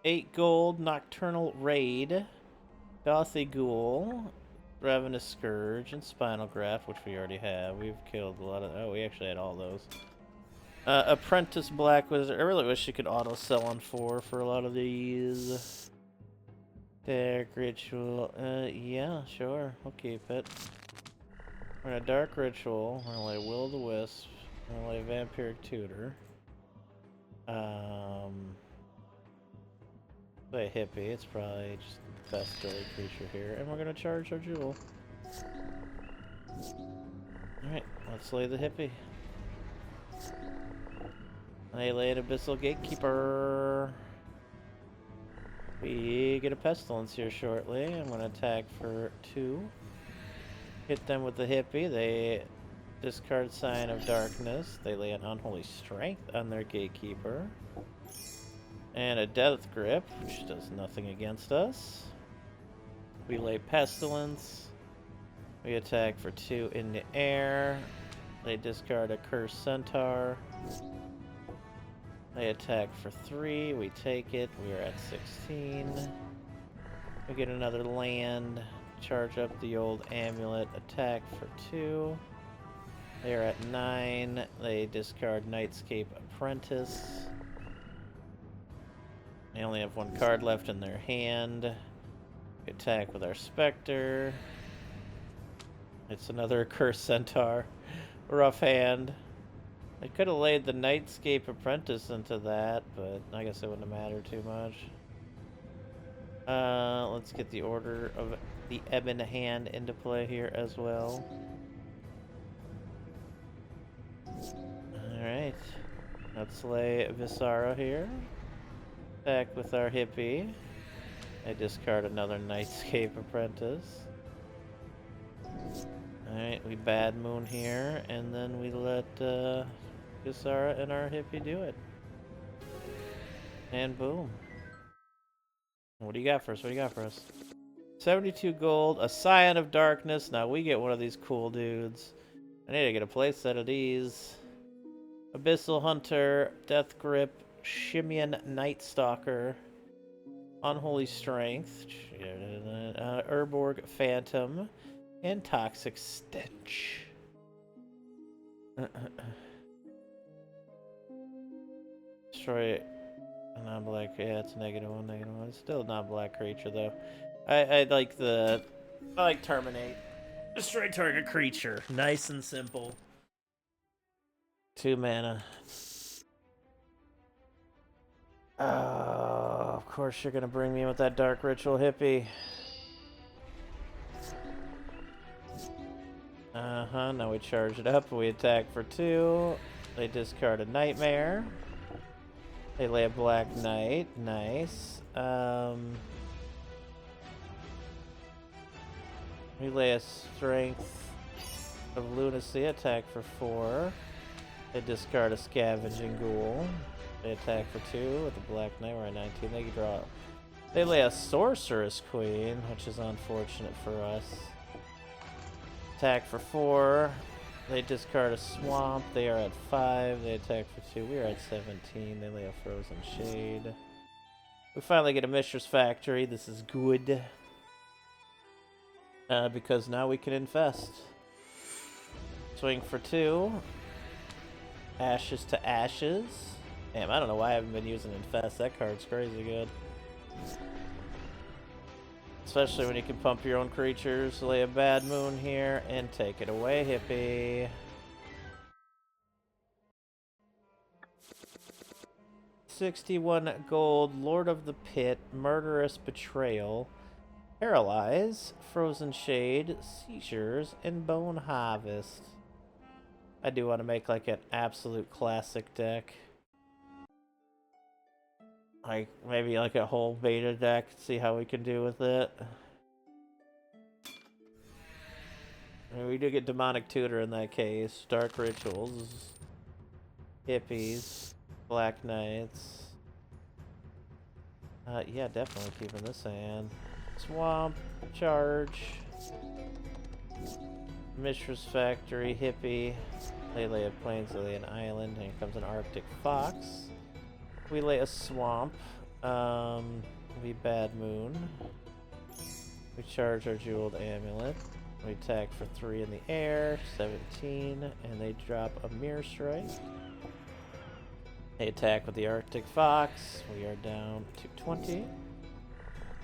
8 gold, Nocturnal Raid, Dothy Ghoul, Ravenous Scourge, and Spinal Graft, which we already have. We've killed a lot of... Oh, we actually had all those. Apprentice Black Wizard. I really wish you could auto-sell on 4 for a lot of these. Dark Ritual. Yeah, sure. We'll keep it. We're gonna Dark Ritual. We're gonna lay Will-o-the-Wisp. We're gonna lay Vampiric Tutor. Play Hippie. It's probably just the best early creature here. And we're gonna charge our Jewel. Alright, let's lay the Hippie. They lay an Abyssal Gatekeeper. We get a Pestilence here shortly. I'm gonna attack for 2. Hit them with the Hippie. They discard Sign of Darkness. They lay an Unholy Strength on their Gatekeeper. And a Death Grip, which does nothing against us. We lay Pestilence. We attack for 2 in the air. They discard a Cursed Centaur. They attack for 3. We take it. We are at 16. We get another land. Charge up the old Amulet. Attack for 2. They are at 9. They discard Nightscape Apprentice. They only have 1 card left in their hand. We attack with our Spectre. It's another Cursed Centaur. Rough hand. I could have laid the Nightscape Apprentice into that, but I guess it wouldn't have mattered too much. Let's get the Order of the Ebon Hand into play here as well. Alright. Let's lay Visara here. Attack with our Hippie. I discard another Nightscape Apprentice. Alright, we Bad Moon here, and then we let Visara and our Hippie do it. And boom. What do you got for us? What do you got for us? 72 gold, a Scion of Darkness. Now we get one of these cool dudes. I need to get a playset of these. Abyssal Hunter, Death Grip, Shimian Night Stalker, Unholy Strength, Urborg Phantom, and Toxic Stench. Destroy a non-black. Yeah, it's -1, -1. It's still a non-black creature though. I like Terminate. Destroy target creature. Nice and simple. 2 mana. Oh, of course you're gonna bring me in with that Dark Ritual Hippie. Now we charge it up. We attack for 2. They discard a Nightmare. They lay a Black Knight. Nice. We lay a Strength of Lunacy. Attack for 4. They discard a Scavenging Ghoul. They attack for 2 with the Black Knight. We're at 19. They draw. They lay a Sorceress Queen, which is unfortunate for us. Attack for 4. They discard a Swamp. They are at 5. They attack for 2. We are at 17. They lay a Frozen Shade. We finally get a Mishra's Factory. This is good. Because now we can infest. Swing for 2. Ashes to Ashes. Damn, I don't know why I haven't been using Infest. That card's crazy good. Especially when you can pump your own creatures. Lay a Bad Moon here and take it away, Hippie. 61 gold, Lord of the Pit, Murderous Betrayal, Paralyze, Frozen Shade, Seizures, and Bone Harvest. I do want to make like an absolute classic deck. Like, maybe like a whole beta deck, see how we can do with it. I mean, we do get Demonic Tutor in that case. Dark Rituals. Hippies. Black Knights. Yeah, definitely keeping this hand. Swamp. Charge. Mishra's Factory. Hippie. Lay a Plains Alien Island. And here comes an Arctic Fox. We lay a Swamp. We Bad Moon. We charge our Jeweled Amulet. We attack for 3 in the air, 17, and they drop a Mirror Strike. They attack with the Arctic Fox. We are down to 20.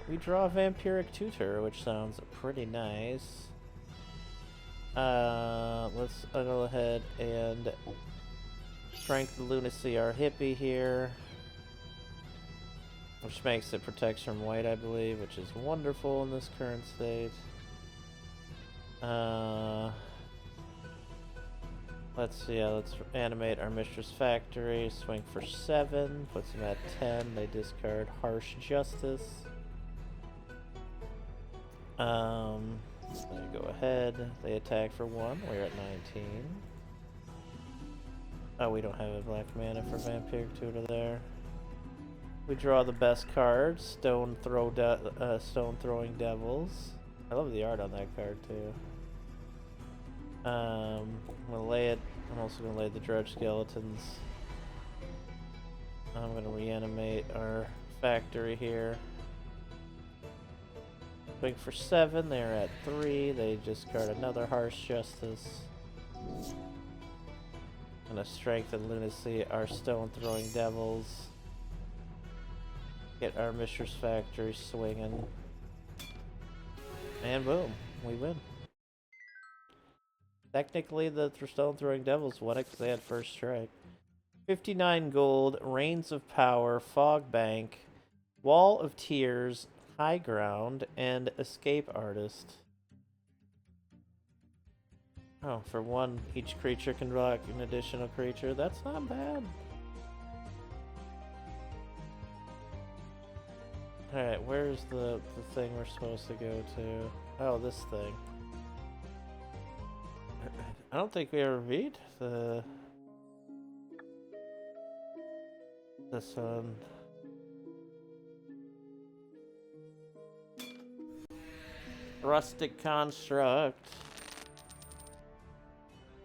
We draw a Vampiric Tutor, which sounds pretty nice. Let's go ahead and Strength of Lunacy our hippie here. Which makes it protects from white, I believe, which is wonderful in this current state. Let's see, let's animate our Mistress Factory, swing for 7, puts them at 10, they discard Harsh Justice. They go ahead, they attack for 1, we're at 19. Oh, we don't have a black mana for Vampiric Tutor there. We draw the best card, Stone Throwing Devils. I love the art on that card too. I'm gonna lay it. I'm also gonna lay the Drudge Skeletons. I'm gonna reanimate our factory here. Swing for 7. They're at 3. They discard another Harsh Justice. Gonna strengthen Lunacy our Stone Throwing Devils. Get our Mistress Factory swinging. And boom, we win. Technically, the Stone Throwing Devils won it because they had first strike. 59 gold, Reigns of Power, Fog Bank, Wall of Tears, High Ground, and Escape Artist. Oh, for 1, each creature can block an additional creature. That's not bad. Alright, where's the thing we're supposed to go to? Oh, this thing. I don't think we ever beat this one. Rustic Construct.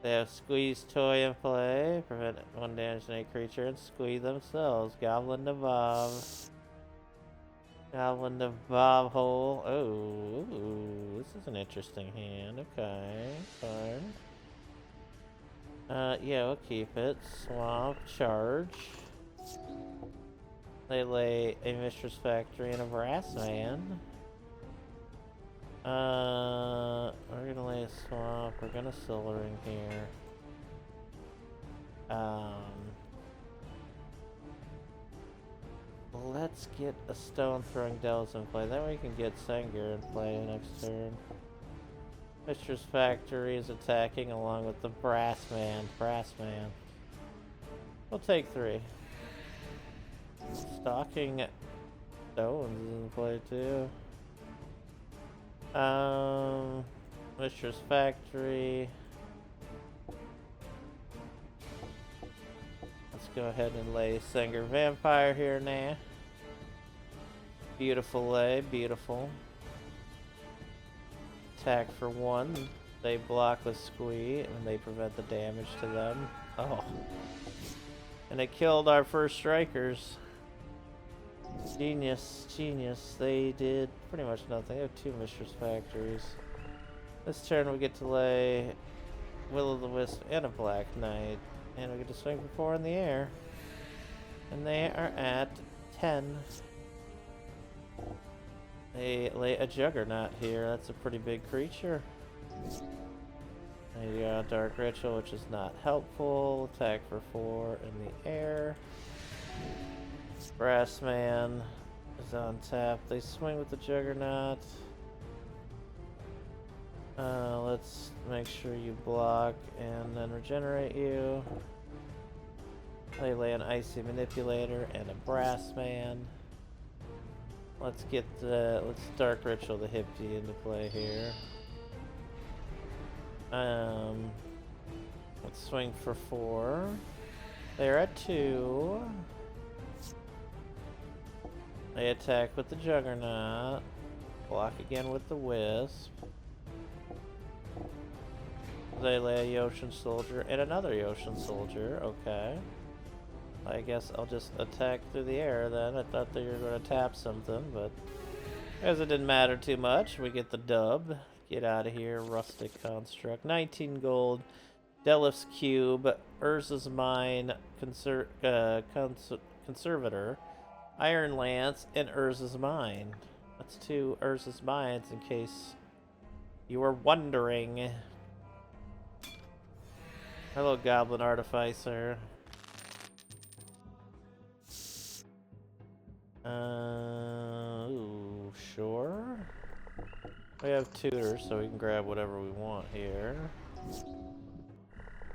They have Squeeze Toy in play, prevent 1 damage to any creature, and squeeze themselves. Goblin to Bob. Goblin to Bob Hole. Oh, ooh, this is an interesting hand. Okay, fine. Yeah, we'll keep it. Swamp, charge. They lay a Mistress Factory and a Brass Man. We're gonna lay a Swamp. We're gonna Soul Ring here. Let's get a Stone Throwing Devils in play. Then we can get Sengir in play next turn. Mistress Factory is attacking along with the Brass Man. Brass Man. We'll take 3. Stalking Stones is in play too. Mistress Factory. Let's go ahead and lay Sengir Vampire here now. Beautiful lay, beautiful. Attack for 1. They block with Squee and they prevent the damage to them. Oh. And they killed our first strikers. Genius, genius. They did pretty much nothing. They have 2 Mistress Factories. This turn we get to lay Will-o'-the-Wisp and a Black Knight. And we get to swing for 4 in the air. And they are at 10. They lay a Juggernaut here. That's a pretty big creature. They got Dark Ritual, which is not helpful. Attack for 4 in the air. Brass Man is on tap. They swing with the Juggernaut. Let's make sure you block and then regenerate you. They lay an Icy Manipulator and a Brass Man. Let's Dark Ritual the Hippie into play here. Let's swing for 4. They're at 2. They attack with the Juggernaut. Block again with the Wisp. They lay a Yotian Soldier and another Yotian Soldier. Okay. I guess I'll just attack through the air then. I thought they were going to tap something, but as it didn't matter too much, we get the dub. Get out of here, Rustic Construct. 19 gold. Delif's Cube, Urza's Mine, Conservator, Iron Lance, and Urza's Mine. That's 2 Urza's Mines in case you were wondering. Hello, Goblin Artificer. Ooh, sure. We have tutors, so we can grab whatever we want here.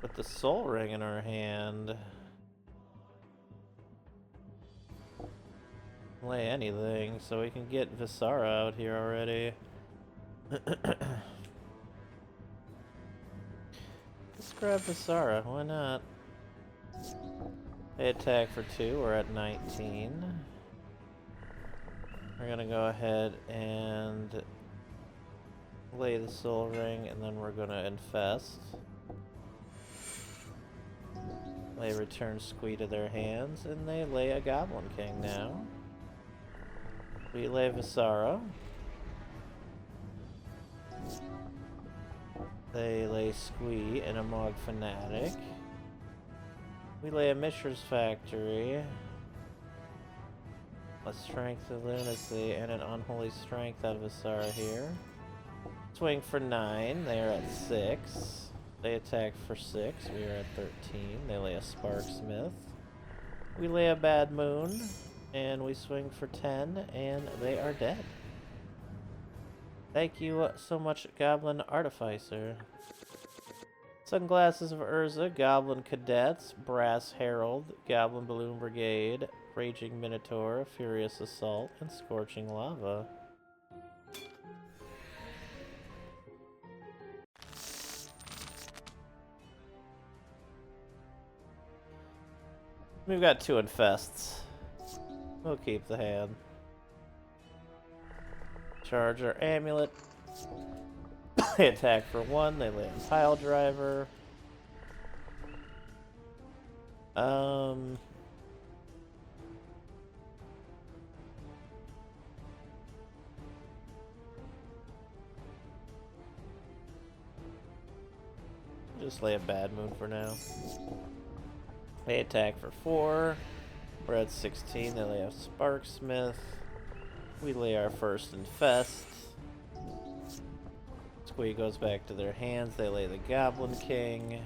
With the Soul Ring in our hand. Lay anything, so we can get Visara out here already. Let's grab Visara, why not? They attack for 2, we're at 19. We're gonna go ahead and lay the Soul Ring, and then we're gonna infest. They return Squee to their hands, and they lay a Goblin King now. We lay Visara. They lay Squee and a Mog Fanatic. We lay a Mishra's Factory. A Strength of Lunacy and an Unholy Strength out of Visara here. Swing for 9. They are at 6. They attack for 6. We are at 13. They lay a Sparksmith. We lay a Bad Moon. And we swing for 10. And they are dead. Thank you so much, Goblin Artificer. Sunglasses of Urza, Goblin Cadets, Brass Herald, Goblin Balloon Brigade, Raging Minotaur, Furious Assault, and Scorching Lava. We've got 2 infests. We'll keep the hand. Charge our Amulet. They attack for 1. They lay a Pile Driver. Just lay a Bad Moon for now. They attack for 4. We're at 16. They lay a Sparksmith. We lay our first Infest. Squee goes back to their hands. They lay the Goblin King.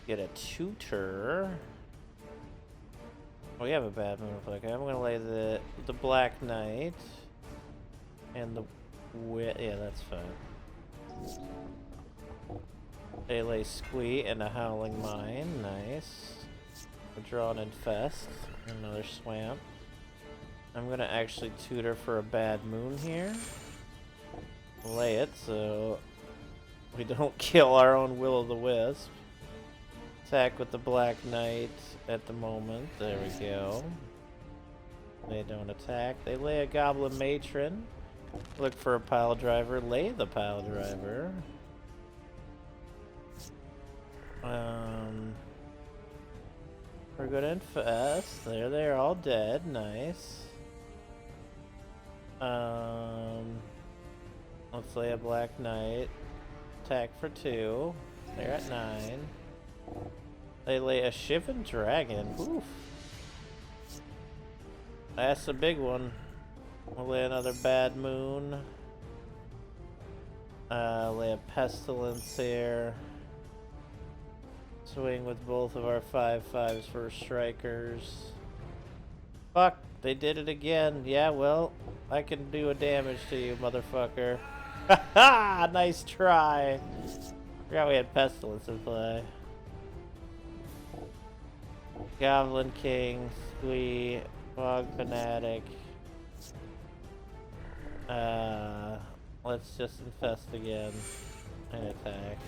Get a tutor. Oh, we have a Bad Moon effect. I'm gonna lay the Black Knight. And the yeah, that's fine. They lay Squee and a Howling Mine. Nice. We draw an Infest. Another Swamp. I'm gonna actually tutor for a Bad Moon here. Lay it so we don't kill our own Will-o'-the-Wisp. Attack with the Black Knight at the moment. There we go. They don't attack. They lay a Goblin Matron. Look for a Pile Driver. Lay the Pile Driver. We're gonna infest. There they're all dead. Nice. Let's lay a Black Knight. Attack for 2. They're at 9. They lay a Shivan Dragon. Oof. That's a big one. We'll lay another Bad Moon. Lay a Pestilence here. Swing with both of our 5/5s for strikers. Fuck, they did it again. Yeah, well, I can do a damage to you, motherfucker. Haha, nice try. Forgot we had Pestilence in play. Goblin King, Squee, Fog Fanatic. Let's just infest again and attack.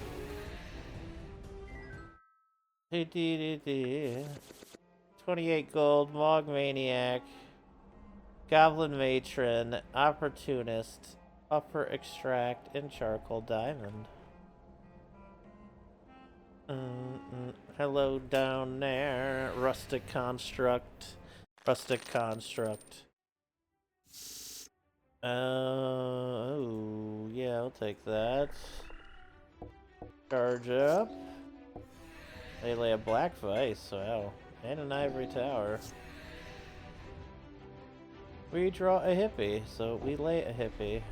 28 gold, Mog Maniac, Goblin Matron, Opportunist, Upper Extract, and Charcoal Diamond. Hello down there, Rustic Construct. Rustic Construct. Oh, yeah, I'll take that. Charge up. They lay a Black Vice, wow. And an Ivory Tower. We draw a hippie, so we lay a hippie.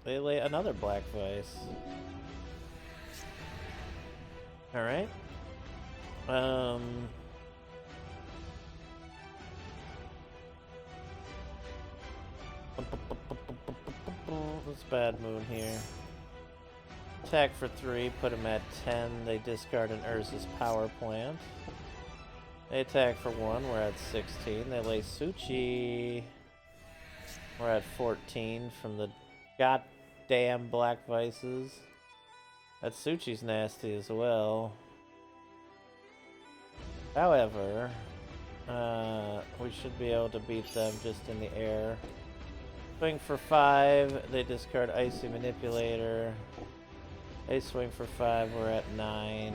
They lay another Black Vice. Alright. It's Bad Moon here. Attack for 3, put him at 10. They discard an Urza's Power Plant. They attack for 1, we're at 16. They lay Suchi. We're at 14 from the goddamn Black Vices. That Suchi's nasty as well. However, we should be able to beat them just in the air. Swing for 5, they discard Icy Manipulator. They swing for 5, we're at 9.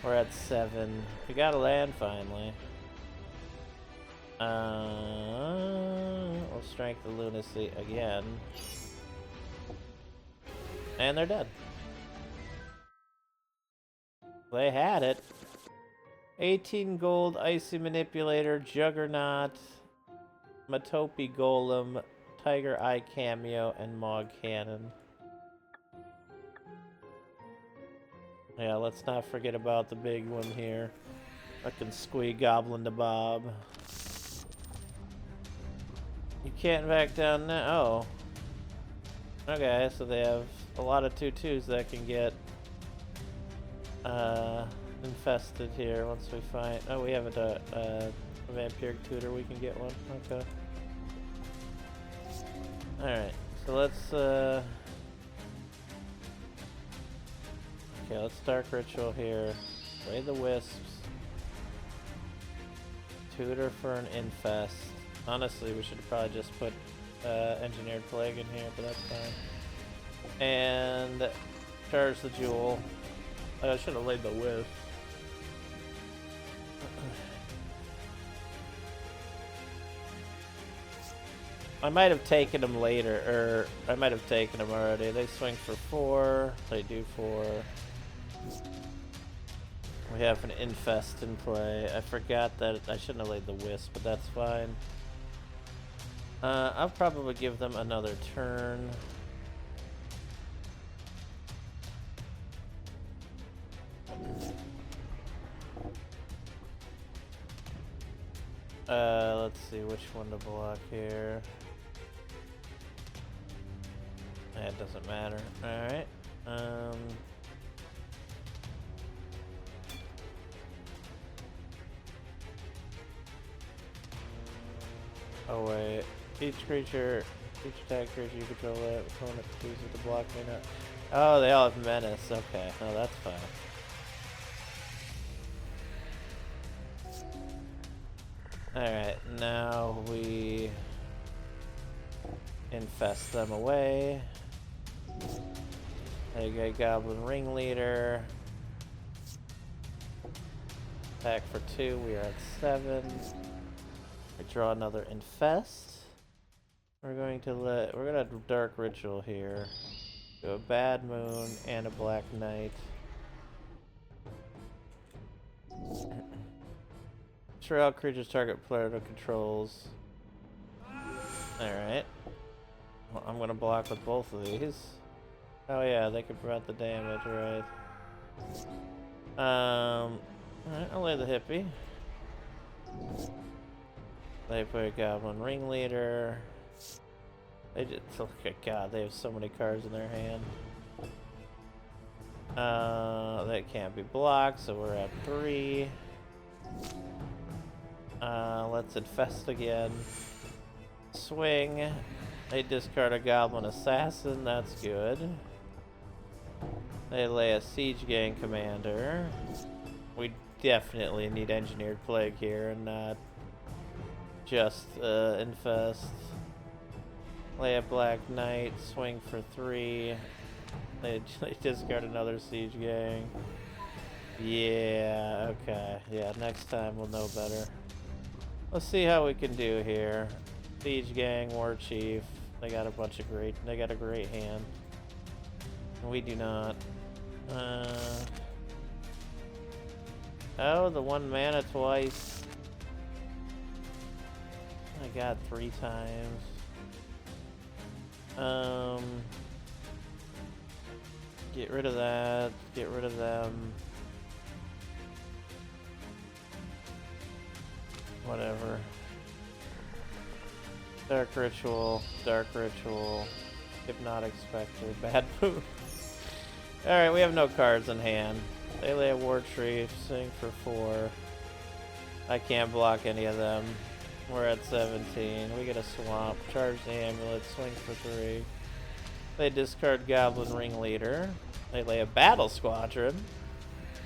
We're at 7. We got a land finally. We'll strength the Lunacy again. And they're dead. They had it. 18 gold, Icy Manipulator, Juggernaut, Matopi Golem, Tiger Eye Cameo, and Mog Cannon. Yeah, let's not forget about the big one here. Fucking Squee Goblin to Bob. You can't back down now. Oh. Okay, so they have a lot of 2/2s that can get infested here once we find... Oh, we have a Vampiric Tutor, we can get one. Okay. Alright, so let's... Okay, let's Dark Ritual here. Play the Wisps. Tutor for an Infest. Honestly, we should probably just put Engineered Plague in here, but that's fine. And charge the Jewel. I should have laid the Wisp. I might have taken them later, or I might have taken them already. They swing for 4. They do 4. We have an Infest in play. I forgot that I shouldn't have laid the Wisp, but that's fine. I'll probably give them another turn. Let's see which one to block here. It doesn't matter. Alright. Oh wait. Each attack creature you control that opponent chooses to block may not. Oh, they all have menace. Okay. Oh, that's fine. Alright, now we infest them away. There you go, Goblin Ringleader. Attack for 2, we are at 7. We draw another Infest. We're gonna Dark Ritual here. Do a Bad Moon and a Black Knight. Destroy all creatures target player controls. Alright. Well, I'm gonna block with both of these. Oh yeah, they can prevent the damage, right? Alright, I'll lay the hippie. They put a Goblin Ringleader. They just look at God, they have so many cards in their hand. That can't be blocked, so we're at 3. Let's infest again. Swing. They discard a Goblin Assassin, that's good. They lay a Siege Gang Commander. We definitely need Engineered Plague here and not just infest. Lay a Black Knight, swing for 3. They discard another Siege Gang. Yeah, okay. Yeah, next time we'll know better. Let's see how we can do here. Siege Gang, War Chief. They got a great hand. We do not. Oh, the 1 mana twice. I got 3 times. Get rid of that. Get rid of them. Whatever. Dark Ritual. Hypnotic Spectre. Bad move. Alright, we have no cards in hand. They lay a War Chief, swing for 4. I can't block any of them. We're at 17. We get a swamp. Charge the amulet, swing for 3. They discard Goblin Ringleader. They lay a Battle Squadron.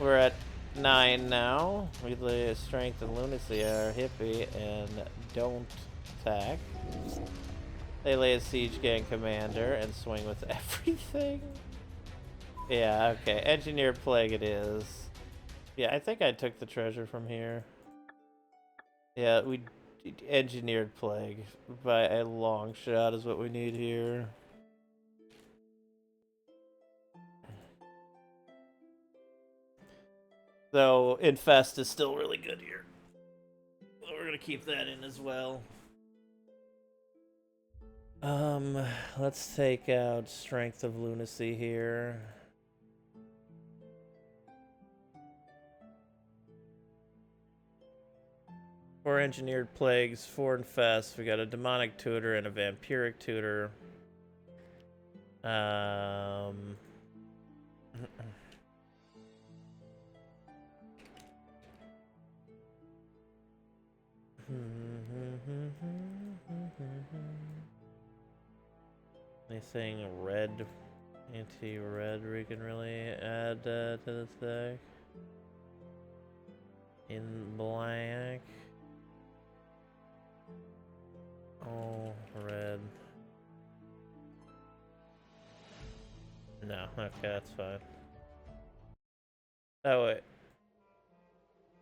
We're at 9 now. We lay a Strength and Lunacy, our hippie, and don't attack. They lay a Siege Gang Commander and swing with everything. Yeah, okay. Engineered Plague it is. Yeah, I think I took the treasure from here. Yeah, we Engineered Plague by a long shot is what we need here. Though Infest is still really good here. So we're gonna keep that in as well. Let's take out Strength of Lunacy here. Four Engineered Plagues, 4 Infest. We got a Demonic Tutor and a Vampiric Tutor. Anything red, anti-red we can really add to this deck? In black. Oh, red. No, okay, that's fine. Oh wait.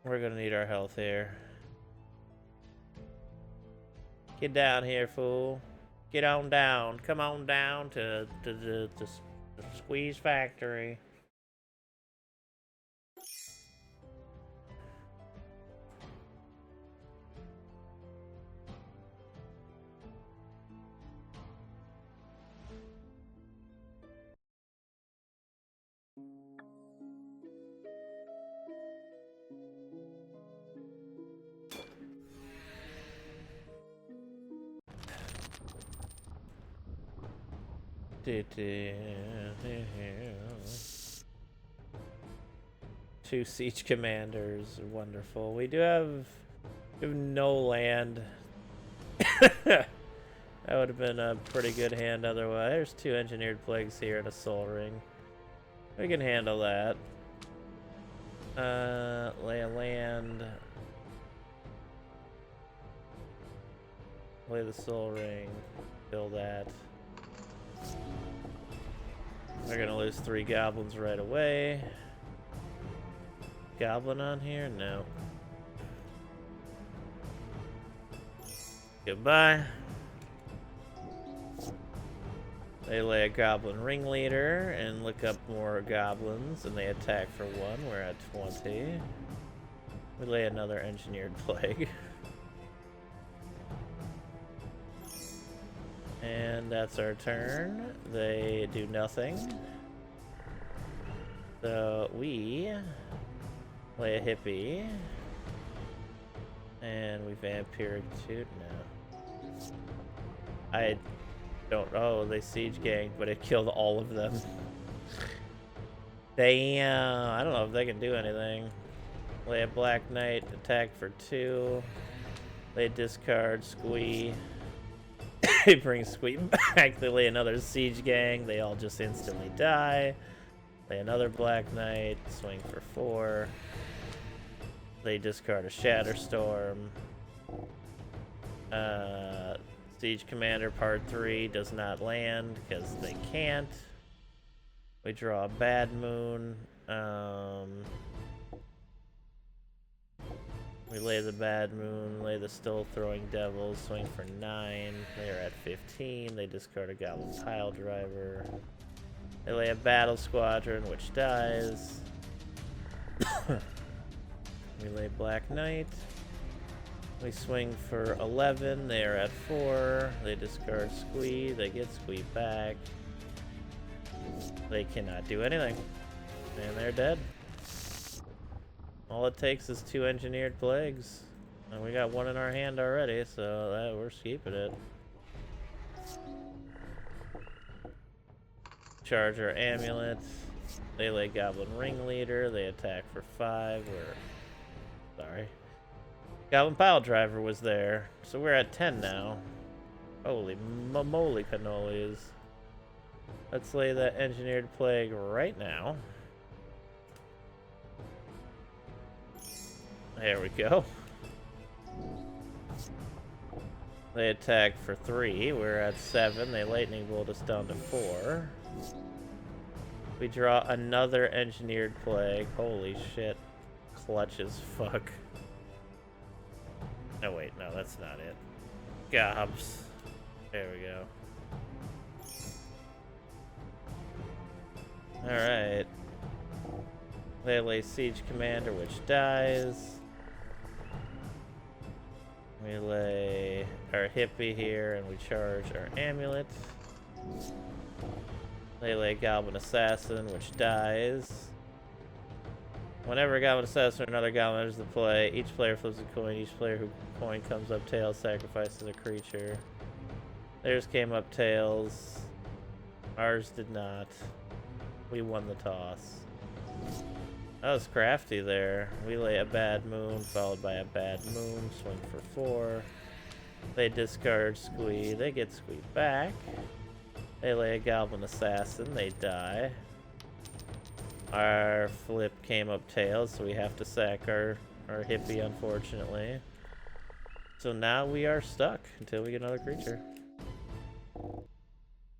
We're gonna need our health here. Get down here, fool. Get on down. Come on down to the Squeeze Factory. Two Siege Commanders, wonderful. We have no land. That would have been a pretty good hand otherwise. There's 2 Engineered Plagues here and a Soul Ring. We can handle that. Lay a land. Lay the Soul Ring. Kill that. We're gonna lose 3 goblins right away. Goblin on here? No. Goodbye. They lay a Goblin Ringleader and look up more goblins, and they attack for 1. We're at 20. We lay another Engineered Plague. And that's our turn. They do nothing. So we lay a hippie. And we Vampiric Toot now. I don't. Oh, they Siege Gang, but it killed all of them. Damn, I don't know if they can do anything. Lay a Black Knight, attack for 2. They discard Squee. They bring Squee back. They lay another Siege Gang. They all just instantly die. Lay another Black Knight, swing for 4. They discard a Shatterstorm. Siege Commander Part 3 does not land because they can't. We draw a Bad Moon. We lay the Bad Moon, lay the Still Throwing Devils, swing for 9. They are at 15. They discard a Goblin Pile Driver. They lay a Battle Squadron, which dies. We lay Black Knight. We swing for 11. They are at 4. They discard Squee. They get Squee back. They cannot do anything. And they're dead. All it takes is 2 Engineered Plagues. And we got 1 in our hand already, so we're keeping it. Charge our Amulet. They lay Goblin Ringleader. They attack for 5. Sorry. Goblin Pile Driver was there. So we're at 10 now. Holy moly cannolis. Let's lay that Engineered Plague right now. There we go. They attack for 3. We're at 7. They Lightning Bolt us down to 4. We draw another Engineered Plague. Holy shit. Clutch as fuck. Oh wait, no, that's not it. Gobs. There we go. Alright. They lay Siege Commander, which dies. We lay our Hippie here, and we charge our Amulet. They lay Goblin Assassin, which dies. Whenever a Goblin Assassin or another Goblin enters the play, each player flips a coin. Each player whose coin comes up tails sacrifices a creature. Theirs came up tails. Ours did not. We won the toss. That was crafty there. We lay a Bad Moon, followed by a Bad Moon. Swing for 4. They discard Squee. They get Squee back. They lay a Goblin Assassin. They die. Our flip came up tails, so we have to sack our Hippie, unfortunately. So now we are stuck until we get another creature.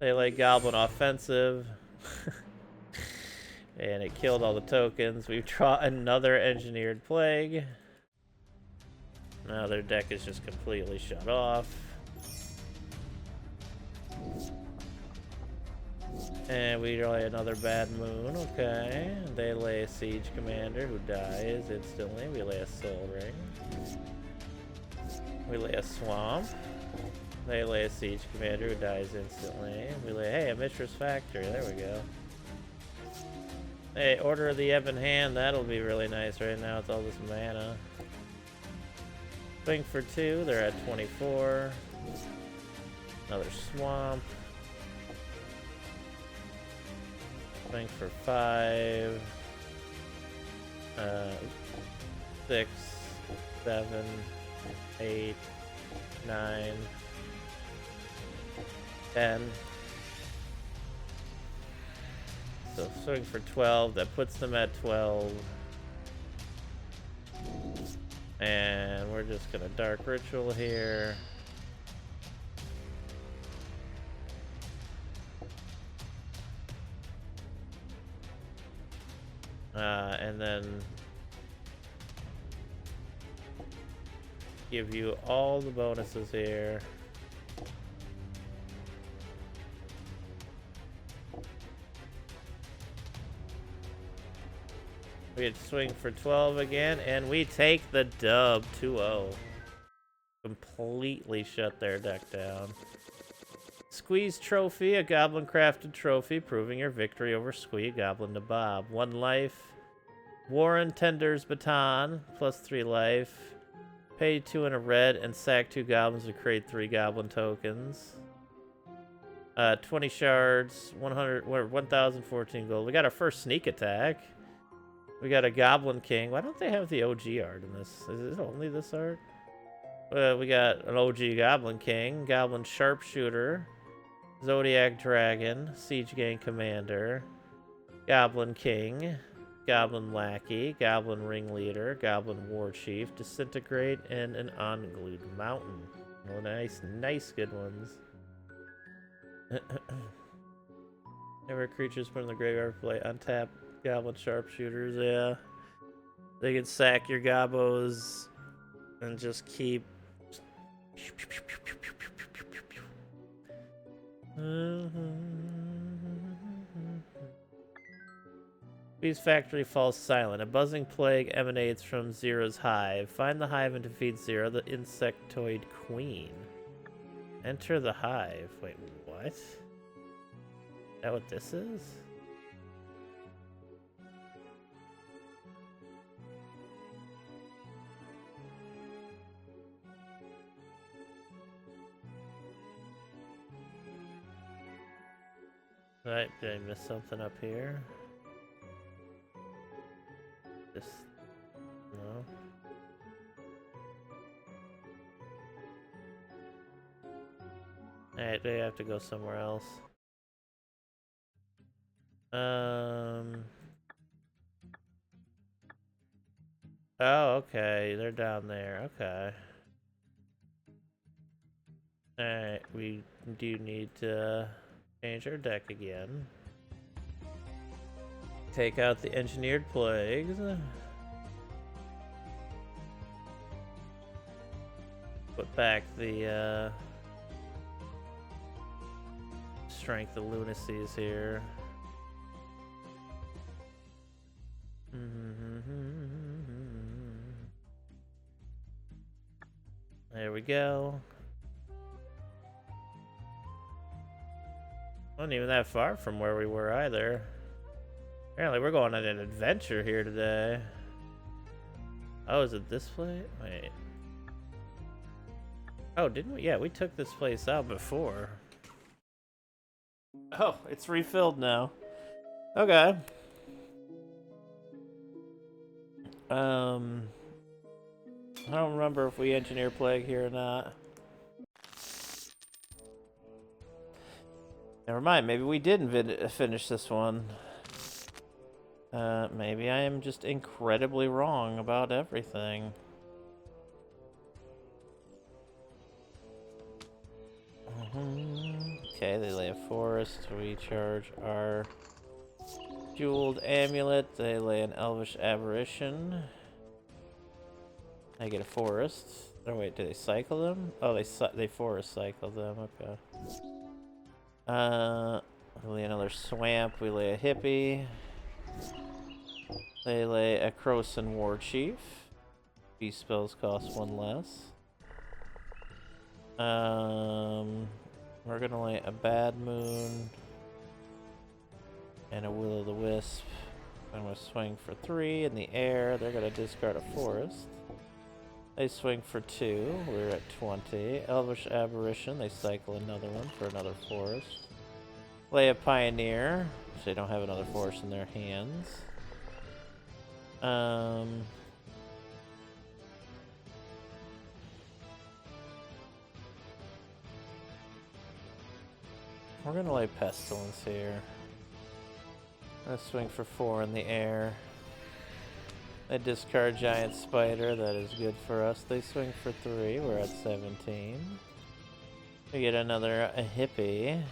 They lay Goblin Offensive. And it killed all the tokens. We draw another Engineered Plague. Now their deck is just completely shut off. And we lay another Bad Moon, okay. They lay a Siege Commander who dies instantly. We lay a Soul Ring. We lay a Swamp. They lay a Siege Commander who dies instantly. We lay, hey, a Mishra's Factory, there we go. Hey, Order of the Ebon Hand, that'll be really nice right now with all this mana. Swing for 2, they're at 24. Another Swamp. Swing for 5. 6, 7, 8, 9, 10. So swing for 12, that puts them at 12. And we're just gonna Dark Ritual here. And then give you all the bonuses here. We had swing for 12 again, and we take the dub 2-0. Completely shut their deck down. Squeeze Trophy, a Goblin crafted trophy, proving your victory over Squee Goblin Nabob. 1 life. Warren Tender's Baton, plus 3 life. Pay 2 and a red, and sack 2 goblins to create 3 goblin tokens. 20 shards, 1,014 gold. We got our first sneak attack. We got a Goblin King. Why don't they have the OG art in this? Is it only this art? We got an OG Goblin King, Goblin Sharpshooter, Zodiac Dragon, Siege Gang Commander, Goblin King, Goblin Lackey, Goblin Ringleader, Goblin War Chief, Disintegrate, and an Unglued Mountain. Oh, nice good ones. Never creatures from the graveyard play untap Goblin Sharpshooters, yeah. They can sack your gobos and just keep. Beast Factory falls silent. A buzzing plague emanates from Zera's hive. Find the hive and defeat Zera, the insectoid queen. Enter the hive. Wait, what? Is that what this is? Right, did I miss something up here? Just no. Alright, they have to go somewhere else. Oh, okay, they're down there. Okay. Alright, we do need to change our deck again. Take out the engineered plagues. Put back the strength of lunacies here. There we go. Wasn't even that far from where we were either. Apparently we're going on an adventure here today. Oh, is it this place? Wait. Oh, didn't we? Yeah, we took this place out before. Oh, it's refilled now. Okay. I don't remember if we engineer plague here or not. Never mind, maybe we didn't finish this one. Maybe I am just incredibly wrong about everything. Okay, they lay a forest. We charge our jeweled amulet. They lay an elvish aberration. I get a forest. Oh wait, do they cycle them? Oh, they forest cycle them. Okay. We lay another swamp. We lay a hippie. They lay a Krosan War Chief. These spells cost one less. We're gonna lay a Bad Moon and a Will-o'-the-Wisp. I'm gonna swing for 3 in the air. They're gonna discard a forest. They swing for 2. We're at 20. Elvish Aberration. They cycle another one for another forest. Lay a Pioneer, so they don't have another forest in their hands. We're gonna lay Pestilence here. Let's swing for 4 in the air. They discard Giant Spider, that is good for us. They swing for 3, we're at 17. We get another hippie.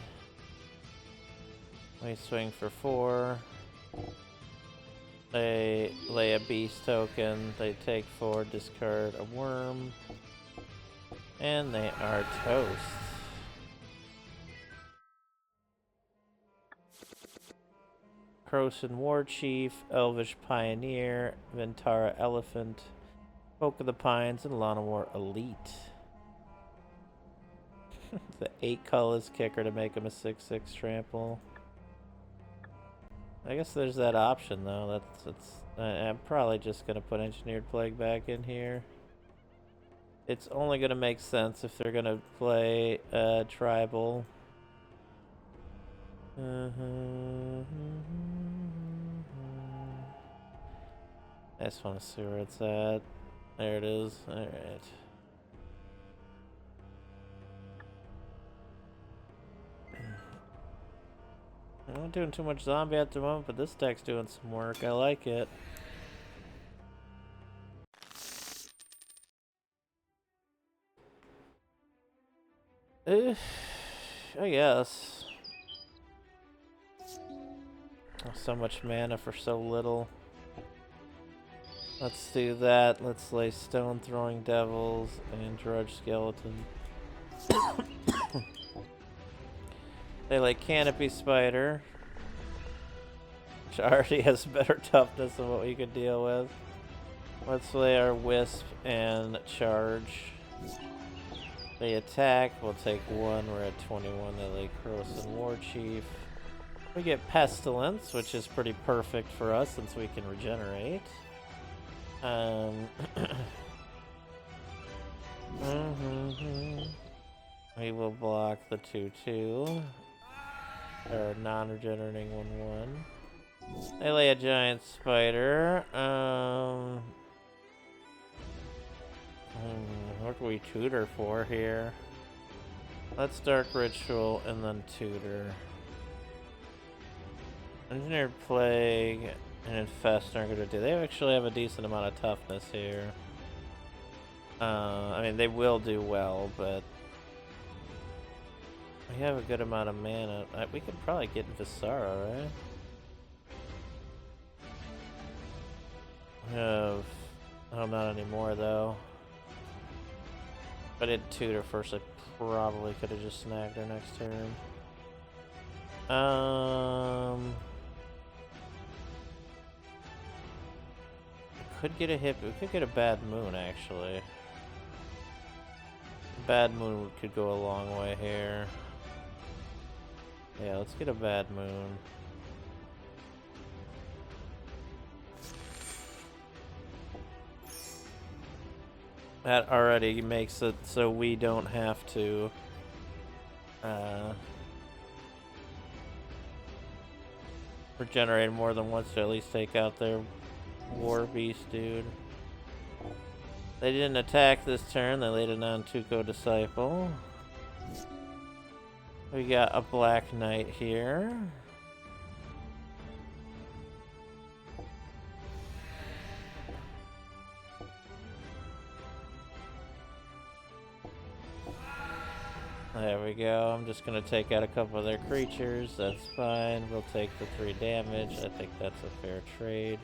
We swing for 4. They lay a beast token. They take 4, discard a worm. And they are toast. Krosan War Chief, Elvish Pioneer, Ventara Elephant, Poke of the Pines, and Llanowar Elite. The 8 colors kicker to make him a 6/6 trample. I guess there's that option though. I'm probably just gonna put Engineered Plague back in here. It's only gonna make sense if they're gonna play tribal. I just want to see where it's at. There it is. Alright. I'm not doing too much zombie at the moment, but this deck's doing some work. I like it. I guess. Oh, so much mana for so little. Let's do that. Let's lay Stone Throwing Devils and Drudge Skeleton. They lay Canopy Spider, which already has better toughness than what we could deal with. Let's lay our Wisp and charge. They attack, we'll take 1, we're at 21, they lay Krosan War Chief. We get Pestilence, which is pretty perfect for us since we can regenerate. We will block the 2/2. Or non-regenerating 1/1. They lay a giant spider. What do we tutor for here? Let's Dark Ritual and then tutor. Engineered Plague and Infest aren't going to do. They actually have a decent amount of toughness here. I mean, they will do well, but we have a good amount of mana. We could probably get Visara, right? We have... Oh, not anymore, though. If I did tutor first, I probably could have just snagged her next turn. Could get a hit, but we could get a Bad Moon, actually. Bad Moon could go a long way here. Yeah, let's get a Bad Moon. That already makes it so we don't have to regenerate more than once to at least take out their War Beast dude. They didn't attack this turn, they laid it on Tuco Disciple. We got a Black Knight here. There we go. I'm just gonna take out a couple of their creatures. That's fine. We'll take the 3 damage. I think that's a fair trade.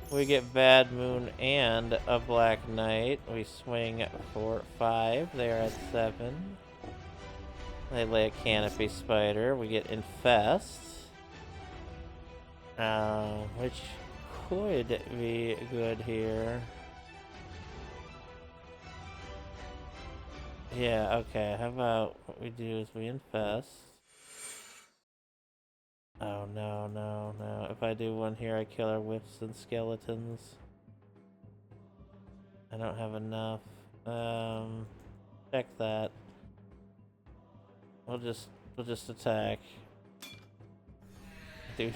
We get Bad Moon and a Black Knight. We swing for 5. They are at 7. They lay a Canopy Spider. We get Infest. Which could be good here. Yeah, okay. How about what we do is we Infest. Oh, no, no, no. If I do one here, I kill our Whips and Skeletons. I don't have enough. Check that. We'll just attack. Do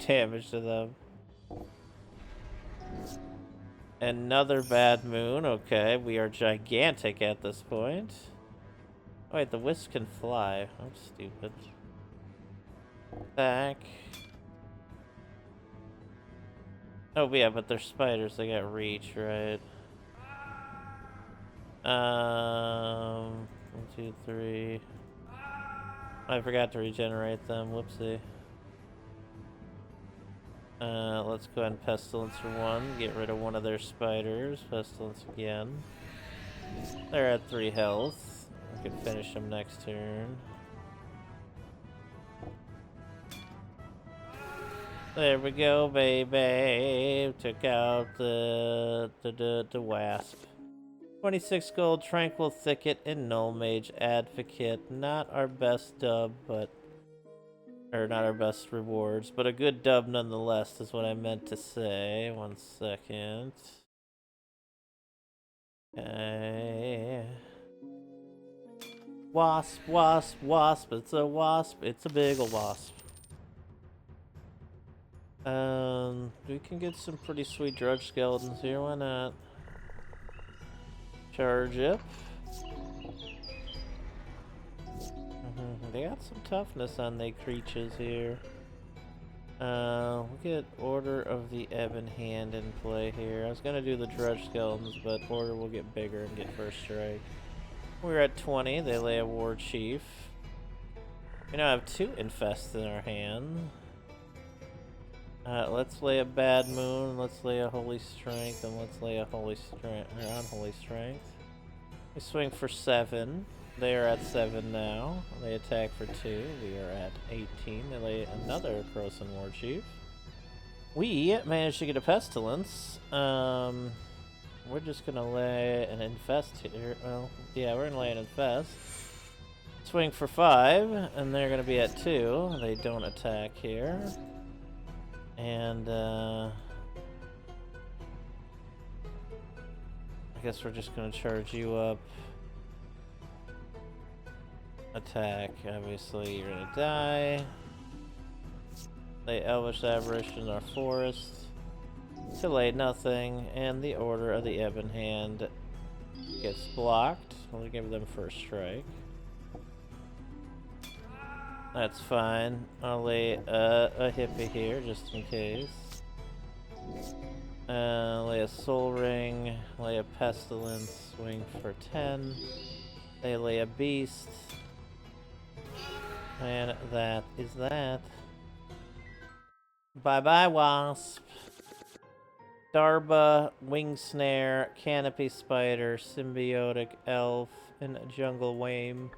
damage to them. Another Bad Moon. Okay, we are gigantic at this point. Oh, wait, the Wisp can fly. I'm stupid. Back. Oh, yeah, but they're spiders. They got reach, right? 1, 2, 3. I forgot to regenerate them. Whoopsie. Let's go ahead and Pestilence for 1. Get rid of one of their spiders. Pestilence again. They're at 3 health. We can finish them next turn. There we go, baby. Took out the Wasp. 26 gold, Tranquil Thicket, and Null Mage Advocate. Not our best dub, but... Or not our best rewards, but a good dub nonetheless is what I meant to say. 1 second. Okay. Wasp, wasp, wasp. It's a wasp. It's a big ol' wasp. We can get some pretty sweet drudge skeletons here. Why not? Charge up. They got some toughness on their creatures here. We'll get Order of the Ebon Hand in play here. I was gonna do the drudge skeletons, but Order will get bigger and get first strike. We're at 20. They lay a War Chief. We now have 2 Infest in our hand. Let's lay a Bad Moon, let's lay a Holy Strength, and let's lay a Holy Strength, or Unholy Strength. We swing for 7. They are at 7 now. They attack for 2. We are at 18. They lay another Krosan War Chief. We managed to get a Pestilence. We're just gonna lay an Infest here. Well, yeah, we're gonna lay an Infest. Swing for 5, and they're gonna be at 2. They don't attack here. And, I guess we're just gonna charge you up. Attack, obviously you're gonna die. Lay Elvish Aberration, our forest. To lay nothing, and the Order of the Ebon Hand gets blocked. We'll give them first strike. That's fine. I'll lay a hippie here just in case. Lay a Soul Ring, lay a Pestilence, swing for 10. They lay a Beast. And that is that. Bye-bye, Wasp. Darba, Wing Snare, Canopy Spider, Symbiotic Elf, and Jungle Wame.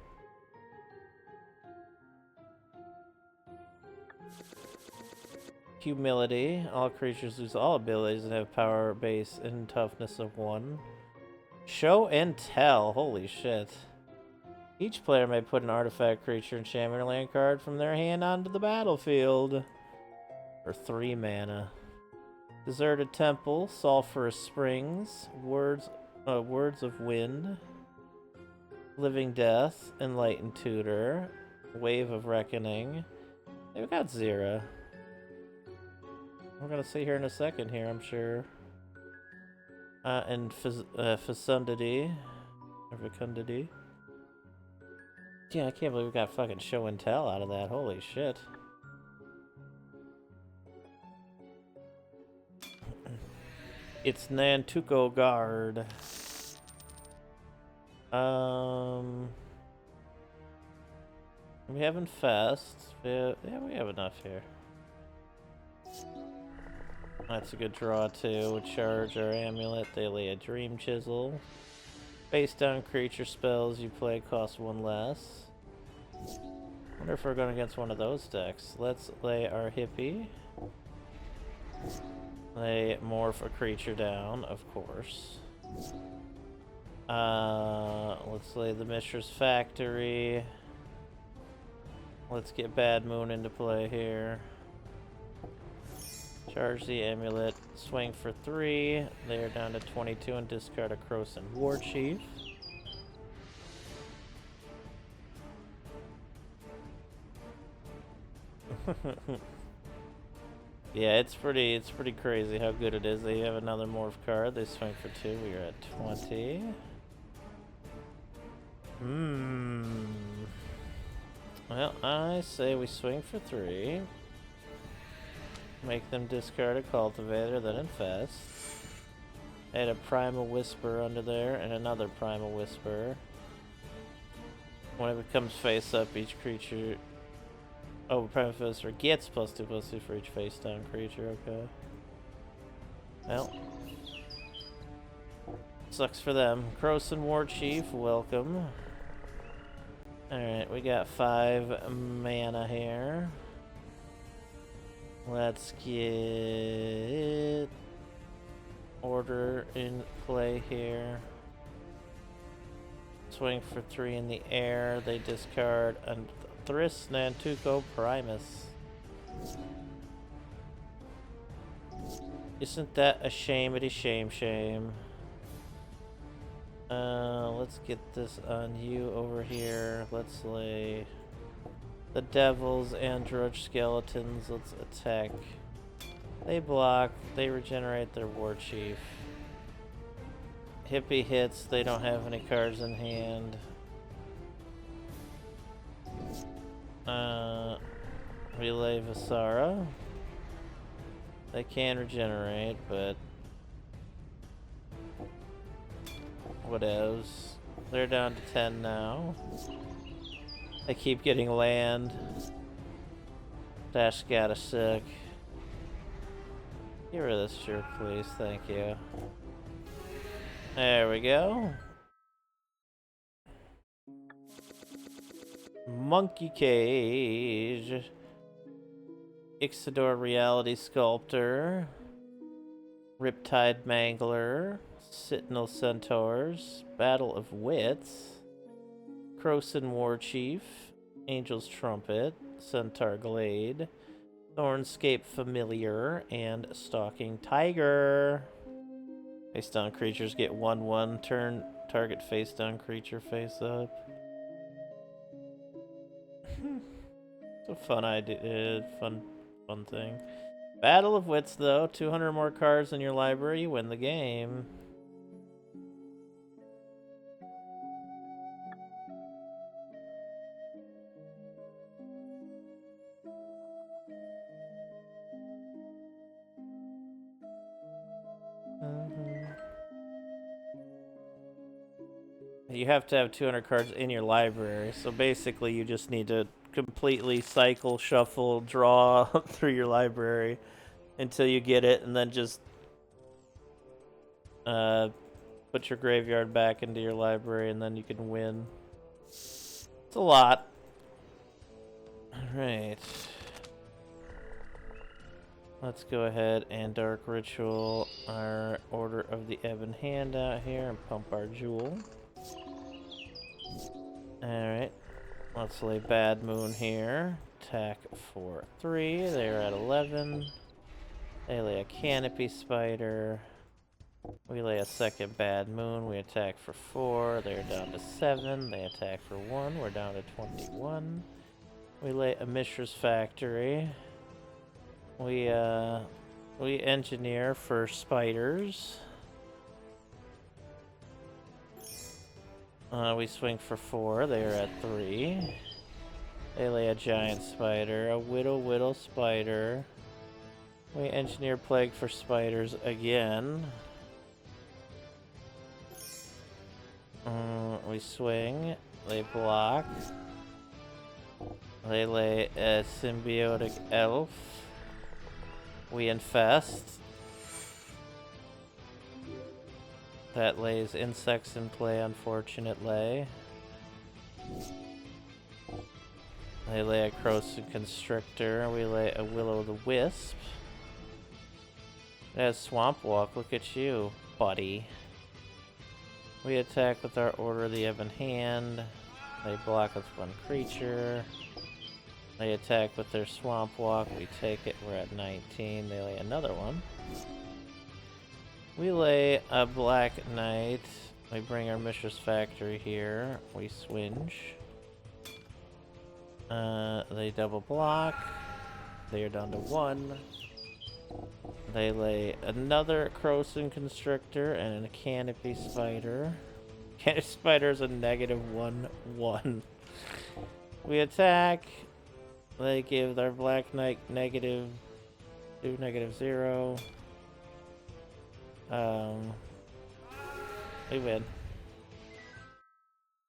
Humility. All creatures lose all abilities and have power, base, and toughness of 1. Show and Tell. Holy shit. Each player may put an artifact, creature, enchantment, or land card from their hand onto the battlefield. For 3 mana. Deserted Temple, Sulphurous Springs, Words of Wind, Living Death, Enlightened Tutor, Wave of Reckoning. They've got Zera. We're gonna see here in a second here, I'm sure. And Fecundity. Or Fecundity. Yeah, I can't believe we got fucking Show and Tell out of that. Holy shit. It's Nantuko Guard. We have Infest. Yeah, we have enough here. That's a good draw too. We charge our amulet. They lay a Dream Chisel. Face down creature spells you play cost 1 less. Wonder if we're going against one of those decks. Let's lay our hippie. Lay morph a creature down, of course. Let's lay the Mishra's Factory. Let's get Bad Moon into play here. Charge the amulet, swing for 3. They are down to 22 and discard a Krosan War Chief. Yeah, it's pretty crazy how good it is. They have another morph card. They swing for 2. We are at 20. Well, I say we swing for 3. Make them discard a Cultivator, then Infest. Add a Primal Whisper under there, and another Primal Whisper. When it becomes face up, each creature... Oh, Primal Whisper gets +2/+2 for each face down creature, okay. Well. Sucks for them. Krosan War Chief, welcome. Alright, we got 5 mana here. Let's get Order in play here. Swing for 3 in the air. They discard a Thriss Nantuko Primus. Isn't that a shame-itty shame? Let's get this on you over here. Let's lay the Devils and Drudge Skeletons. Let's attack They block, they regenerate their war chief. Hippie hits, they don't have any cards in hand. Relay Visara. They can regenerate, but whatevs. They're down to 10 now. They keep getting land. Dash got a sick. Get rid of this jerk, please. Thank you. There we go. Monkey Cage. Ixidor Reality Sculptor. Riptide Mangler. Sentinel Centaurs. Battle of Wits. Krosan Warchief. Angel's Trumpet. Centaur Glade. Thornscape Familiar. And Stalking Tiger. Face down creatures get 1/1. Turn target face down creature face up. It's a fun idea. Fun thing. Battle of Wits, though. 200 more cards in your library, you win the game. You have to have 200 cards in your library, so basically you just need to completely cycle, shuffle, draw through your library until you get it, and then just put your graveyard back into your library, and then you can win. It's a lot. Alright. Let's go ahead and Dark Ritual our Order of the Ebon Hand out here and pump our Jewel. Alright. Let's lay Bad Moon here. Attack for 3. They're at 11. They lay a Canopy Spider. We lay a second Bad Moon. We attack for 4. They're down to 7. They attack for 1. We're down to 21. We lay a Mishra's Factory. We engineer for spiders. We swing for 4. They are at 3. They lay a giant spider, a whittle spider. We engineer plague for spiders again. We swing. They block. They lay a symbiotic elf. We infest. That lays insects in play, unfortunate lay. They lay a Krosan Constrictor. We lay a Will-o'-the-Wisp. It has Swamp Walk. Look at you, buddy. We attack with our Order of the Ebon Hand. They block with 1 creature. They attack with their Swamp Walk. We take it. We're at 19. They lay another one. We lay a Black Knight. We bring our Mishra's Factory here. We swinge. They double block. They are down to 1. They lay another Krosan Constrictor and a Canopy Spider. Canopy Spider is a -1/1. We attack. They give their Black Knight -2, -0. We win.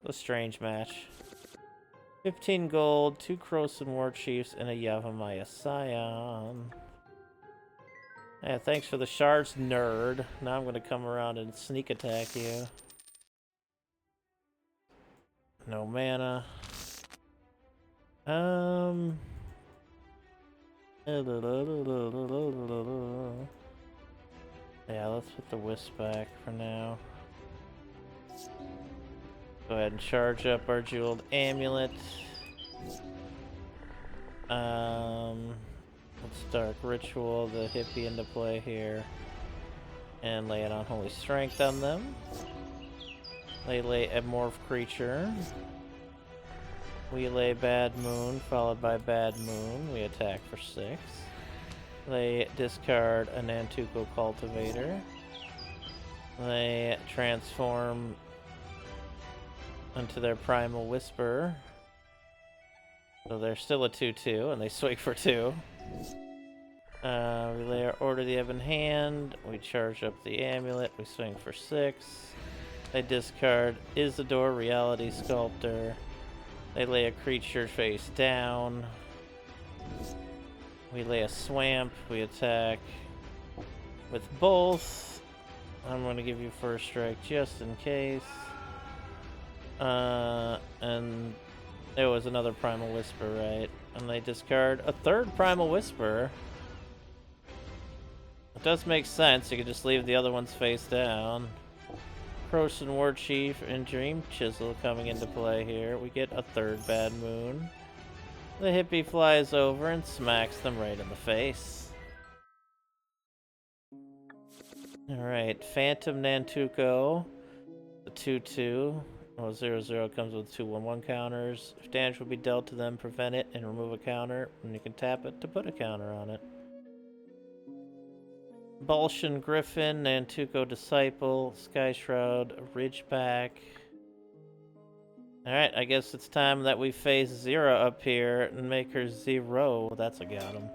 A strange match. 15 gold, 2 Krosan War Chiefs, and a Yavimaya Scion. Yeah, thanks for the shards, nerd. Now I'm gonna come around and sneak attack you. No mana. Yeah, let's put the Wisp back for now. Go ahead and charge up our Jeweled Amulet. Let's Dark Ritual the Hippie into play here. And lay it on Holy Strength on them. They lay a Morph Creature. We lay Bad Moon, followed by Bad Moon. We attack for 6. They discard a Nantuko Cultivator. They transform into their Primal Whisper. So they're still a 2/2, and they swing for 2. We lay our Order of the Ebon Hand. We charge up the Amulet. We swing for 6. They discard Isidore, Reality Sculptor. They lay a creature face down. We lay a Swamp. We attack with both. I'm going to give you first strike just in case. And there was another Primal Whisper, right? And they discard a third Primal Whisper. It does make sense. You could just leave the other ones face down. Croson War Chief and Dream Chisel coming into play here. We get a third Bad Moon. The hippie flies over and smacks them right in the face. Alright, Phantom Nantuko. The 2/2. Well, 0/0 comes with 2/1/1 counters. If damage will be dealt to them, prevent it and remove a counter. And you can tap it to put a counter on it. Balshan Griffin, Nantuko Disciple, Sky Shroud, Ridgeback. Alright, I guess it's time that we face Zera up here and make her 0. That's a got him.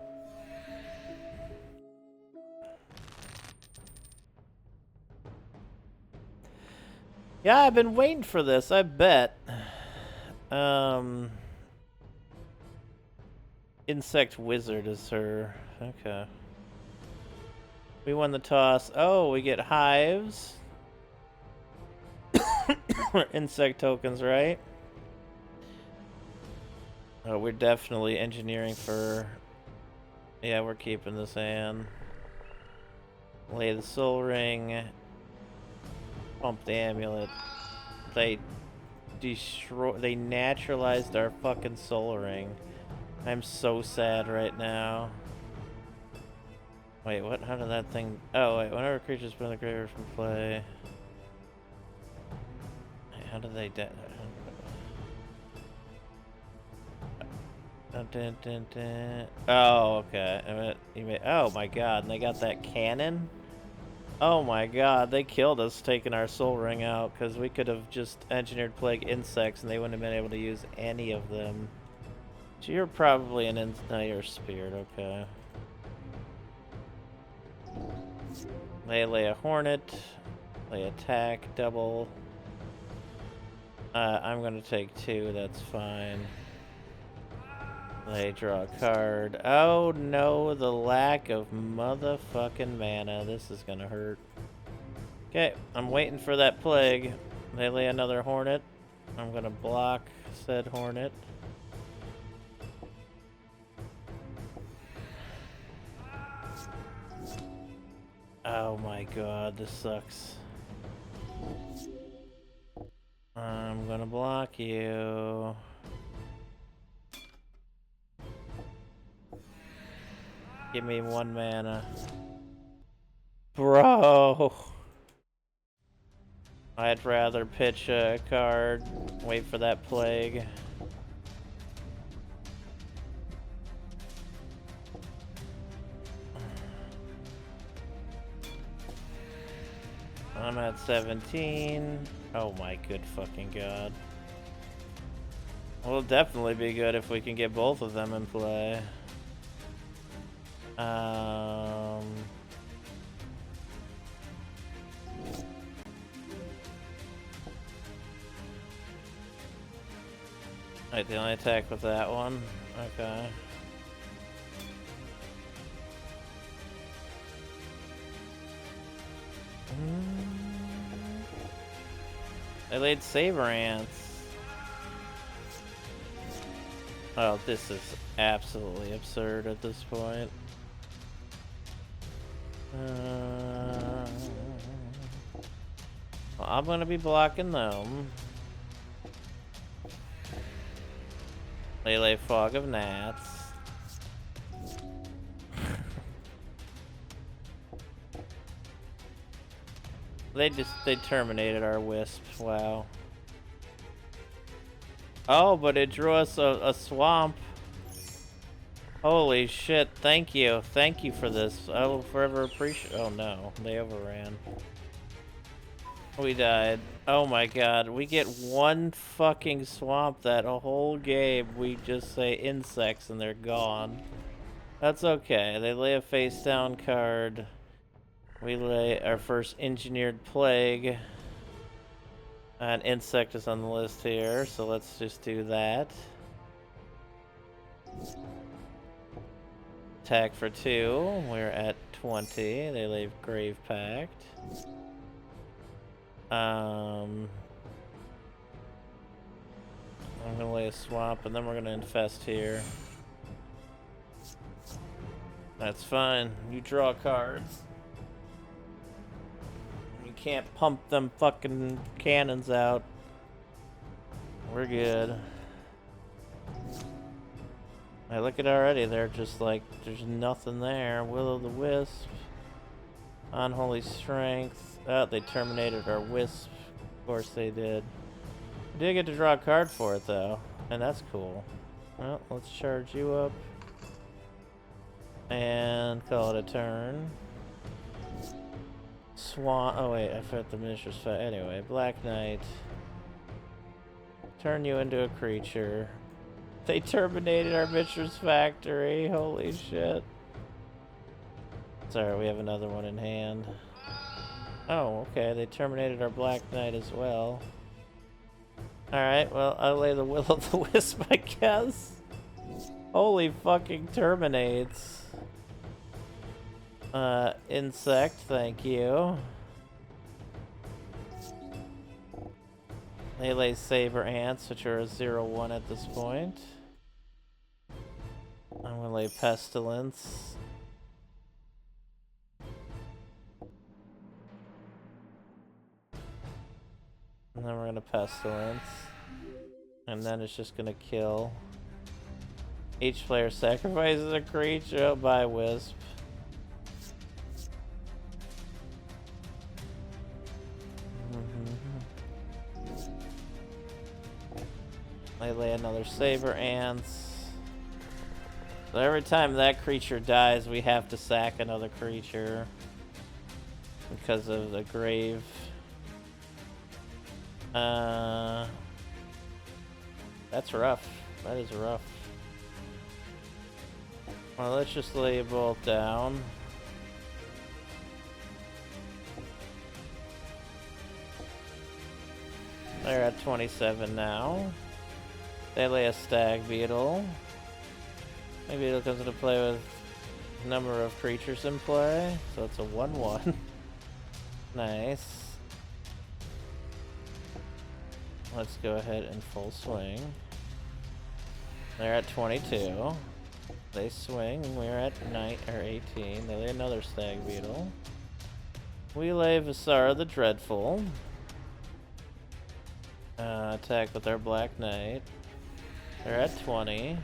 Yeah, I've been waiting for this, I bet. Insect Wizard is her. Okay. We won the toss. Oh, we get hives. Insect tokens, right? Oh, we're definitely engineering for... Yeah, we're keeping this hand. Lay the soul ring. Pump the amulet. They naturalized our fucking soul ring. I'm so sad right now. Wait, what? How did that thing... Oh, wait. Whenever creatures put in the graveyard from play... Wait, how did they... Oh, okay. Oh my god, and they got that cannon? Oh my god, they killed us taking our soul ring out, because we could have just engineered plague insects and they wouldn't have been able to use any of them. So you're probably an no, you're a spirit, okay. They lay a hornet. They attack, double. I'm gonna take 2, that's fine. They draw a card. Oh no, the lack of motherfucking mana. This is gonna hurt. Okay, I'm waiting for that plague. They lay another hornet. I'm gonna block said hornet. Oh my god, this sucks. I'm gonna block you. Give me 1 mana. Bro! I'd rather pitch a card, wait for that plague. I'm at 17. Oh my good fucking god. Well, it'll definitely be good if we can get both of them in play. Wait, they only attack with that one? Okay. I laid Saber Ants. Oh, this is absolutely absurd at this point. Well, I'm gonna be blocking them. They lay Fog of Gnats. They terminated our wisp. Wow. Oh, but it drew us a swamp. Holy shit, thank you. Thank you for this. I will forever appreciate. Oh no, they overran. We died. Oh my god, we get one fucking swamp that a whole game we just say insects and they're gone. That's okay. They lay a face down card. We lay our first engineered plague. An insect is on the list here, so let's just do that. Attack for 2. We're at 20. They leave Grave Pact. I'm gonna lay a swamp and then we're gonna infest here. That's fine. You draw cards. You can't pump them fucking cannons out. We're good. I look at already, they're just like, there's nothing there. Will-o'-the-wisp. Unholy Strength. Oh, they terminated our wisp. Of course they did. I did get to draw a card for it though, and that's cool. Well, let's charge you up. And call it a turn. Swan. Oh wait, I forgot the Miniature's Fight. Anyway, Black Knight. Turn you into a creature. They terminated our Miniature's Factory. Holy shit. Sorry, we have another one in hand. Oh, okay. They terminated our Black Knight as well. Alright, well, I'll lay the Will-o'-the-Wisp, I guess. Holy fucking terminates. Insect, thank you. They lay Saber Ants, which are a 0/1 at this point. I'm gonna lay Pestilence. And then we're gonna Pestilence. And then it's just gonna kill. Each player sacrifices a creature. Oh, bye, Wisp. I lay another Saber Ants. So every time that creature dies, we have to sack another creature. Because of the grave. That's rough. That is rough. Well, let's just lay a bolt down. They're at 27 now. They lay a Stag Beetle. Stag Beetle comes into play with a number of creatures in play, so it's a 1/1. Nice. Let's go ahead and full swing. They're at 22. They swing. We're at 18. They lay another Stag Beetle. We lay Visara the Dreadful. Attack with our Black Knight. They're at 20.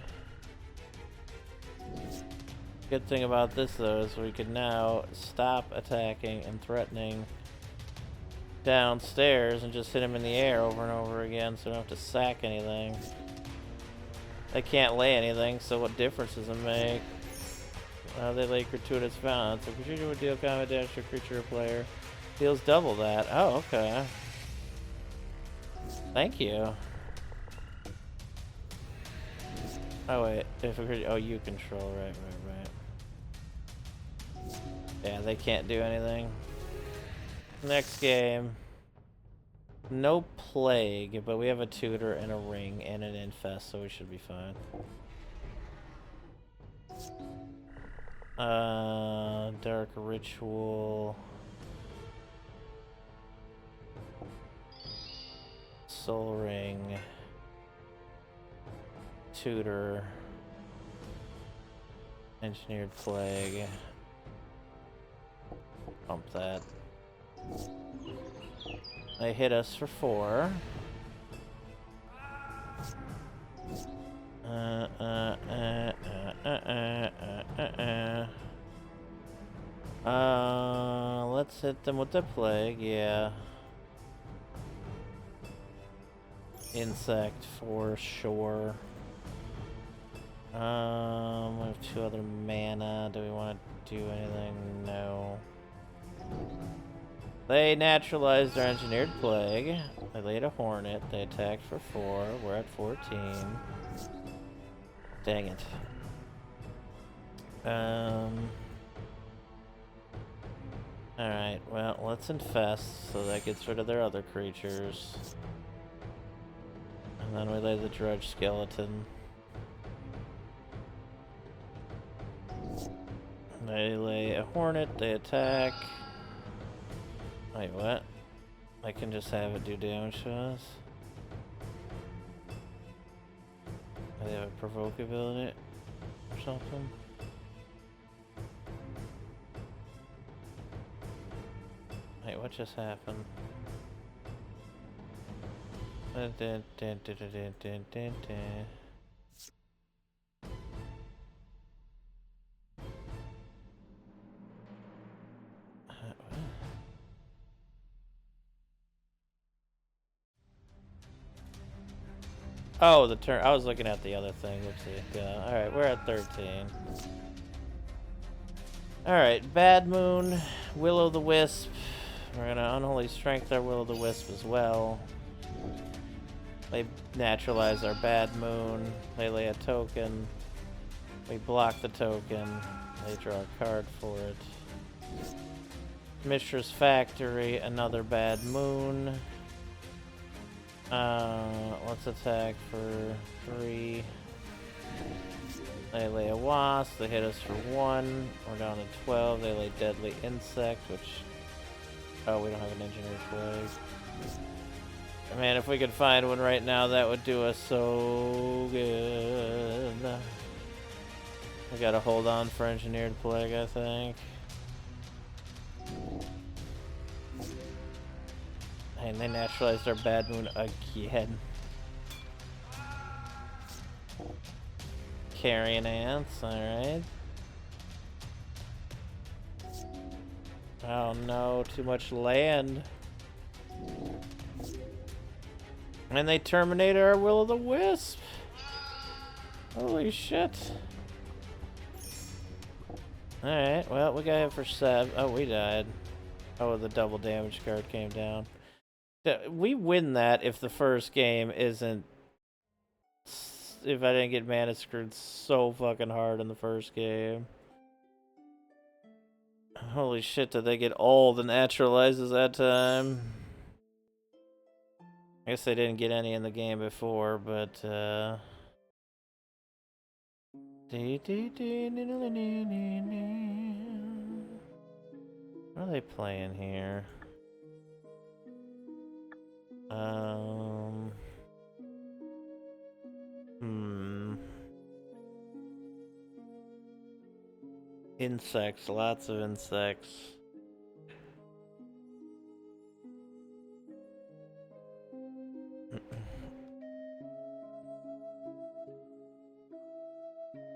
Good thing about this though is we can now stop attacking and threatening downstairs and just hit him in the air over and over again, so we don't have to sack anything. They can't lay anything, so what difference does it make? They lay Gratuitous Violence. A creature would deal combat damage to a creature or player. Deals double that. Oh, okay. Thank you. Oh wait, if a creature, oh, you control, right. Yeah, they can't do anything. Next game. No plague, but we have a tutor and a ring and an infest, so we should be fine. Dark Ritual. Soul Ring. Tutor. Engineered Plague. Pump that. They hit us for 4. Let's hit them with the plague, yeah. Insect for sure. We have 2 other mana. Do we want to do anything? No. They naturalized our Engineered Plague. They laid a Hornet. They attacked for 4. We're at 14. Dang it. Alright, well, let's infest so that gets rid of their other creatures. And then we lay the Dredge Skeleton. They lay a Hornet, they attack. Wait, what? I can just have it do damage to us? They have a provoke ability or something? Wait, what just happened? Oh, the turn. I was looking at the other thing. Whoopsie. Yeah. Alright, we're at 13. Alright, Bad Moon, Will-O-the-Wisp. We're gonna Unholy Strength our Will-O-the-Wisp as well. They naturalize our Bad Moon. They lay a token. We block the token. They draw a card for it. Mishra's Factory, another Bad Moon. Let's attack for 3. They lay a Wasp, they hit us for 1. We're down to 12. They lay Deadly Insect, which... Oh, we don't have an Engineered Plague. Man, if we could find one right now, that would do us so good. We gotta hold on for Engineered Plague, I think. And they naturalized our Bad Moon again. Carrion Ants, alright. Oh no, too much land. And they terminated our Will-O-the-Wisp. Holy shit. Alright, well, we got hit for 7. Oh, we died. Oh, the double damage card came down. We win that if the first game isn't... If I didn't get mana screwed so fucking hard in the first game. Holy shit, did they get all the naturalizes that time? I guess they didn't get any in the game before, but what are they playing here? Insects, lots of insects.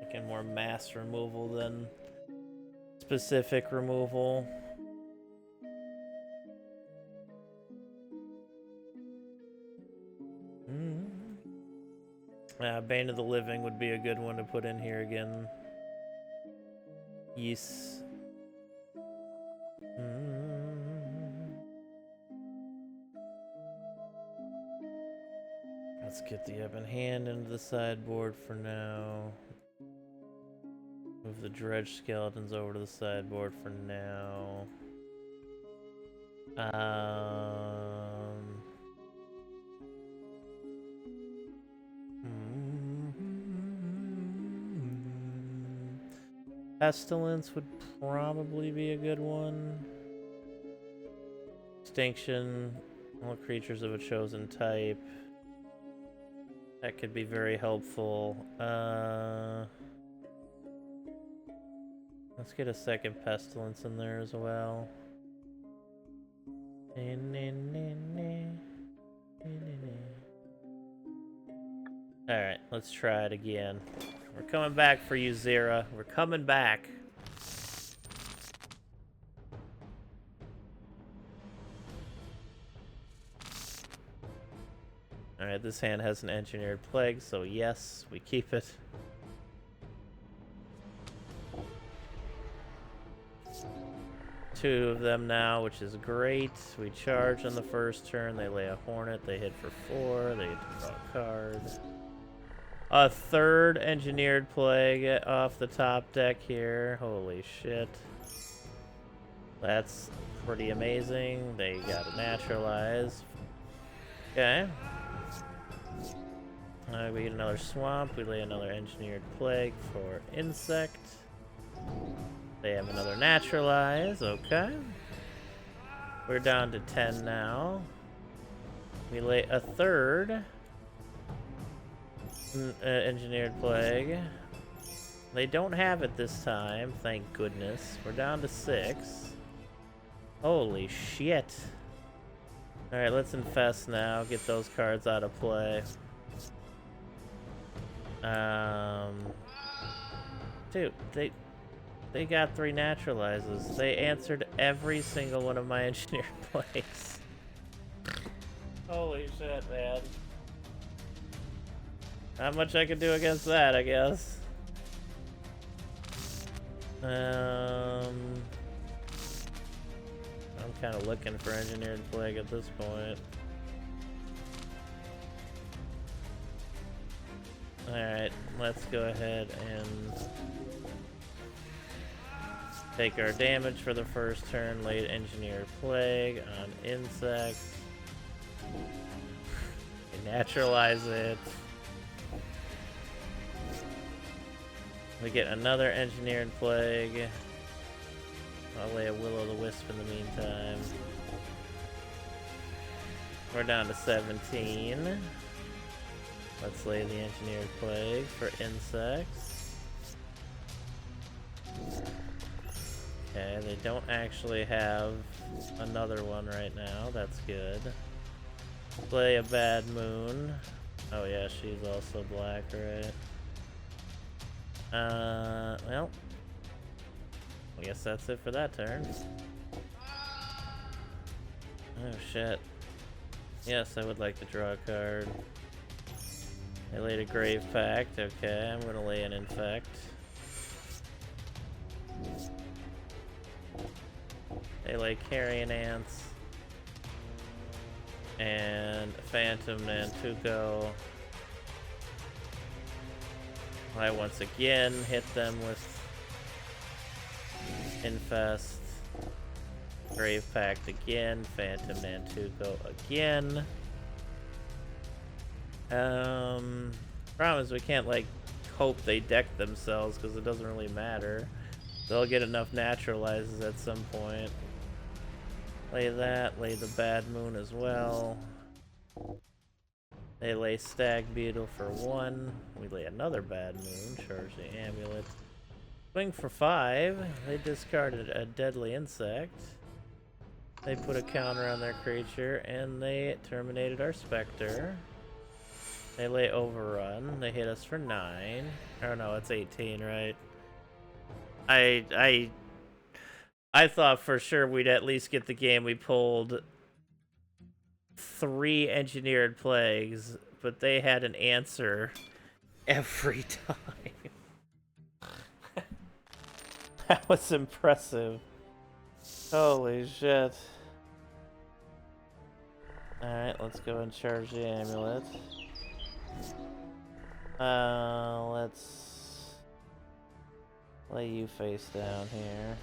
Making more mass removal than specific removal. Bane of the Living would be a good one to put in here again. Yes. Let's get the Ebon Hand into the sideboard for now. Move the Dredge Skeletons over to the sideboard for now. Pestilence would probably be a good one. Extinction, all creatures of a chosen type. That could be very helpful. Let's get a second Pestilence in there as well. Alright, let's try it again. We're coming back for you, Zera. We're coming back. Alright, this hand has an Engineered Plague, so yes, we keep it. 2 of them now, which is great. We charge on the first turn. They lay a Hornet. They hit for 4. They get to draw a card. A 3rd Engineered Plague off the top deck here. Holy shit. That's pretty amazing. They got to naturalize. Okay. We get another swamp. We lay another Engineered Plague for insect. They have another naturalize. Okay. We're down to 10 now. We lay a 3rd Engineered Plague. They don't have it this time, thank goodness. We're down to 6. Holy shit. Alright, let's infest now. Get those cards out of play. Dude, they got 3 naturalizes. They answered every single one of my engineered plays. Holy shit, man. Not much I could do against that, I guess. I'm kind of looking for engineered plague at this point. Alright, let's go ahead and take our damage for the first turn. Late engineered plague on insect. Naturalize it. We get another engineered plague. I'll lay a Will-O-the-Wisp in the meantime. We're down to 17. Let's lay the engineered plague for insects. Okay, they don't actually have another one right now. That's good. Play a Bad Moon. Oh yeah, she's also black, right? Well, I guess that's it for that turn. Oh shit. Yes, I would like to draw a card. I laid a Grave Pact. Okay, I'm gonna lay an Infect. They lay Carrion Ants. And Phantom Nantuko. I once again hit them with Infest. Grave Pact again. Phantom Nantuko again. Problem is we can't like hope they deck themselves because it doesn't really matter. They'll get enough naturalizes at some point. Lay that, lay the Bad Moon as well. They lay Stag Beetle for 1. We lay another Bad Moon, charge the Amulet. Swing for 5. They discarded a Deadly Insect. They put a counter on their creature, and they terminated our Spectre. They lay Overrun. They hit us for 9. Oh no, it's 18, right? I thought for sure we'd at least get the game. We pulled 3 engineered plagues, but they had an answer every time. That was impressive. Holy shit. Alright, let's go and charge the amulet. Let's lay you face down here.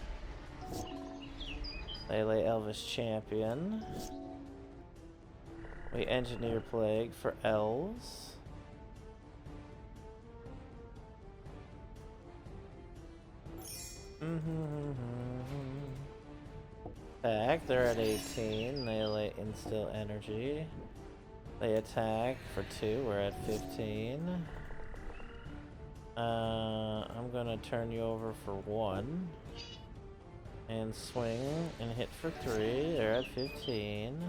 They lay Elvish Champion. We engineer Plague for elves. Attack, they're at 18. They lay Instill Energy. They attack for 2. We're at 15. I'm gonna turn you over for 1. And swing and hit for 3. They're at 15.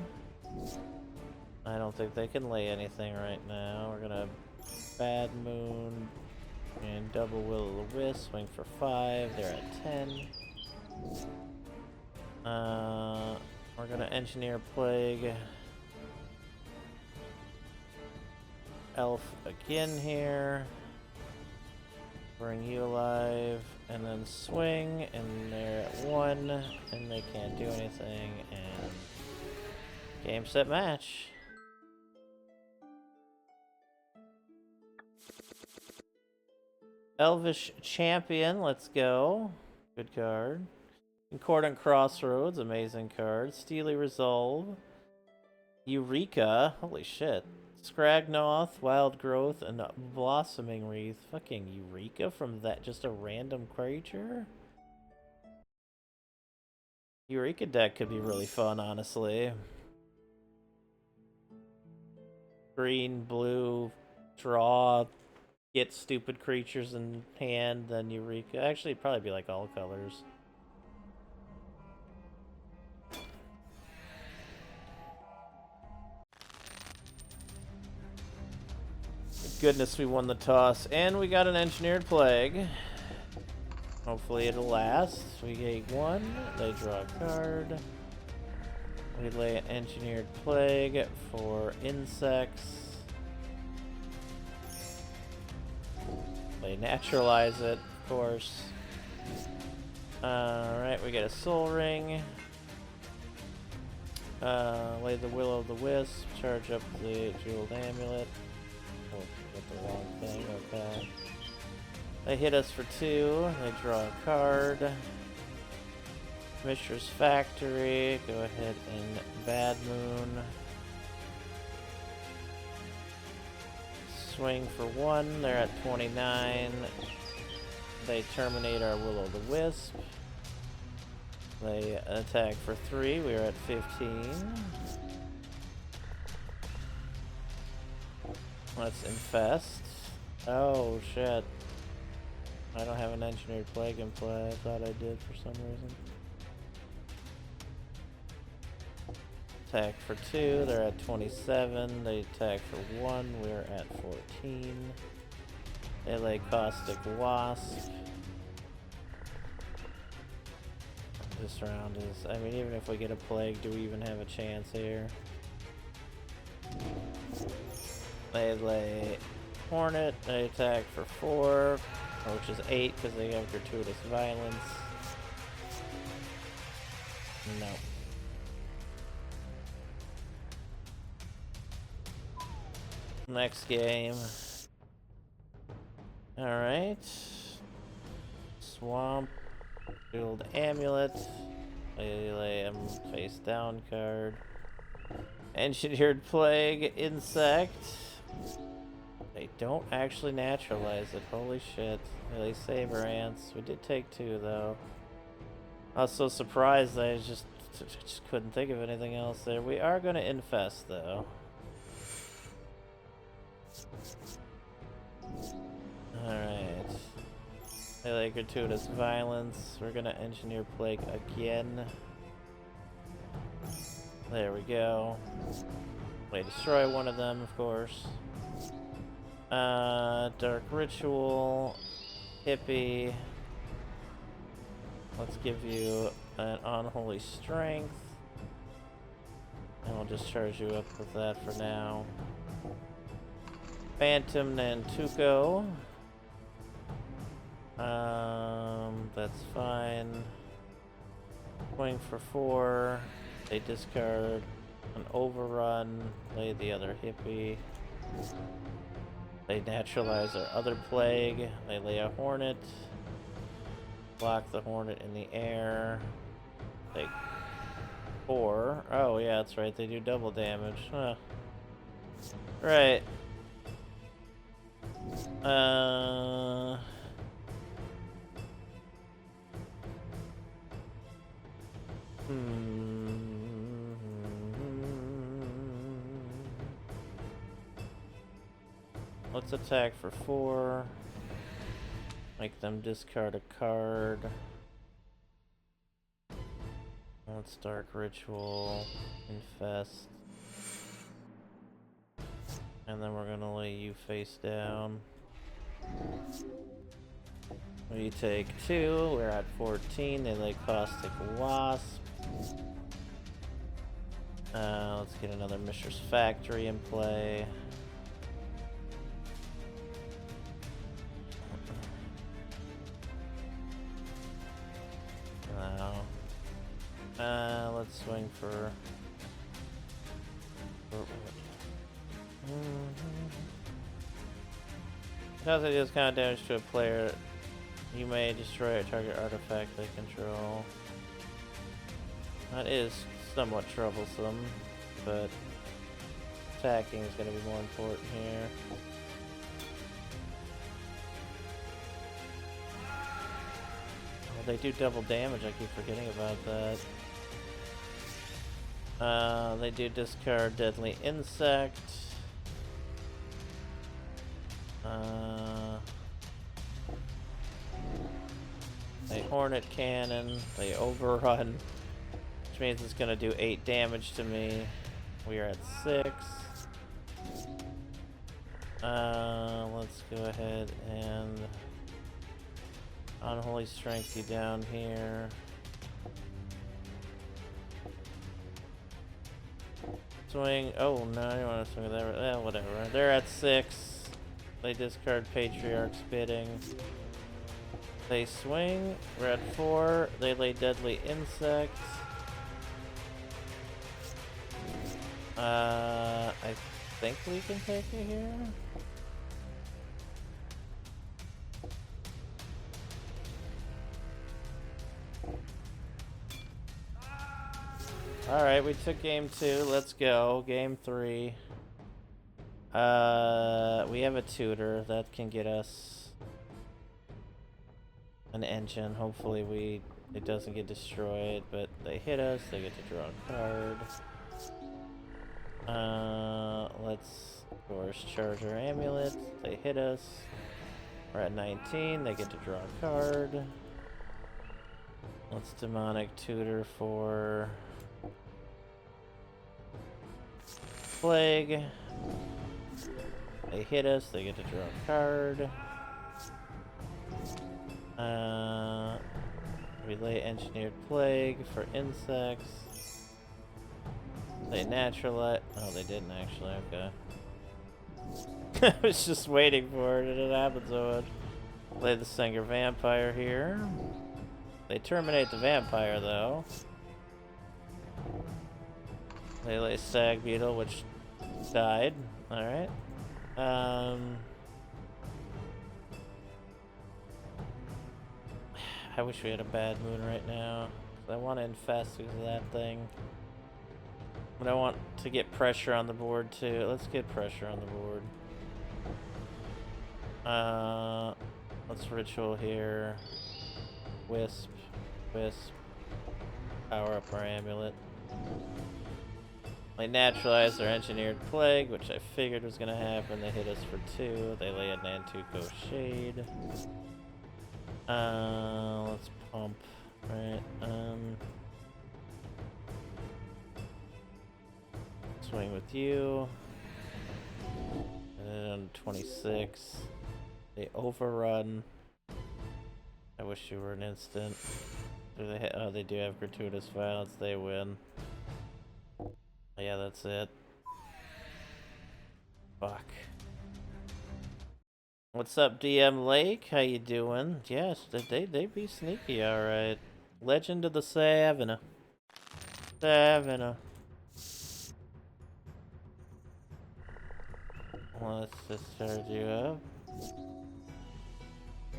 I don't think they can lay anything right now. We're gonna Bad Moon and double Will-O-the-Wisp. Swing for 5. They're at 10. We're gonna engineer Plague. Elf again here. Bring you alive, and then swing, and they're at 1, and they can't do anything, and game, set, match. Elvish Champion, let's go. Good card. Concordant Crossroads, amazing card. Steely Resolve. Eureka, holy shit. Scragnoth, Wild Growth, and Blossoming Wreath. Fucking Eureka from that, just a random creature? Eureka deck could be really fun, honestly. Green, blue, draw, get stupid creatures in hand, then Eureka. Actually, it'd probably be like all colors. Goodness, we won the toss, and we got an Engineered Plague. Hopefully it'll last. We get 1, they draw a card. We lay an Engineered Plague for insects. They naturalize it, of course. Alright, we get a Soul Ring. Lay the Will-o'-the-Wisp, charge up the Jeweled Amulet. Oh, get the wrong thing, okay. They hit us for 2, they draw a card. Mishra's Factory, go ahead and Bad Moon. Swing for 1, they're at 29. They terminate our Will-o'-the-Wisp. They attack for 3, we're at 15. Let's infest. Oh shit. I don't have an Engineered Plague in play. I thought I did for some reason. Attack for 2, they're at 27. They attack for 1, we're at 14. They lay Caustic Wasp. This round is, I mean, even if we get a Plague, do we even have a chance here? They lay Hornet, they attack for 4, which is 8 because they have Gratuitous Violence. No. Next game. Alright. Swamp. Jeweled Amulet. They lay a face down card. Engineered Plague. Insect. They don't actually naturalize it. Holy shit. They Saber Ants. We did take 2 though. I was so surprised I just couldn't think of anything else there. We are going to infest though. Alright. They like Gratuitous Violence. We're gonna Engineer Plague again. There we go. We destroy one of them, of course. Dark Ritual. Hippie. Let's give you an Unholy Strength. And we'll just charge you up with that for now. Phantom Nantuko. That's fine. Swing for 4. They discard an Overrun. Lay the other Hippie. They naturalize our other Plague. They lay a Hornet. Block the Hornet in the air. Take 4. Oh yeah, that's right. They do double damage. Huh. Right. Let's attack for 4. Make them discard a card. Let's Dark Ritual, Infest. And then we're gonna lay you face down. We take 2, we're at 14, they lay Caustic Wasp. Let's get another Mishra's Factory in play. let's swing for. Because it deals kind of damage to a player, you may destroy a target artifact they control. That is somewhat troublesome, but attacking is going to be more important here. Oh, they do double damage, I keep forgetting about that. They do discard Deadly Insect. They Hornet Cannon. They Overrun, which means it's going to do 8 damage to me. We are at 6. Let's go ahead and Unholy Strength you down here. Swing. Oh no, I don't want to swing with that. Whatever. They're at 6. They discard Patriarch's Bidding. They swing. We're at 4. They lay Deadly Insect. I think we can take it here. Alright, we took game 2. Let's go. Game 3. We have a tutor that can get us an engine. Hopefully it doesn't get destroyed, but they hit us, they get to draw a card. Let's of course charge our amulet. They hit us. We're at 19, they get to draw a card. Let's demonic tutor for Plague. They hit us, they get to draw a card. Relay Engineered Plague for insects. They naturalize. Oh, they didn't actually, okay. I was just waiting for it and it happened so much. Play the Singer Vampire here. They terminate the vampire though. They lay Stag Beetle, which died. Alright. I wish we had a bad moon right now. I want to infest because of that thing. But I want to get pressure on the board too. Let's get pressure on the board. Let's ritual here. Wisp. Power up our amulet. They naturalize their Engineered Plague, which I figured was gonna happen. They hit us for 2. They lay a Nantuko Shade. Let's pump. Right. Swing with you. And 26. They overrun. I wish you were an instant. Do they oh, they do have gratuitous violence. They win. Yeah, that's it. Fuck. What's up, DM Lake? How you doing? Yes, they be sneaky, alright. Legend of the Savannah. Let's just charge you up.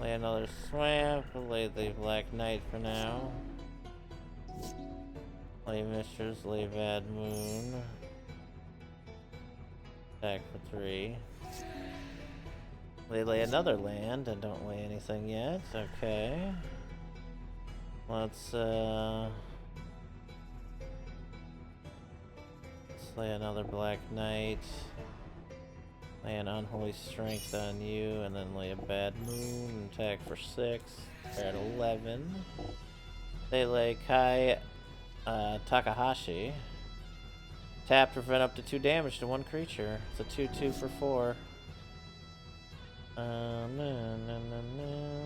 Lay another swamp. Lay the Black Knight for now. Lay Mistress, lay Bad Moon. Attack for 3. They lay another land and don't lay anything yet. Okay. Let's lay another Black Knight. Lay an Unholy Strength on you, and then lay a Bad Moon and attack for 6. They're at 11. They lay Kai Takahashi. Tap, prevent up to 2 damage to 1 creature. It's a 2/2 for 4.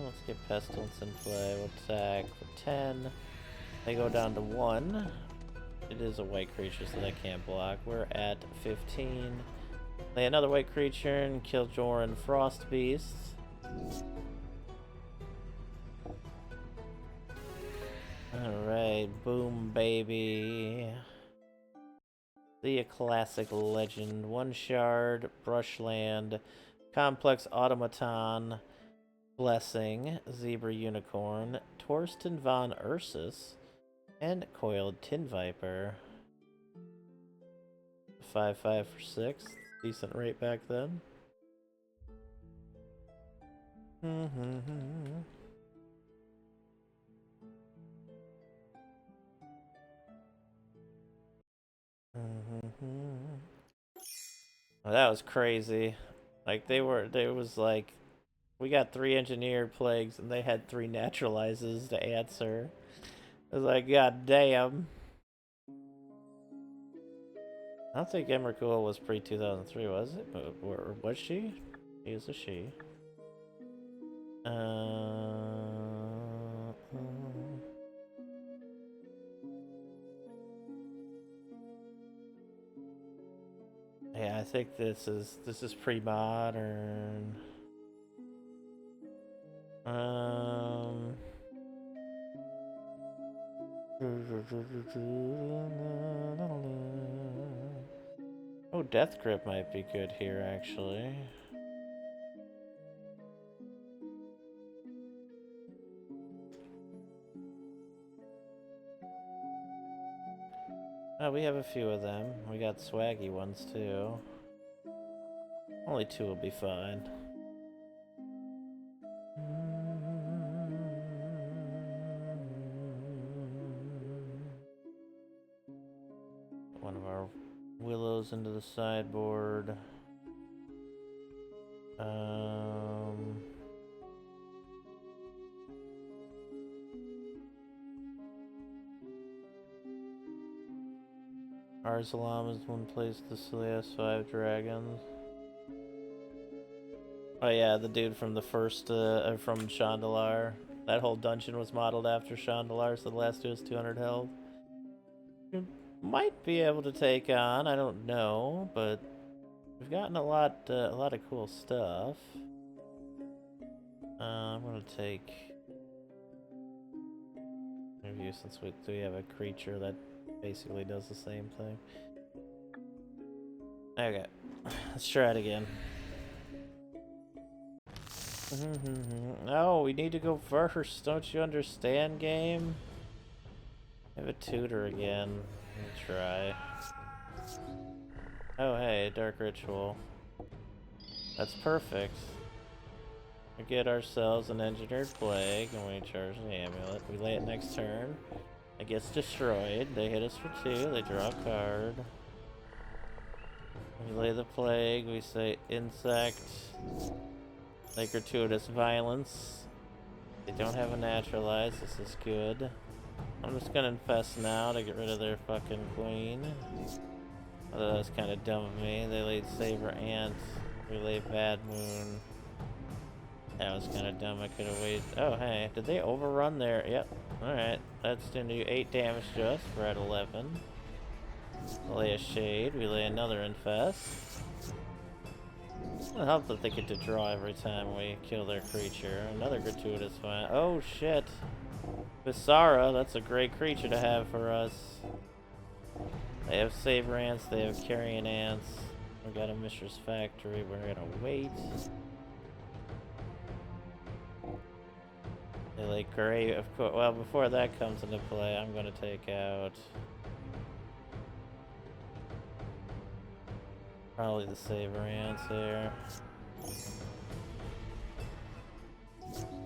Let's get Pestilence in play. We'll attack for 10. They go down to 1. It is a white creature, so they can't block. We're at 15. Lay another white creature and kill Joran Frost Beasts. Alright, boom, baby. The classic legend. 1 shard, brushland, complex automaton, blessing, zebra unicorn, Torsten von Ursus, and coiled tin viper. 5/5 for 6. Decent rate back then. Oh, that was crazy. Like there was like, we got 3 engineered plagues and they had 3 naturalizes to answer. I was like, god damn. I don't think Emrakul was pre-2003, was it? Or was she? He is a she. Yeah, I think this is pre-modern. Oh, Death Grip might be good here, actually. Oh, we have a few of them. We got swaggy ones, too. Only 2 will be fine. One of our willows into the sideboard. Arsalam is one place to slay 5 dragons. Oh yeah, the dude from the first, from Chandalar. That whole dungeon was modeled after Chandalar, so the last 2 is 200 health. You might be able to take on, I don't know, but we've gotten a lot of cool stuff. I'm gonna take review since we have a creature that basically does the same thing. Okay, let's try it again. Oh, we need to go first. Don't you understand, game? I have a tutor again. Let me try. Oh, hey, Dark Ritual. That's perfect. We get ourselves an Engineered Plague, and we charge the amulet. We lay it next turn. It gets destroyed. They hit us for 2. They draw a card. We lay the Plague. We say Insect. Like Gratuitous Violence. They don't have a Naturalize. This is good. I'm just gonna infest now to get rid of their fucking queen. Although that's kind of dumb of me. They laid Saber Ant. We laid Bad Moon. That was kind of dumb. I could have waited. Oh, hey. Did they overrun their... Yep. Alright. That's gonna do 8 damage to us. We're at 11. Lay a Shade. We lay another Infest. It'll help that they get to draw every time we kill their creature. Another Gratuitous Violence. Oh, shit. Visara. That's a great creature to have for us. They have Saber Ants. They have Carrion Ants. We got a Mishra's Factory. We're gonna wait. They like Grave, of course. Well, before that comes into play, I'm gonna take out probably the Saber Ants here.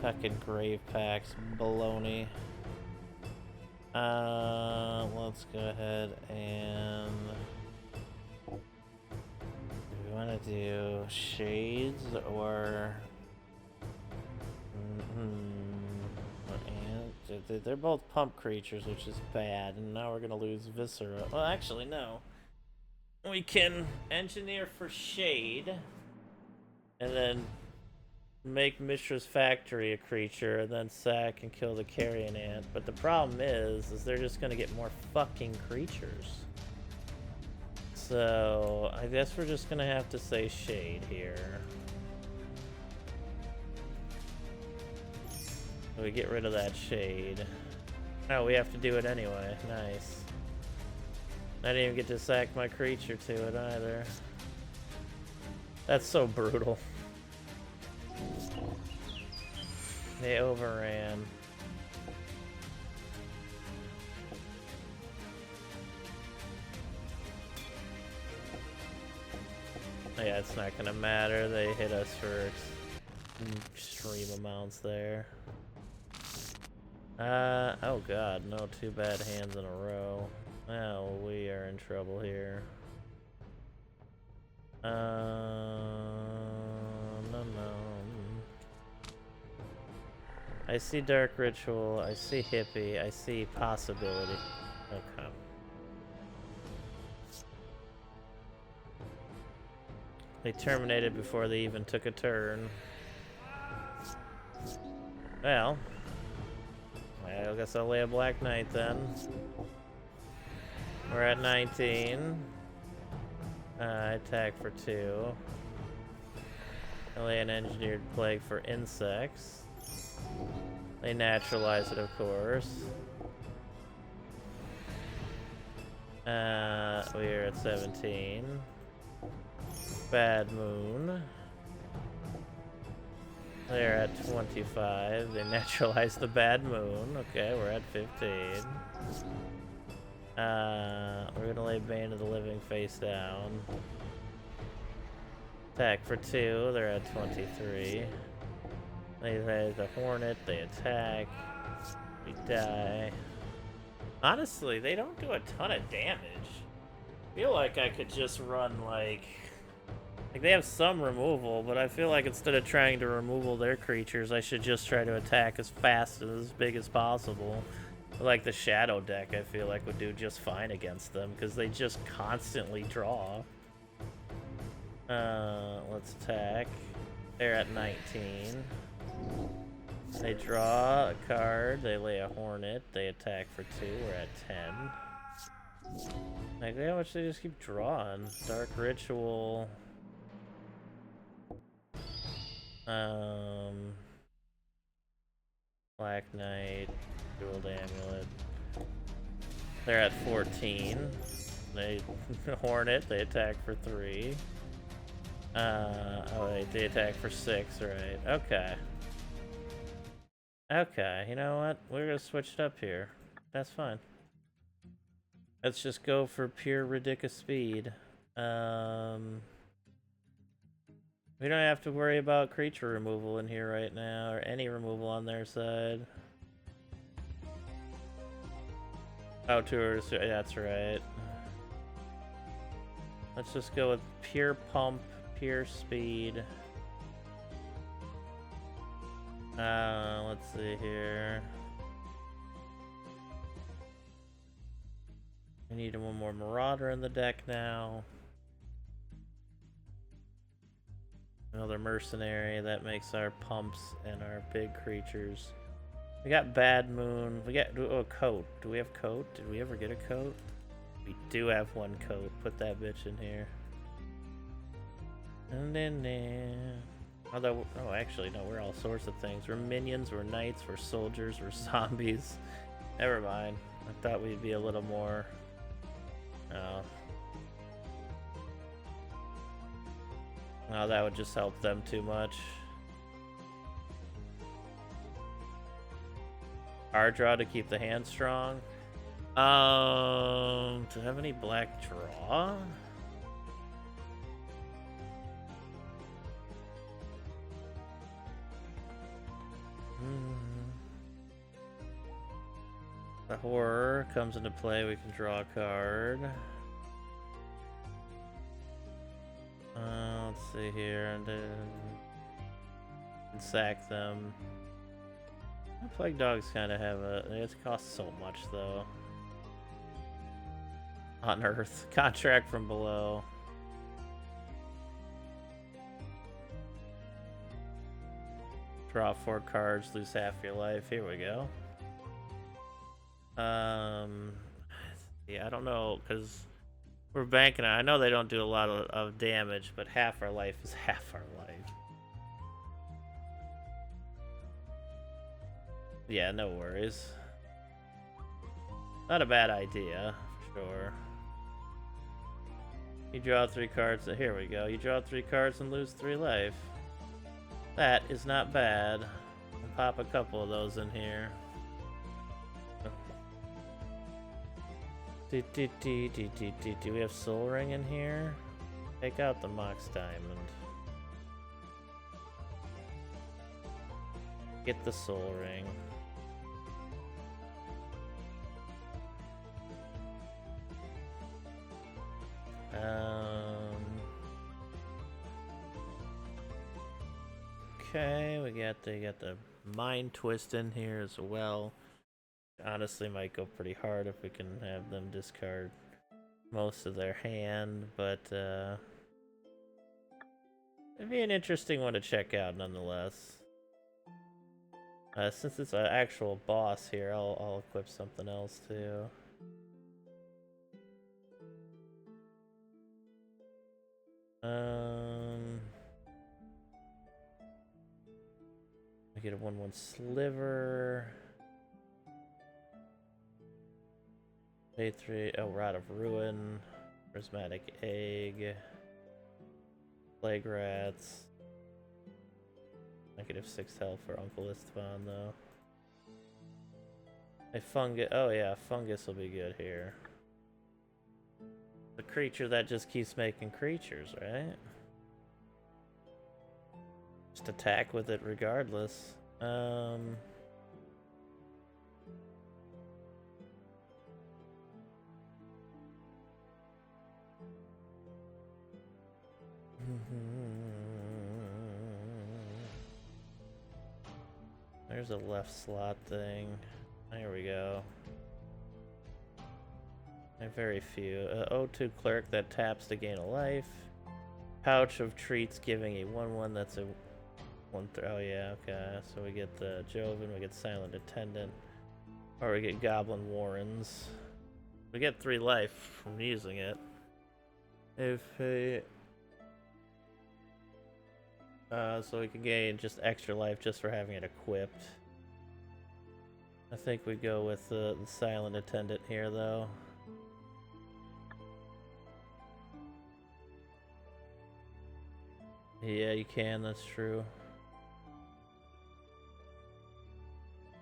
Fucking Grave Packs, baloney. Let's go ahead and do we want to do Shades or they're both pump creatures, which is bad, and now we're gonna lose Viscera. Well, actually, no. We can engineer for Shade, and then make Mishra's Factory a creature, and then sack and kill the Carrion Ant. But the problem is they're just gonna get more fucking creatures. So I guess we're just gonna have to say Shade here. We get rid of that Shade. Oh, we have to do it anyway. Nice. I didn't even get to sack my creature to it either. That's so brutal. They overran. Yeah, it's not gonna matter. They hit us for extreme amounts there. Oh god, no 2 bad hands in a row. Oh, we are in trouble here. No. I see Dark Ritual, I see Hippie, I see Possibility. Okay. They terminated before they even took a turn. Well, I guess I'll lay a Black Knight then. We're at 19. Attack for 2. I lay an Engineered Plague for insects. They naturalize it, of course. We are at 17. Bad Moon. They're at 25. They naturalize the Bad Moon. Okay, we're at 15. We're gonna lay Bane of the Living face down. Attack for 2. They're at 23. They have the Hornet. They attack. We die. Honestly, they don't do a ton of damage. I feel like I could just run like they have some removal, but I feel like instead of trying to removal their creatures, I should just try to attack as fast and as big as possible. Like the Shadow deck, I feel like would do just fine against them because they just constantly draw. Let's attack. They're at 19. They draw a card. They lay a Hornet. They attack for 2. We're at 10. Like, how much they just keep drawing? Dark Ritual. Black Knight. Jeweled Amulet. They're at 14. They Hornet. They attack for 3. Oh wait, they attack for 6, right? Okay. Okay, you know what? We're gonna switch it up here. That's fine. Let's just go for pure ridiculous speed. We don't have to worry about creature removal in here right now, or any removal on their side. Oh, tours, that's right. Let's just go with pure pump, pure speed. Let's see here. We need one more Marauder in the deck now. Another Mercenary, that makes our pumps and our big creatures. We got Bad Moon. We got Coat. Do we have Coat? Did we ever get a Coat? We do have one Coat. Put that bitch in here. And then, although, oh, actually, no, we're all sorts of things. We're minions, we're knights, we're soldiers, we're zombies. Never mind. I thought we'd be a little more. Oh, that would just help them too much. Hard draw to keep the hand strong. Do I have any black draw? The Horror comes into play, we can draw a card. Let's see here, and then sack them. Plague Dogs kind of have it costs so much though. Unearth. Contract from Below. Draw 4 cards, lose half your life. Here we go. Yeah, I don't know, because we're banking on. I know they don't do a lot of damage, but half our life is half our life. Yeah, no worries. Not a bad idea, for sure. You draw 3 cards. Here we go. You draw 3 cards and lose 3 life. That is not bad. I'll pop a couple of those in here. Do we have Soul Ring in here? Take out the Mox Diamond. Get the Soul Ring. Okay, we got the Mind Twist in here as well. Honestly, might go pretty hard if we can have them discard most of their hand, but it'd be an interesting one to check out nonetheless. Since it's an actual boss here, I'll equip something else too. I get a 1/1 Sliver. Pay 3. Oh, Rod of Ruin. Prismatic Egg. Plague Rats. -6 health for Uncle Istvan, though. A fungus. Oh, yeah, fungus will be good here. The creature that just keeps making creatures, right? Just attack with it regardless. There's a left slot thing. There we go. I have very few. O2 Clerk that taps to gain a life. Pouch of Treats giving a 1/1 that's a 1. Oh yeah, okay. So we get the Joven, we get Silent Attendant, or we get Goblin Warrens. We get 3 life from using it. So we can gain just extra life just for having it equipped. I think we go with the Silent Attendant here, though. Yeah, you can, that's true.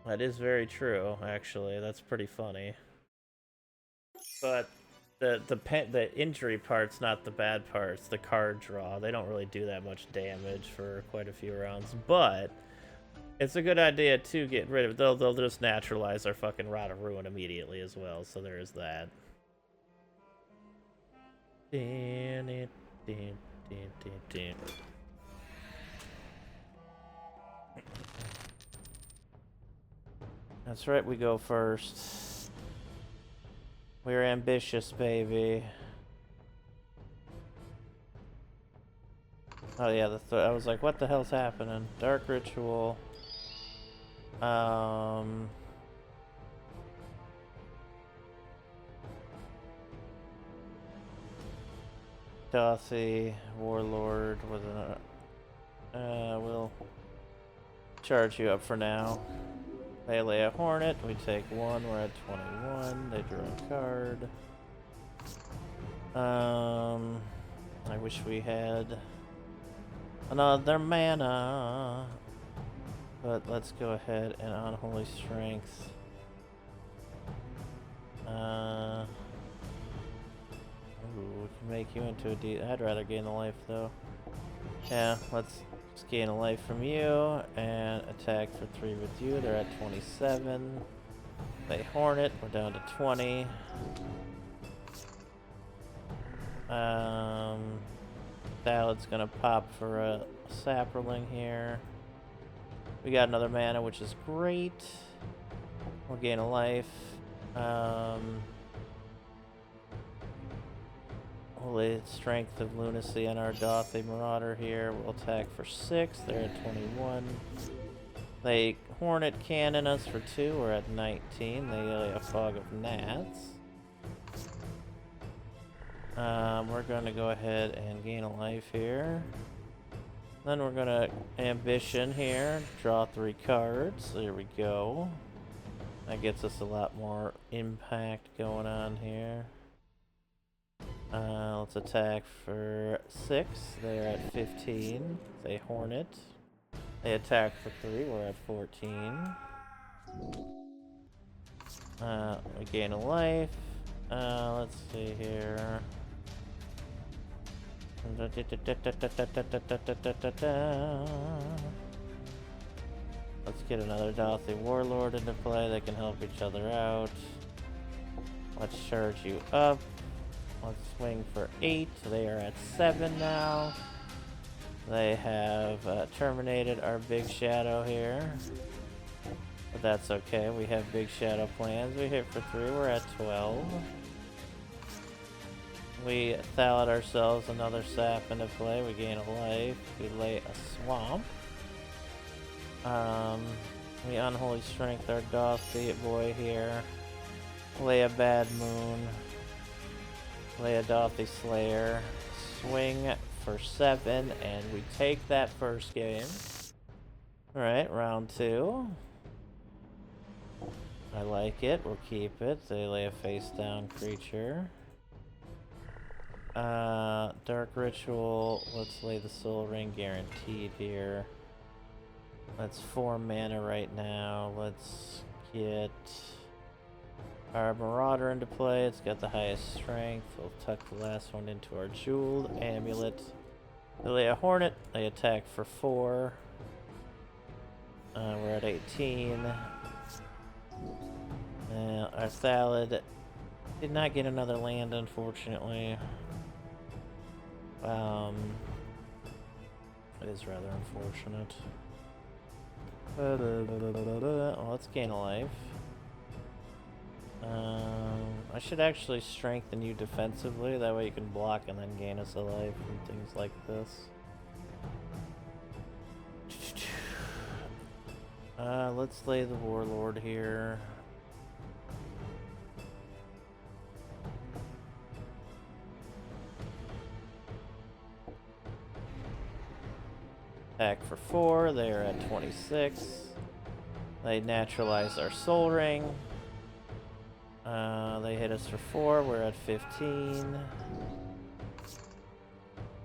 That is very true, actually. That's pretty funny. But the injury part's not the bad part. It's the card draw. They don't really do that much damage for quite a few rounds, but it's a good idea to get rid of. They'll just naturalize our fucking Rod of Ruin immediately as well. So there is that. That's right, we go first. We're ambitious, baby. Oh yeah, I was like, what the hell's happening? Dark Ritual. Dothy, Warlord with an we'll charge you up for now. They lay a Hornet, we take 1, we're at 21, they draw a card. I wish we had another mana, but let's go ahead and Unholy Strength. Ooh, we can make you into a I'd rather gain the life though. Yeah, let's just gain a life from you and attack for 3 with you. They're at 27. They Hornet, we're down to 20. Salad's gonna pop for a Saproling here. We got another mana, which is great. We'll gain a life. We'll lay Strength of Lunacy on our Dothy Marauder here. We'll attack for 6. They're at 21. They Hornet Cannon us for 2. We're at 19. They lay a Fog of Gnats. We're going to go ahead and gain a life here. Then we're going to Ambition here. Draw 3 cards. There we go. That gets us a lot more impact going on here. Let's attack for 6. They're at 15. They Hornet. They attack for 3. We're at 14. We gain a life. Let's see here. Let's get another Dauthi Warlord into play. They can help each other out. Let's charge you up. Let's swing for 8. They are at 7 now. They have terminated our Big Shadow here. But that's okay. We have Big Shadow plans. We hit for 3. We're at 12. We thallid ourselves another sap into play. We gain a life. We lay a swamp. We Unholy Strength our Dauthi boy here. Lay a Bad Moon. Lay a Dauthi Slayer. Swing for 7, and we take that first game. Alright, round 2. I like it. We'll keep it. They lay a face down creature. Dark Ritual. Let's lay the Soul Ring guaranteed here. That's 4 mana right now. Let's get our Marauder into play. It's got the highest strength. We'll tuck the last one into our Jeweled Amulet. They lay a Hornet. They attack for 4. We're at 18. Our Thallid did not get another land, unfortunately. It is rather unfortunate. Well, let's gain a life. I should actually strengthen you defensively, that way you can block and then gain us a life and things like this. Let's lay the Warlord here. Attack for 4, they are at 26. They naturalize our Soul Ring. They hit us for 4, we're at 15.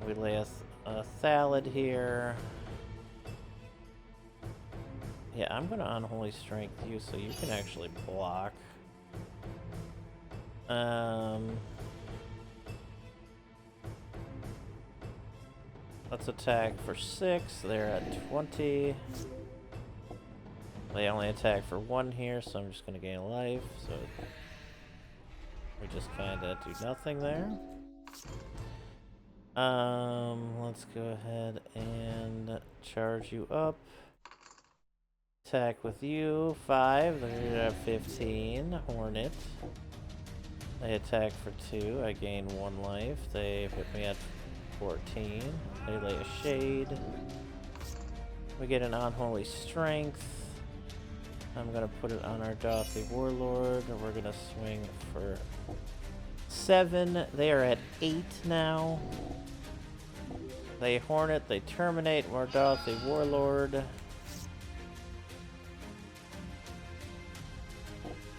We lay a Thallid here. Yeah, I'm gonna Unholy Strength you so you can actually block. Let's attack for 6. They're at 20. They only attack for 1 here, so I'm just gonna gain a life. So we just kinda do nothing there. Let's go ahead and charge you up. Attack with you. 5. They're at 15. Hornet. They attack for 2. I gain 1 life. They put me at 14. They lay a Shade. We get an Unholy Strength. I'm gonna put it on our Dauthi Warlord. We're gonna swing for 7. They are at 8 now. They Hornet. They terminate our Dauthi Warlord.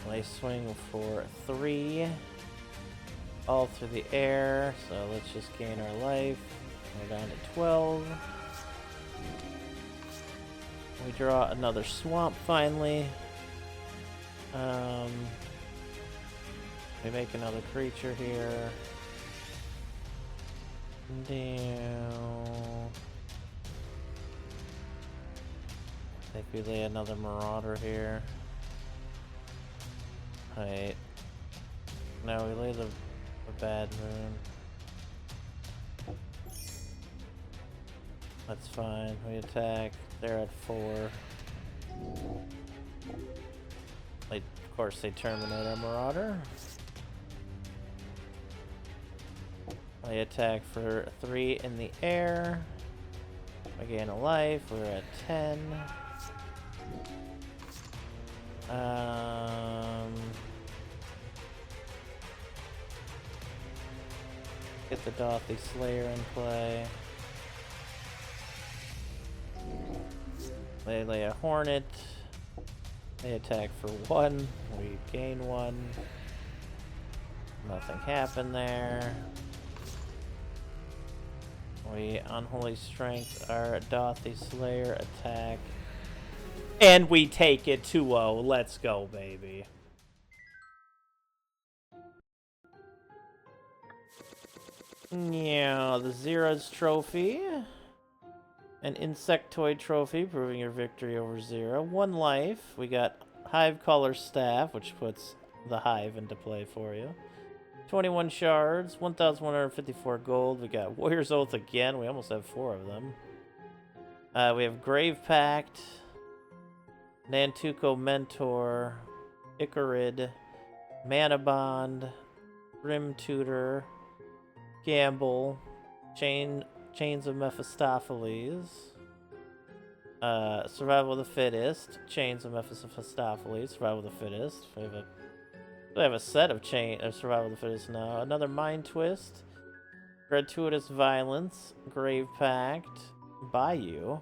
They swing for 3. All through the air, so let's just gain our life. We're down to 12. We draw another swamp finally. We make another creature here. Down. I think we lay another Marauder here. Right. Now we lay the Bad Moon. That's fine. We attack. They're at 4. Of course, they terminate our Marauder. They attack for 3 in the air. I gain a life. We're at 10. Get the Dauthi Slayer in play. They lay a Hornet. They attack for 1. We gain 1. Nothing happened there. We Unholy Strength our Dothy Slayer attack. And we take it 2-0. Let's go, baby. Yeah, the Zera's Trophy. An Insectoid Trophy, proving your victory over Zera. 1 life. We got Hive Caller Staff, which puts the Hive into play for you. 21 shards, 1,154 gold. We got Warrior's Oath again. We almost have 4 of them. We have Grave Pact, Nantuko Mentor, Icarid, Mana Bond, Grim Tutor, Gamble, Chains of Mephistopheles, Survival of the Fittest, Chains of Mephistopheles, Survival of the Fittest. We have a set of Survival of the Fittest now. Another Mind Twist, Gratuitous Violence, Grave Pact, Bayou,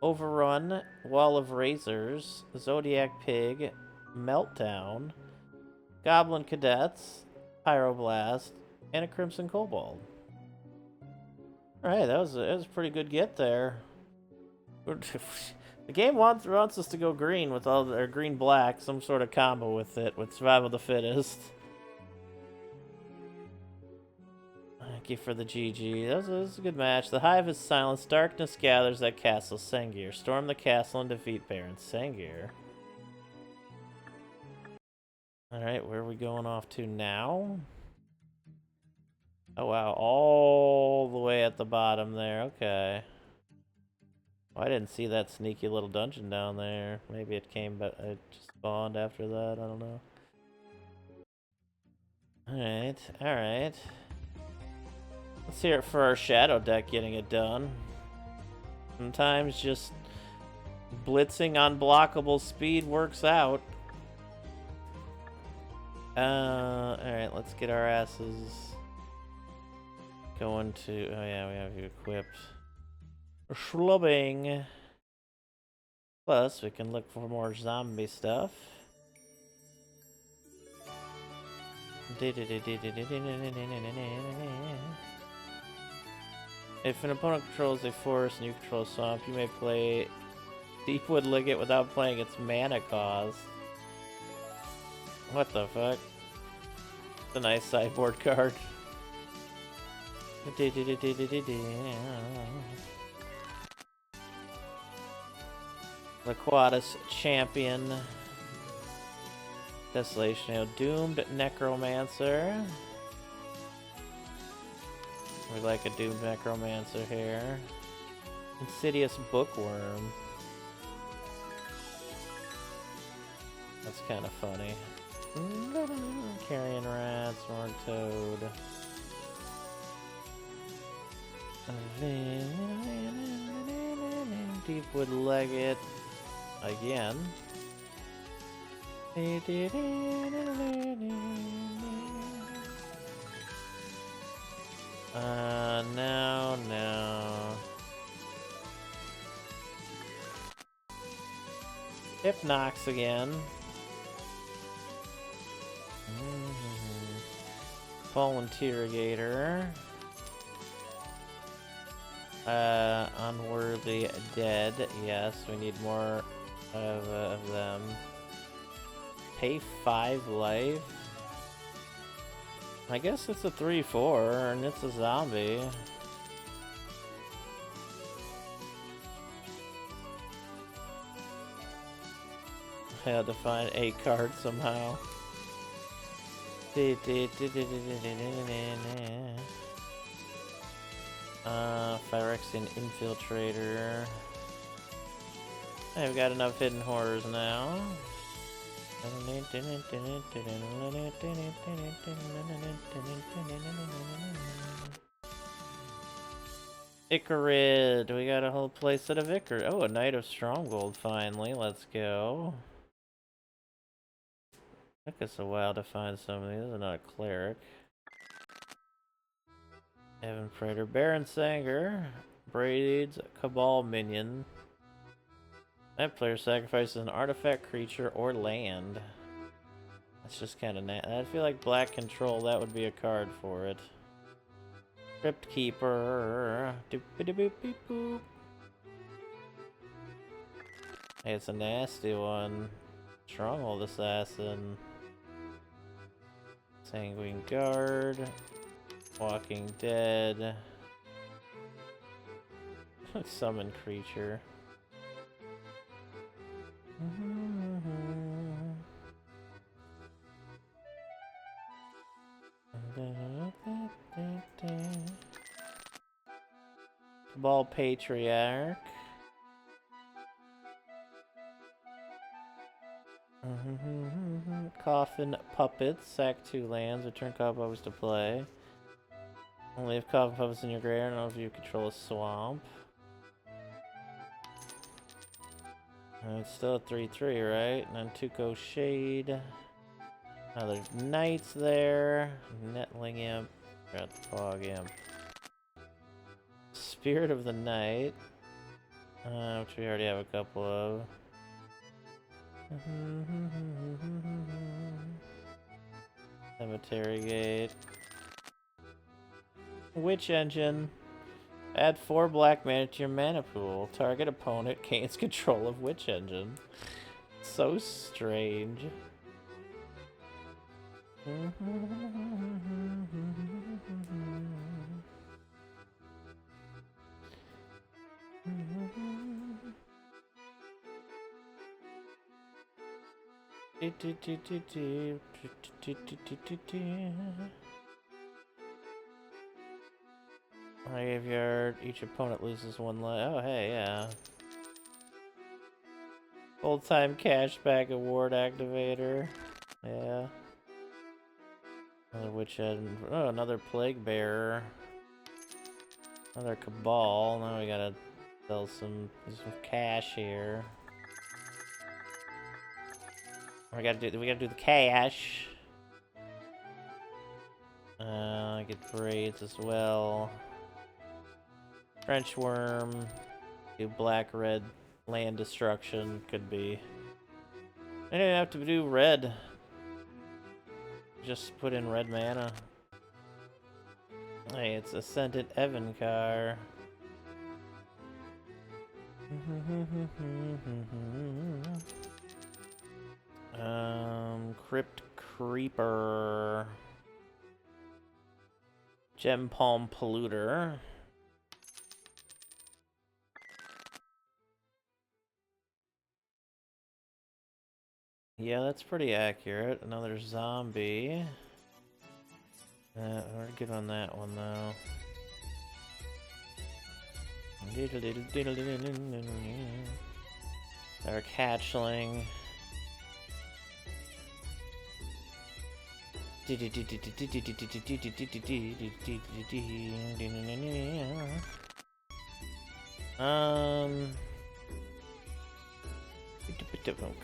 Overrun, Wall of Razors, Zodiac Pig, Meltdown, Goblin Cadets, Pyroblast, and a Crimson Kobold. Alright, that was a pretty good get there. The game wants us to go green with all or green-black, some sort of combo with it, with Survival of the Fittest. Thank you for the GG. That was a good match. The Hive is silenced. Darkness gathers at Castle Sengir. Storm the castle and defeat Baron Sengir. Alright, where are we going off to now? Oh wow, all the way at the bottom there. Okay. Oh, I didn't see that sneaky little dungeon down there. Maybe it came, but it just spawned after that. I don't know. Alright, alright. Let's hear it for our Shadow deck getting it done. Sometimes just blitzing unblockable speed works out. Alright, let's get our asses going to... Oh yeah, we have you equipped. Schlubbing. Plus, we can look for more zombie stuff. If an opponent controls a forest and you control a swamp, you may play Deepwood Ligget without playing its mana cost. What the fuck? It's a nice sideboard card. Laquatus Champion. Desolation. Doomed Necromancer. We like a Doomed Necromancer here. Insidious Bookworm. That's kind of funny. Carrion Rats, Horned Toad. Deepwood Legate. Again. No. Hypnox again. Fallen Interrogator. Unworthy Dead. Yes, we need more of them. Pay 5 life. I guess it's a 3/4 and it's a zombie. I had to find a card somehow. Phyrexian Infiltrator. I've got enough hidden horrors now. Icarid. We got a whole playset of Icarid. Oh, a Knight of Stronghold finally. Let's go. Took us a while to find some of these. This is not a cleric. Evan Praetor, Baron Sengir, Braids, Cabal Minion, That player sacrifices an artifact, creature, or land. That's just kind of I feel like black control, that would be a card for it. Crypt Keeper. Doop-a-doop-beep-boop. Hey, it's a nasty one. Stronghold Assassin. Sanguine Guard. Walking Dead. Summon creature. Cabal Patriarch. Coffin Puppets. Sack 2 lands. Return Coffin Puppets to play. Only if Coffin Puppets in your graveyard. I don't know if you control a swamp. It's still a 3/3, right? Nantuko Shade. Now there's Knights there. Netling Imp. Got the Fog Imp. Spirit of the Night. Which we already have a couple of. Cemetery Gate. Witch Engine. Add 4 black mana to your mana pool. Target opponent gains control of Witch Engine. So strange. Graveyard. Each opponent loses 1 life. Oh, hey, yeah. Full-time cashback award activator. Yeah. Another Witch End. Oh, another Plague Bearer. Another Cabal. Now we gotta sell some cash here. We gotta do the cash. Get braids as well. French Worm. Do black-red land destruction. Could be. I didn't have to do red. Just put in red mana. Hey, it's Ascendant Evencar. Crypt Creeper. Gem Palm Polluter. Yeah, that's pretty accurate. Another zombie. We're good on that one, though. Dark Hatchling.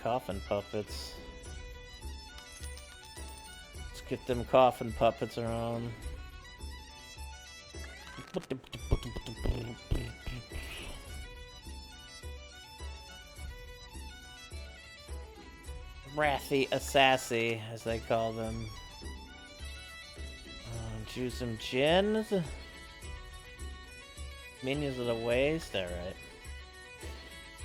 Coffin Puppets. Let's get them Coffin Puppets around. Wrathy Assassin, as they call them. Choose some gens. Minions of the Waste, alright.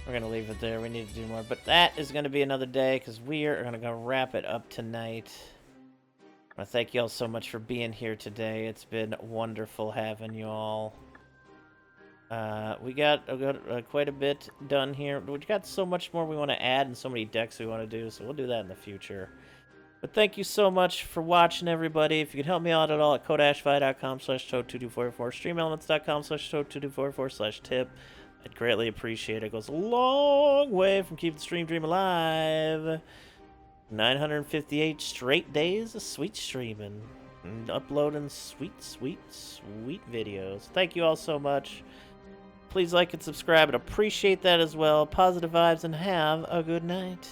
We're gonna leave it there. We need to do more, but that is gonna be another day because we are gonna go wrap it up tonight. I want to thank you all so much for being here today. It's been wonderful having you all. We got quite a bit done here. We got so much more we want to add and so many decks we want to do, so we'll do that in the future. But thank you so much for watching, everybody. If you can help me out at all at codashfi.com/toad2244, streamelements.com/toad2244/tip. I'd greatly appreciate it. It goes a long way from keeping the stream dream alive. 958 straight days of sweet streaming and uploading sweet videos. Thank you all so much. Please like and subscribe. I'd appreciate that as well. Positive vibes and have a good night.